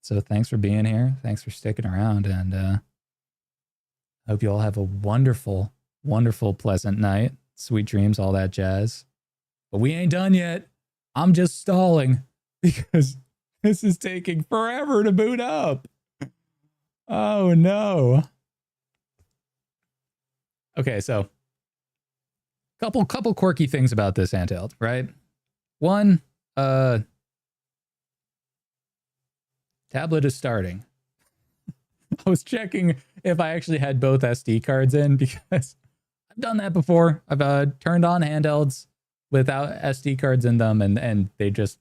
So thanks for being here. Thanks for sticking around, and I hope you all have a wonderful, wonderful, pleasant night. Sweet dreams, all that jazz. But we ain't done yet. I'm just stalling because this is taking forever to boot up. Oh no. Okay, so couple quirky things about this handheld, right? One, tablet is starting. I was checking if I actually had both SD cards in because I've done that before. I've turned on handhelds without SD cards in them, and they just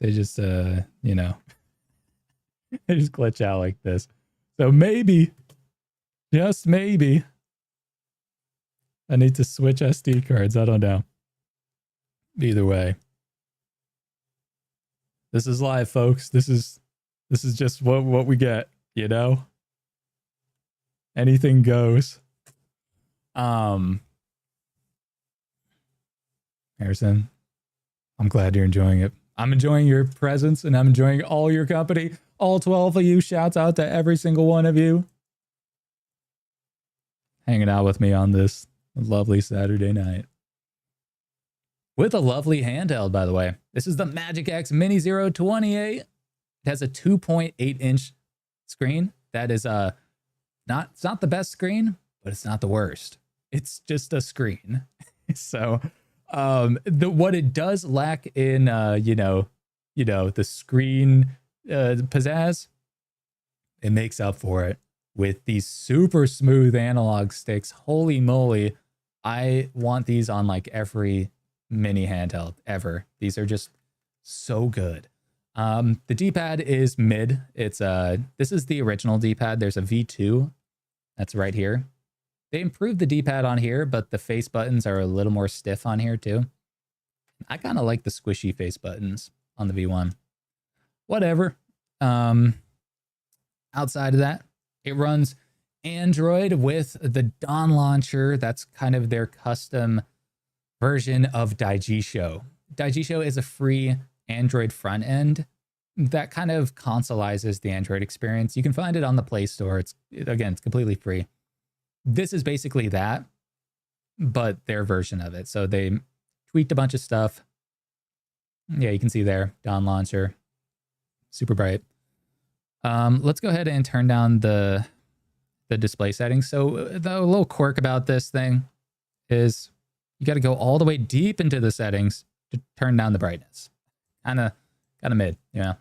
you know, they just glitch out like this. So maybe, just maybe, I need to switch SD cards. I don't know. Either way, this is live, folks. This is just what we get, you know? Anything goes. Harrison, I'm glad you're enjoying it. I'm enjoying your presence, and I'm enjoying all your company. All 12 of you. Shouts out to every single one of you hanging out with me on this lovely Saturday night. With a lovely handheld, by the way. This is the MagicX Mini Zero 28. It has a 2.8-inch screen. That is it's not the best screen, but it's not the worst. It's just a screen. So what it does lack in the screen pizzazz, it makes up for it with these super smooth analog sticks. Holy moly, I want these on like every mini handheld ever. These are just so good. The D-pad is mid. It's this is the original D-pad. There's a V2 that's right here. They improved the D-pad on here, but the face buttons are a little more stiff on here too. I kind of like the squishy face buttons on the V1. Whatever. Outside of that, it runs Android with the Dawn launcher. That's kind of their custom version of Daigisho. Daigisho is a free Android front end that kind of consoleizes the Android experience. You can find it on the Play Store. It's completely free. This is basically that, but their version of it. So they tweaked a bunch of stuff. Yeah, you can see there, Dawn launcher, super bright. Let's go ahead and turn down the display settings. So the little quirk about this thing is you got to go all the way deep into the settings to turn down the brightness. Kind of mid, you know.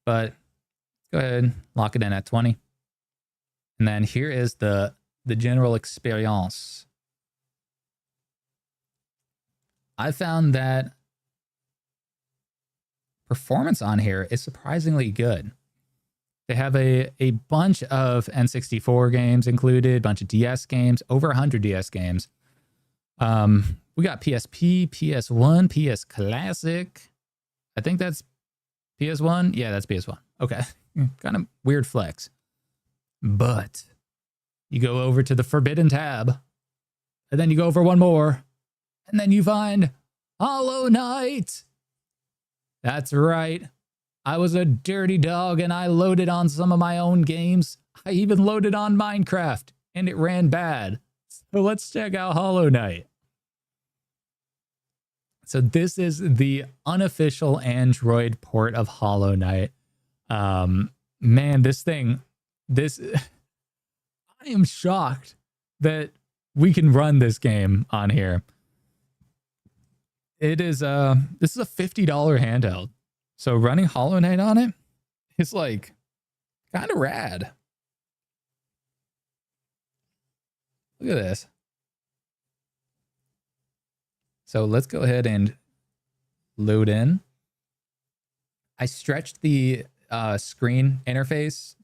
But let's go ahead and lock it in at 20. And then here is the general experience. I found that performance on here is surprisingly good. They have a bunch of N64 games included, a bunch of DS games, over 100 DS games. We got PSP, PS1, PS Classic. I think that's PS1. Yeah, that's PS1. Okay. Kind of weird flex. But you go over to the Forbidden tab, and then you go over one more, and then you find Hollow Knight. That's right. I was a dirty dog, and I loaded on some of my own games. I even loaded on Minecraft, and it ran bad. So let's check out Hollow Knight. So this is the unofficial Android port of Hollow Knight. Man, I am shocked that we can run this game on here. It is this is a $50 handheld. So running Hollow Knight on it is like kind of rad. Look at this. So let's go ahead and load in. I stretched the screen interface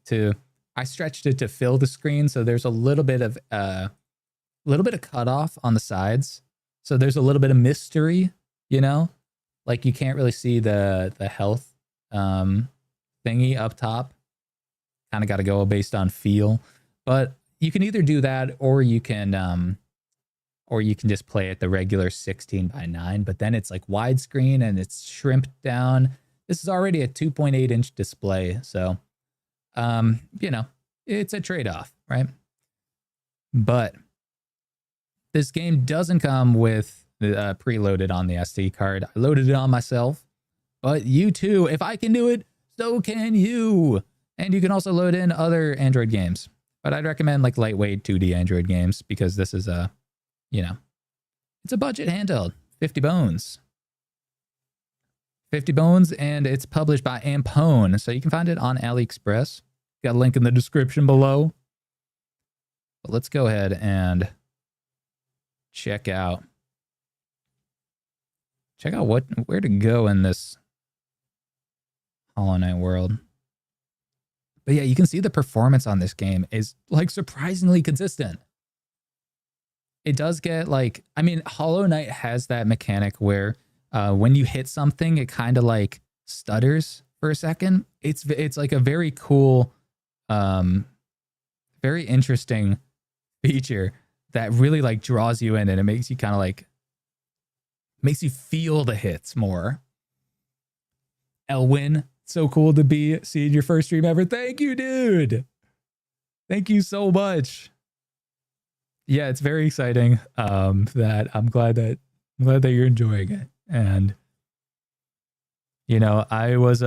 I stretched it to fill the screen. So there's a little bit of cutoff on the sides. So there's a little bit of mystery, you know, like you can't really see the health thingy up top. Kind of got to go based on feel, but you can either do that or you can just play at the regular 16:9, but then it's like widescreen and it's shrimped down. This is already a 2.8 inch display. So, you know, it's a trade-off, right? But this game doesn't come with preloaded on the SD card. I loaded it on myself, but you too, if I can do it, so can you. And you can also load in other Android games, but I'd recommend like lightweight 2D Android games because this is you know, it's a budget handheld, 50 bones. 50 bones, and it's published by Ampone, so you can find it on AliExpress. Got a link in the description below. But let's go ahead and check out where to go in this Hollow Knight world. But yeah, you can see the performance on this game is like surprisingly consistent. It does get like, I mean, Hollow Knight has that mechanic where when you hit something, it kind of like stutters for a second. It's like a very cool, very interesting feature that really like draws you in, and it makes you kind of like, makes you feel the hits more. Elwin, so cool to be seeing your first stream ever. Thank you, dude. Thank you so much. Yeah, it's very exciting. That I'm glad that you're enjoying it. And you know, I was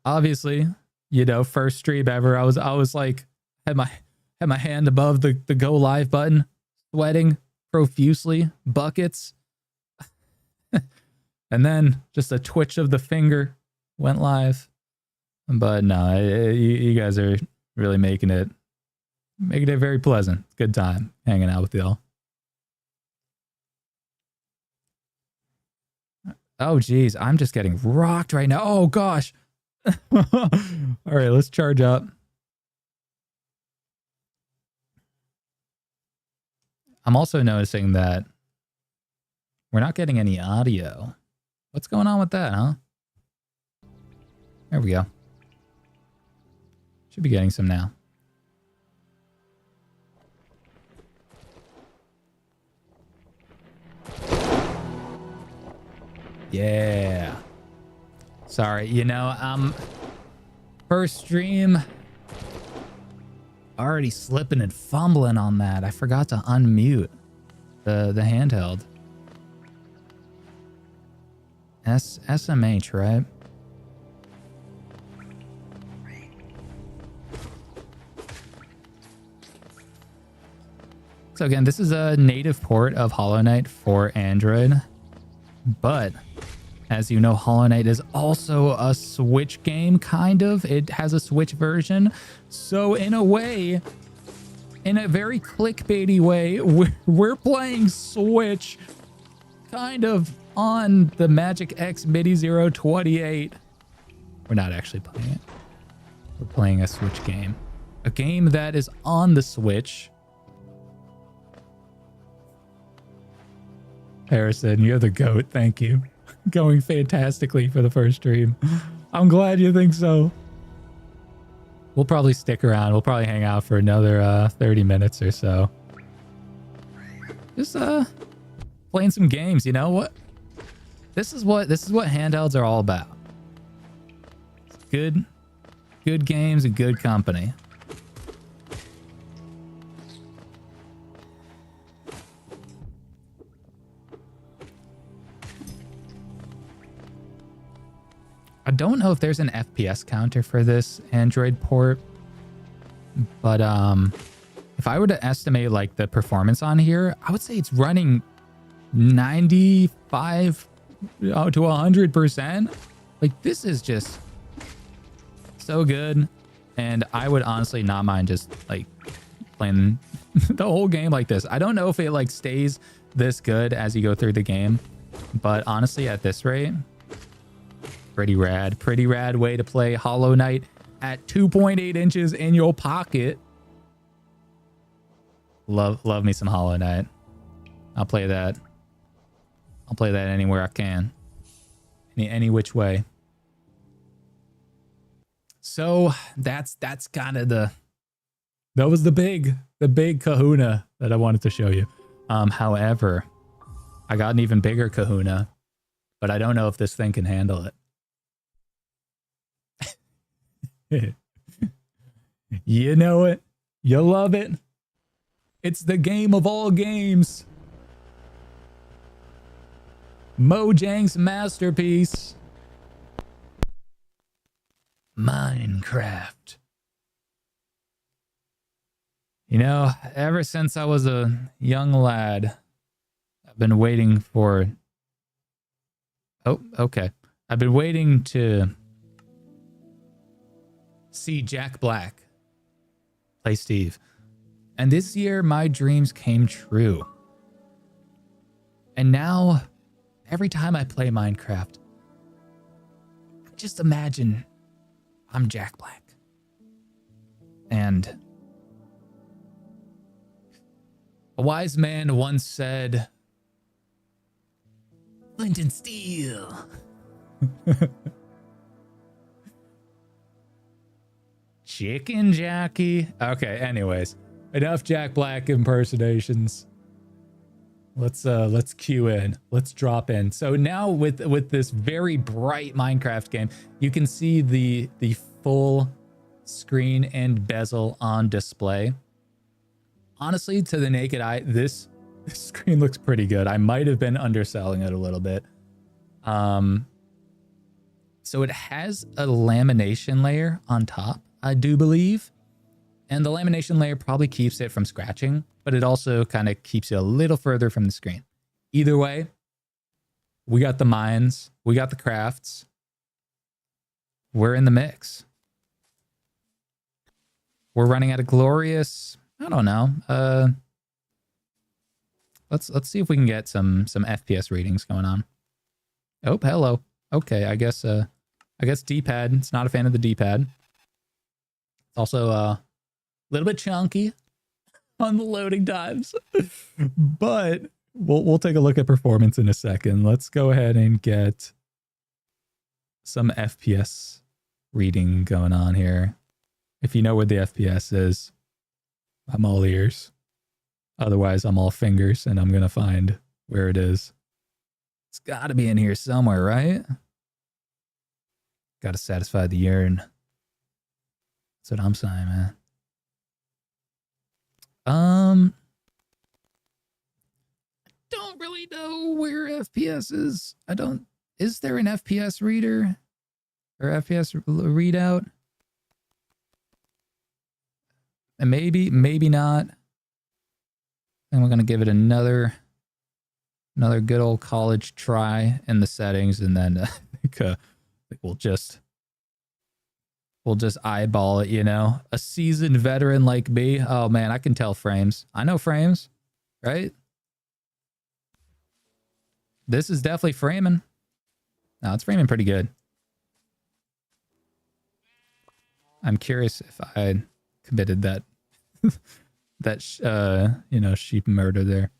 obviously, you know, first stream ever. I was like had my hand above the go live button, sweating profusely, buckets. And then just a twitch of the finger went live. But no, you guys are really making it very pleasant. Good time hanging out with y'all. Oh, geez. I'm just getting rocked right now. Oh, gosh. All right, let's charge up. I'm also noticing that we're not getting any audio. What's going on with that, huh? There we go. Should be getting some now. Yeah. Sorry, you know, first stream, already slipping and fumbling on that. I forgot to unmute the handheld. SMH, right? So again, this is a native port of Hollow Knight for Android, but as you know, Hollow Knight is also a Switch game, kind of. It has a Switch version. So in a way, in a very clickbaity way, we're playing Switch kind of on the MagicX Mini Zero 28. We're not actually playing it. We're playing a Switch game. A game that is on the Switch. Harrison, you're the GOAT. Thank you. Going fantastically for the first stream. I'm glad you think so. We'll probably stick around. We'll probably hang out for another 30 minutes or so. Just playing some games, you know what? This is what handhelds are all about. Good games and good company. I don't know if there's an FPS counter for this Android port, but if I were to estimate like the performance on here, I would say it's running 95 to 100%. Like, this is just so good, and I would honestly not mind just like playing the whole game like this. I don't know if it like stays this good as you go through the game, but honestly, at this rate, pretty rad way to play Hollow Knight at 2.8 inches in your pocket. Love me some Hollow Knight. I'll play that. I'll play that anywhere I can. Any which way. So that's kind of that was the big kahuna that I wanted to show you. However, I got an even bigger kahuna, but I don't know if this thing can handle it. You know it. You love it. It's the game of all games. Mojang's masterpiece. Minecraft. You know, ever since I was a young lad, I've been waiting for... Oh, okay. I've been waiting to see Jack Black play Steve. And this year, my dreams came true. And now, every time I play Minecraft, just imagine I'm Jack Black. And a wise man once said, "Flint and steel." Chicken Jackie. Okay, anyways, enough Jack Black impersonations. Let's cue in. Let's drop in. So now with this very bright Minecraft game, you can see the full screen and bezel on display. Honestly, to the naked eye, this screen looks pretty good. I might have been underselling it a little bit. So it has a lamination layer on top, I do believe. And the lamination layer probably keeps it from scratching, but it also kind of keeps it a little further from the screen. Either way, we got the mines, we got the crafts. We're in the mix. We're running at a glorious, I don't know. Let's see if we can get some FPS readings going on. Oh, hello. Okay, I guess D-pad. It's not a fan of the D-pad. It's also a little bit chunky on the loading times. But we'll take a look at performance in a second. Let's go ahead and get some FPS reading going on here. If you know where the FPS is, I'm all ears. Otherwise, I'm all fingers, and I'm going to find where it is. It's got to be in here somewhere, right? Got to satisfy the yearn. That's what I'm saying, man. I don't really know where FPS is. Is there an FPS reader? Or FPS readout? And maybe not. And we're gonna give it another good old college try in the settings, and then I think we'll just eyeball it, you know? A seasoned veteran like me. Oh man, I can tell frames. I know frames, right? This is definitely framing. No, it's framing pretty good. I'm curious if I committed that you know, sheep murder there.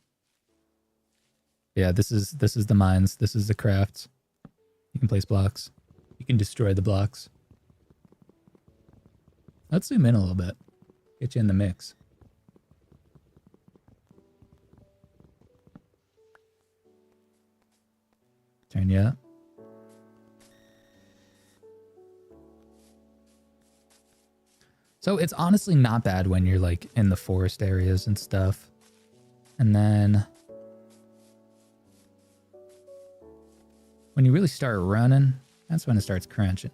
Yeah, this is the mines. This is the crafts. You can place blocks. You can destroy the blocks. Let's zoom in a little bit. Get you in the mix. Turn you up. So it's honestly not bad when you're like in the forest areas and stuff. And then when you really start running, that's when it starts crunching.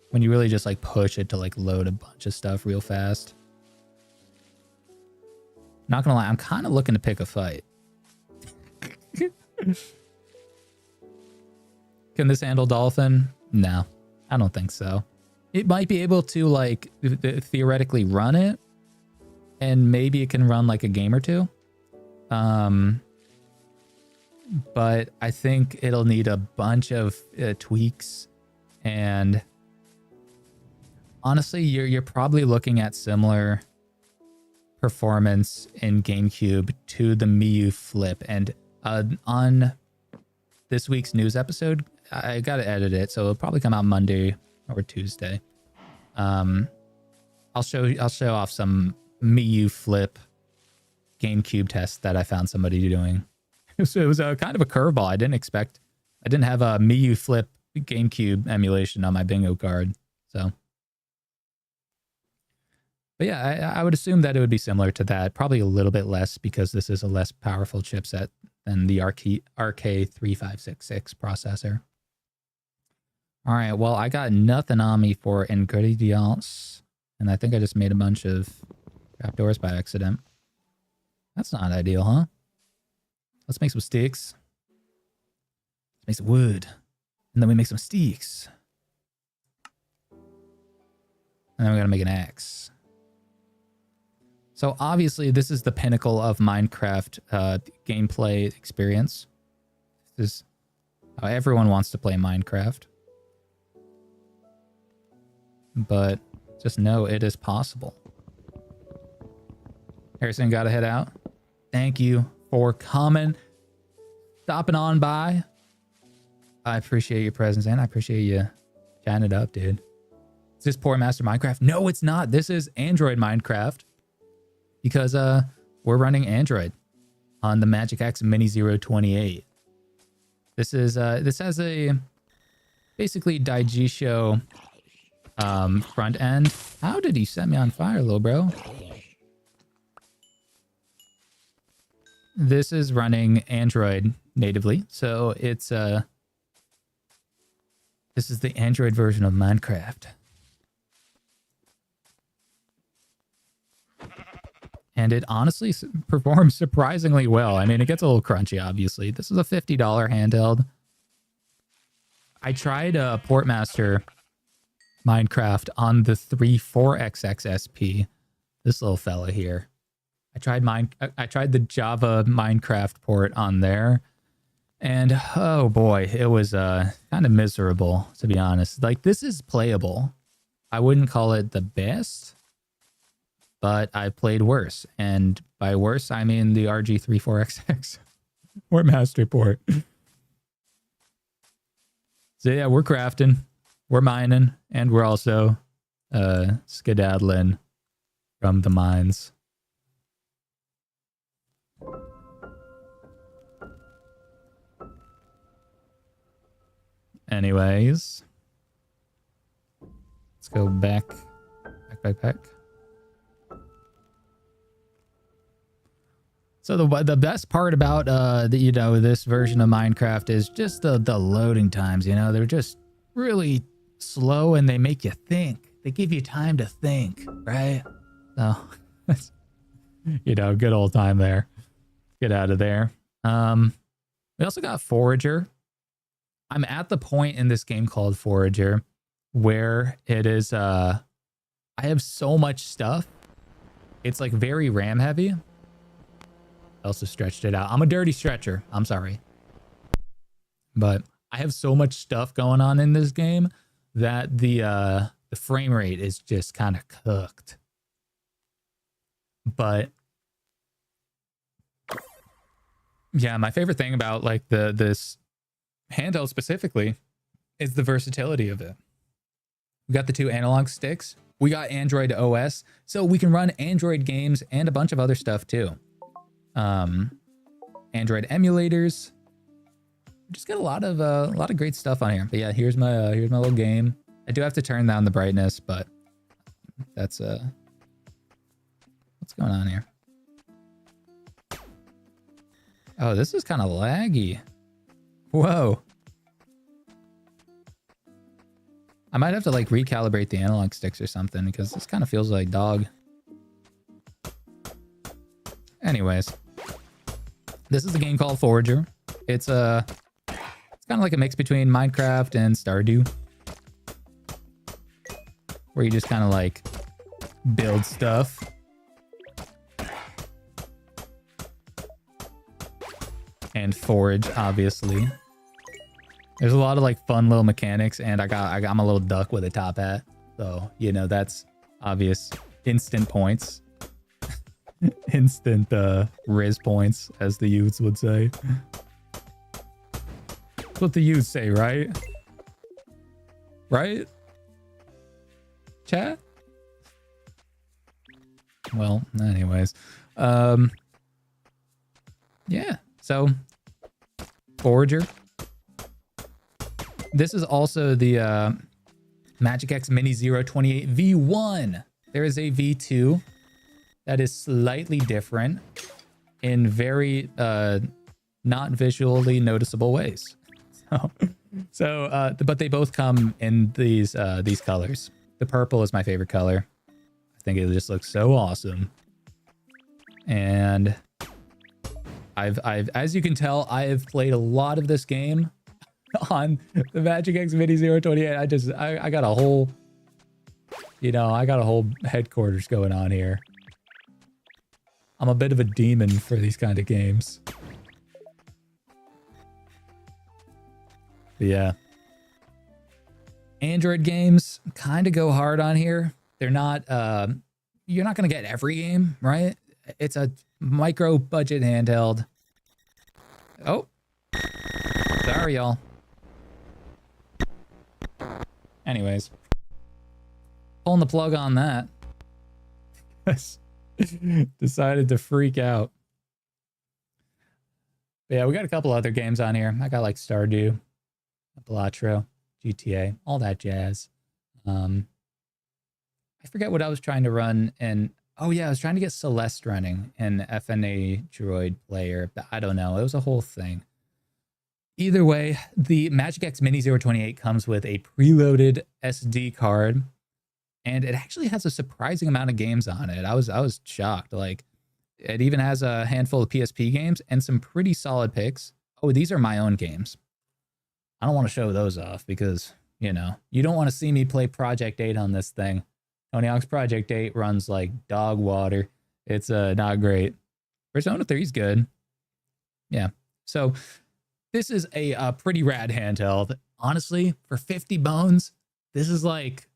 When you really just like push it to like load a bunch of stuff real fast. Not gonna lie, I'm kind of looking to pick a fight. Can this handle dolphin? No, I don't think so. It might be able to like theoretically run it, and maybe it can run like a game or two. But I think it'll need a bunch of tweaks, and honestly, you're probably looking at similar performance in GameCube to the Miu Flip. And on this week's news episode, I gotta edit it, so it'll probably come out Monday or Tuesday. I'll show off some Miu Flip GameCube tests that I found somebody doing. So it was a kind of a curveball. I didn't have a Miu Flip GameCube emulation on my bingo card. So, but yeah, I would assume that it would be similar to that. Probably a little bit less because this is a less powerful chipset than the RK3566 processor. All right, well, I got nothing on me for ingredients, and I think I just made a bunch of trapdoors by accident. That's not ideal, huh? Let's make some sticks. Let's make some wood. And then we make some sticks. And then we're going to make an axe. So obviously, this is the pinnacle of Minecraft gameplay experience. This is how everyone wants to play Minecraft. But just know it is possible. Harrison, gotta head out. Thank you for coming, stopping on by. I appreciate your presence, and I appreciate you chatting it up, dude. Is this Poor Master Minecraft? No, it's not. This is Android Minecraft, because we're running Android on the MagicX Mini Zero 28. This is this has a basically Daigisho front end. How did he set me on fire, little bro? This is running Android natively, so it's this is the Android version of Minecraft. And it honestly performs surprisingly well. I mean, it gets a little crunchy, obviously. This is a $50 handheld. I tried Portmaster Minecraft on the 34XXSP. This little fella here. I tried the Java Minecraft port on there, and oh boy, it was kind of miserable, to be honest. Like, this is playable. I wouldn't call it the best, but I played worse, and by worse I mean the RG34XX or Master port. So yeah, we're crafting, we're mining, and we're also skedaddling from the mines. Anyways, let's go back. So the best part about this version of Minecraft is just the loading times. You know, they're just really slow, and they make you think. They give you time to think, right? So You know, good old time there. Get out of there. We also got Forager. I'm at the point in this game called Forager where it is, I have so much stuff. It's like very RAM heavy. I also stretched it out. I'm a dirty stretcher. I'm sorry. But I have so much stuff going on in this game that the frame rate is just kind of cooked. But yeah, my favorite thing about like this handheld specifically is the versatility of it. We got the 2 analog sticks. We got Android OS, so we can run Android games and a bunch of other stuff too. Android emulators. Just got a lot of great stuff on here. But yeah, here's my little game. I do have to turn down the brightness, but that's what's going on here. Oh, this is kind of laggy. Whoa. I might have to like recalibrate the analog sticks or something because this kind of feels like dog. Anyways, this is a game called Forager. It's kind of like a mix between Minecraft and Stardew, where you just kind of like build stuff. And forage, obviously. There's a lot of like fun little mechanics, and I'm a little duck with a top hat, so you know that's obvious. Instant points, instant Riz points, as the youths would say. That's what the youths say, right? Right? Chat? Well, anyways. Yeah, so Forager. This is also the MagicX Mini Zero 28 V1. There is a V2 that is slightly different in very not visually noticeable ways. But they both come in these colors. The purple is my favorite color. I think it just looks so awesome. And I've as you can tell, I have played a lot of this game on the MagicX Mini Zero 28. I got a whole, you know, I got a whole headquarters going on here. I'm a bit of a demon for these kind of games. But yeah. Android games kind of go hard on here. They're not, you're not going to get every game, right? It's a micro budget handheld. Oh, sorry, y'all. Anyways, pulling the plug on that. Decided to freak out. But yeah, we got a couple other games on here. I got like Stardew, Balatro, GTA, all that jazz. I forget what I was trying to run, and oh yeah, I was trying to get Celeste running in FNA Droid player, but I don't know. It was a whole thing. Either way, the MagicX Mini 028 comes with a preloaded SD card, and it actually has a surprising amount of games on it. I was shocked. Like, it even has a handful of PSP games and some pretty solid picks. Oh, these are my own games. I don't want to show those off because, you know, you don't want to see me play Project 8 on this thing. Tony Hawk's Project 8 runs like dog water. It's not great. Persona 3 is good. Yeah. So this is a pretty rad handheld. Honestly, for 50 bones, this is like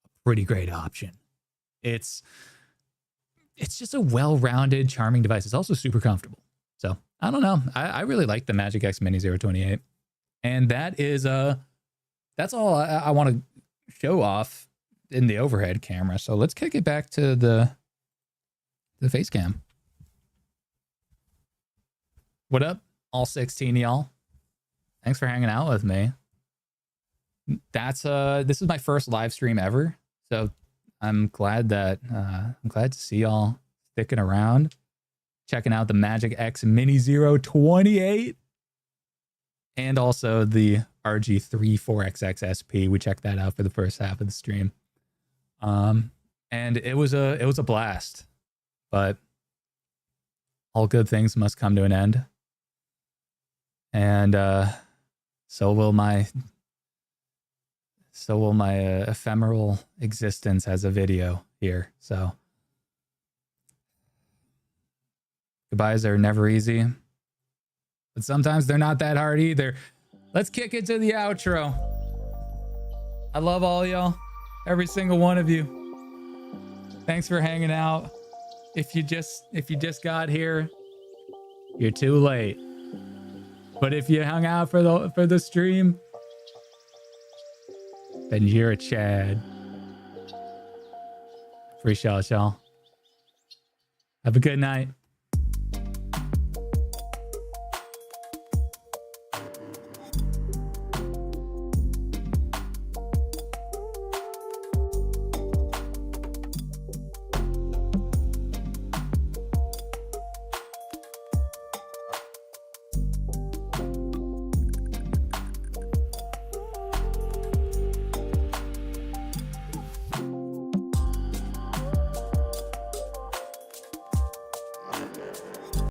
a pretty great option. It's just a well-rounded, charming device. It's also super comfortable. So I don't know. I really like the MagicX Mini 028. And that is that's all I want to show off in the overhead camera. So let's kick it back to the face cam. What up, all 16 y'all? Thanks for hanging out with me. That's this is my first live stream ever, so I'm glad to see y'all sticking around, checking out the MagicX Mini Zero 28 and also the RG34XXSP. We checked that out for the first half of the stream. And it was a blast, but all good things must come to an end. And so will my ephemeral existence as a video here. So goodbyes are never easy, but sometimes they're not that hard either. Let's kick it to the outro. I love all y'all, every single one of you. Thanks for hanging out. If you just got here, you're too late. But if you hung out for the stream, then you're a Chad. Appreciate y'all. Have a good night.